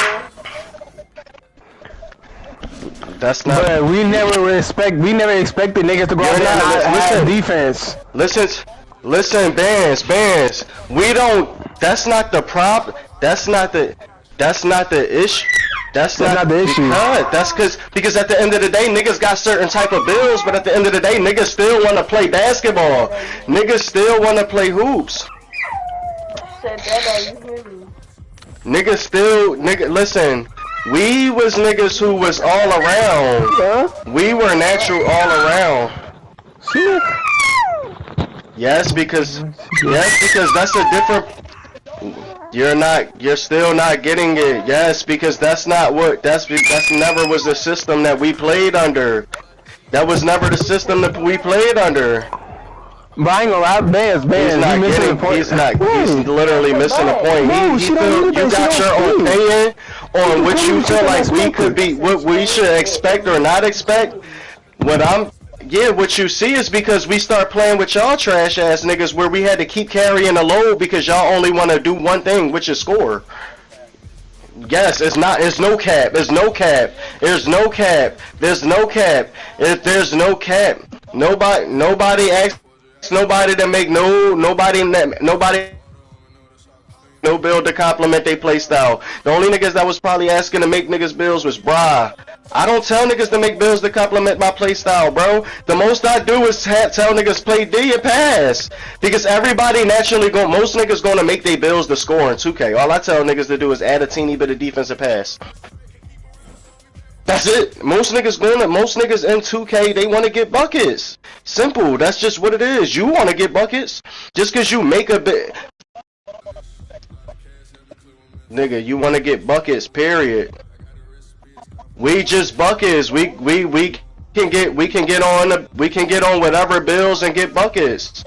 That's not. But we never expected niggas to go out there and have defense. Listen, Bands. We don't. That's not the problem. That's not the issue. That's not the issue. Because at the end of the day, niggas got certain type of bills, but at the end of the day, niggas still want to play basketball. Niggas still want to play hoops. Listen, we was niggas who was all around. We were natural all around. Yes, because that's a different. You're still not getting it. Yes, because that's never was the system that we played under. That was never the system that we played under. But I ain't gonna lie, Bands, he's missing the point. He's literally missing the point. You got your opinion on what you feel like we could be, what we should expect or not expect. What you see is because we start playing with y'all trash ass niggas where we had to keep carrying the load because y'all only want to do one thing, which is score. Yes, it's no cap. If there's no cap, nobody asks nobody to make nobody no build to compliment their play style. The only niggas that was probably asking to make niggas builds was Bra, I don't tell niggas to make builds to complement my play style, bro. The most I do is tell niggas play D and pass. Because everybody naturally most niggas gonna make their builds to score in 2K. All I tell niggas to do is add a teeny bit of defensive pass. That's it. Most niggas in 2K, they want to get buckets. Simple. That's just what it is. You want to get buckets. Just because you make a bit. Nigga, you want to get buckets, period. We just buckets. We can get on whatever bills and get buckets.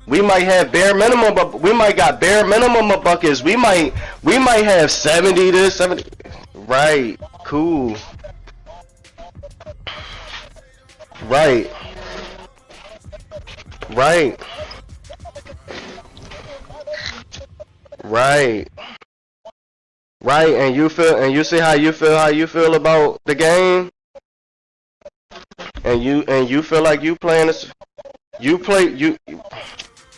We might have bare minimum, but we might got bare minimum of buckets. We might have 70 to 70. Right. Cool. Right. Right. Right. Right. And you see how you feel about the game? And you feel like you playing this,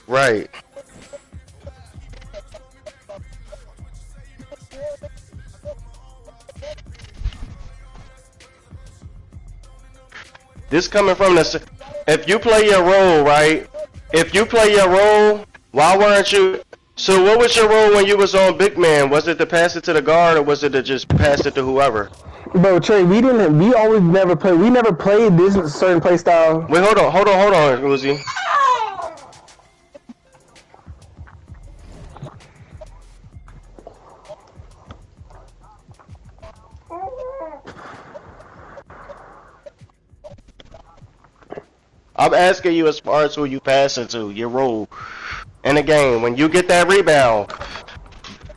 right. This coming from this. If you play your role, right? If you play your role, why weren't you? So what was your role when you was on big man? Was it to pass it to the guard, or was it to just pass it to whoever? Bro, Trey, we always never play. We never played this certain play style. Wait, hold on, Uzi. I'm asking you as far as who you passing to, your role in the game. When you get that rebound,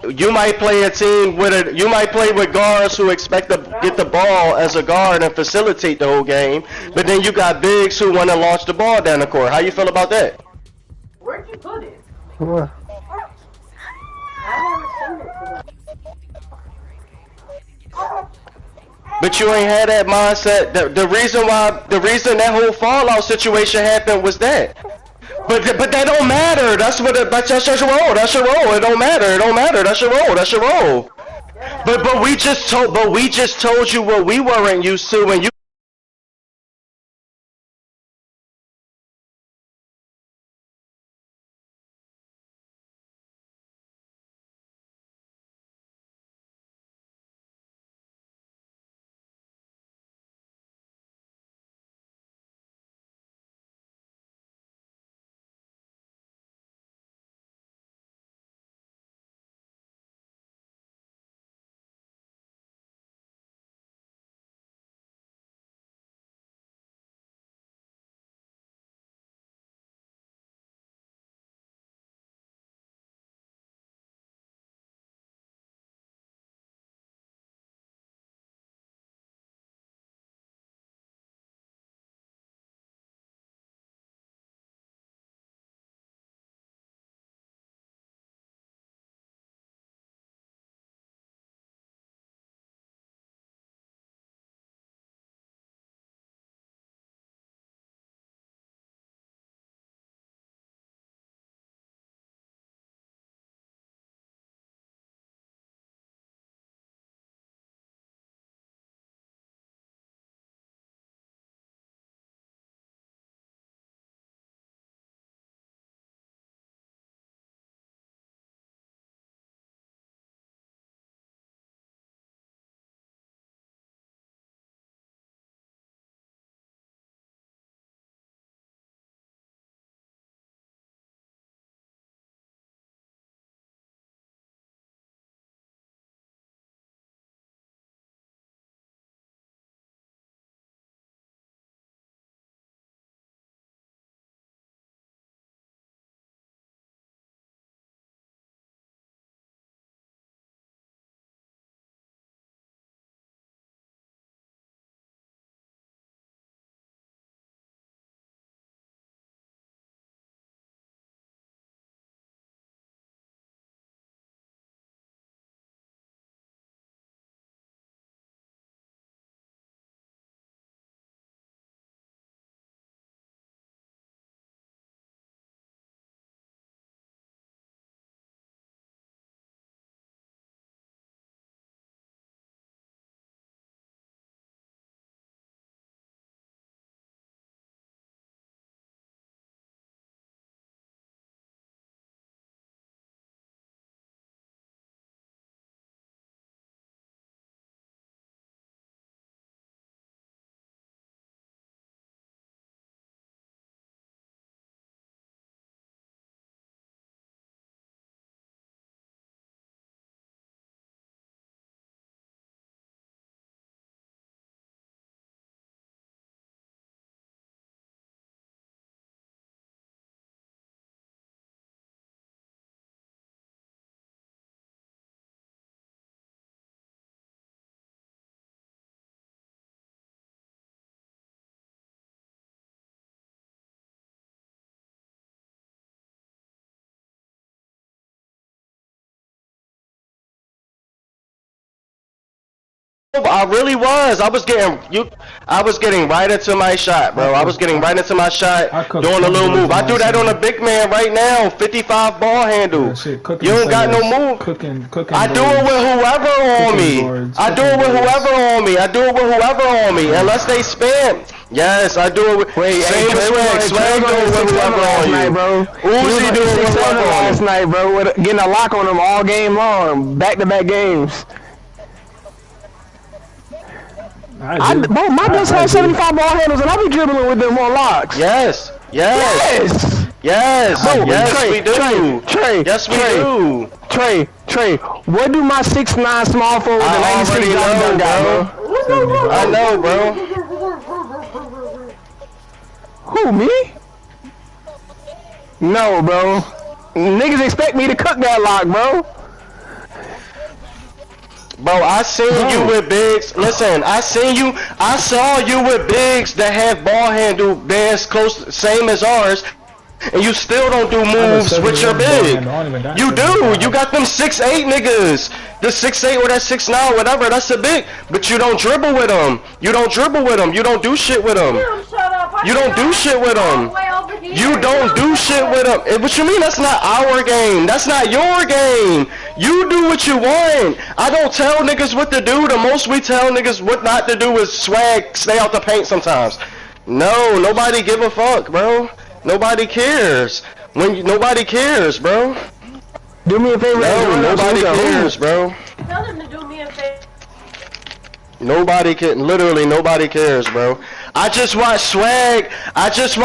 you might play you might play with guards who expect to get the ball as a guard and facilitate the whole game, but then you got bigs who want to launch the ball down the court. How you feel about that? Where'd you put it? What? But you ain't had that mindset. The reason that whole fallout situation happened was that. But that don't matter. That's your role. That's your role. It don't matter. That's your role. But we just told you what we weren't used to, and you I really was. I was getting right into my shot, bro. I was getting right into my shot, doing a little move. I do that on a big man right now. 55 ball handle. You don't got no move. I do it with whoever on me. I do it with whoever on me. I do it with whoever on me. Unless they spam. Yes, I do it with. Same as Swag. Swag do it with whoever on you. Uzi do it with whoever on last night, bro. Getting a lock on him all game long, back-to-back games. Bro, my best had 75 ball handles, and I be dribbling with them on locks. Yes. Bro, yes, Trey, we do. Yes, we do. Trey, what do my 6'9" small forward and 96 got, bro? I know, bro. Who, me? No, bro. Niggas expect me to cook that lock, bro. Bro, I seen you with bigs. Listen, I saw you with bigs that have ball handle bands close, same as ours, and you still don't do moves with your big. You do. You got them 6'8" niggas. The 6'8" or that 6'9", whatever. That's a big, but you don't dribble with them. You don't dribble with them. You don't do shit with them. You don't do shit with them. You don't do shit with them. What you mean? That's not our game. That's not your game. You do what you want. I don't tell niggas what to do. The most we tell niggas what not to do is swag, stay out the paint sometimes. No, nobody give a fuck, bro. Nobody cares. Nobody cares, bro. Do me a favor. No, nobody cares, bro. Tell them to do me a favor. Nobody can. Literally, nobody cares, bro. I just watched Swag. I just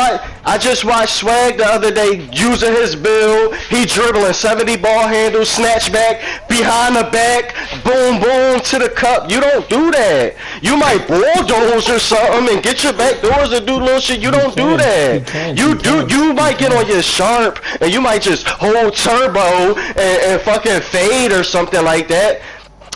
watched Swag the other day using his build. He dribbling 70 ball handles, snatch back, behind the back, boom, boom to the cup. You don't do that. You might bulldoze or something and get your back doors and do little shit. You don't do that. You might get on your sharp and you might just hold turbo and fucking fade or something like that.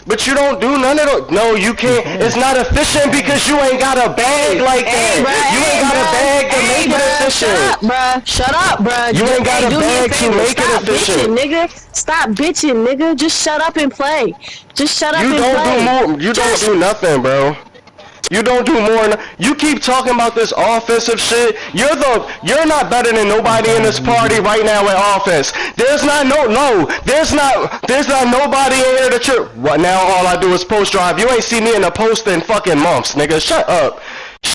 But you don't do none of those. No, you can't. It's not efficient because you ain't got a bag like that. You ain't got a bag to make it efficient. Shut up, bruh. You ain't got a bag to make it efficient. Nigga. Stop bitching, nigga. Just shut up and play. Just shut up and play. You don't do nothing, bro. You don't do more. You keep talking about this offensive shit. You're not better than nobody in this party right now at offense. There's not there's not nobody in here that you're. What now? All I do is post drive. You ain't see me in the post in fucking months, nigga. Shut up.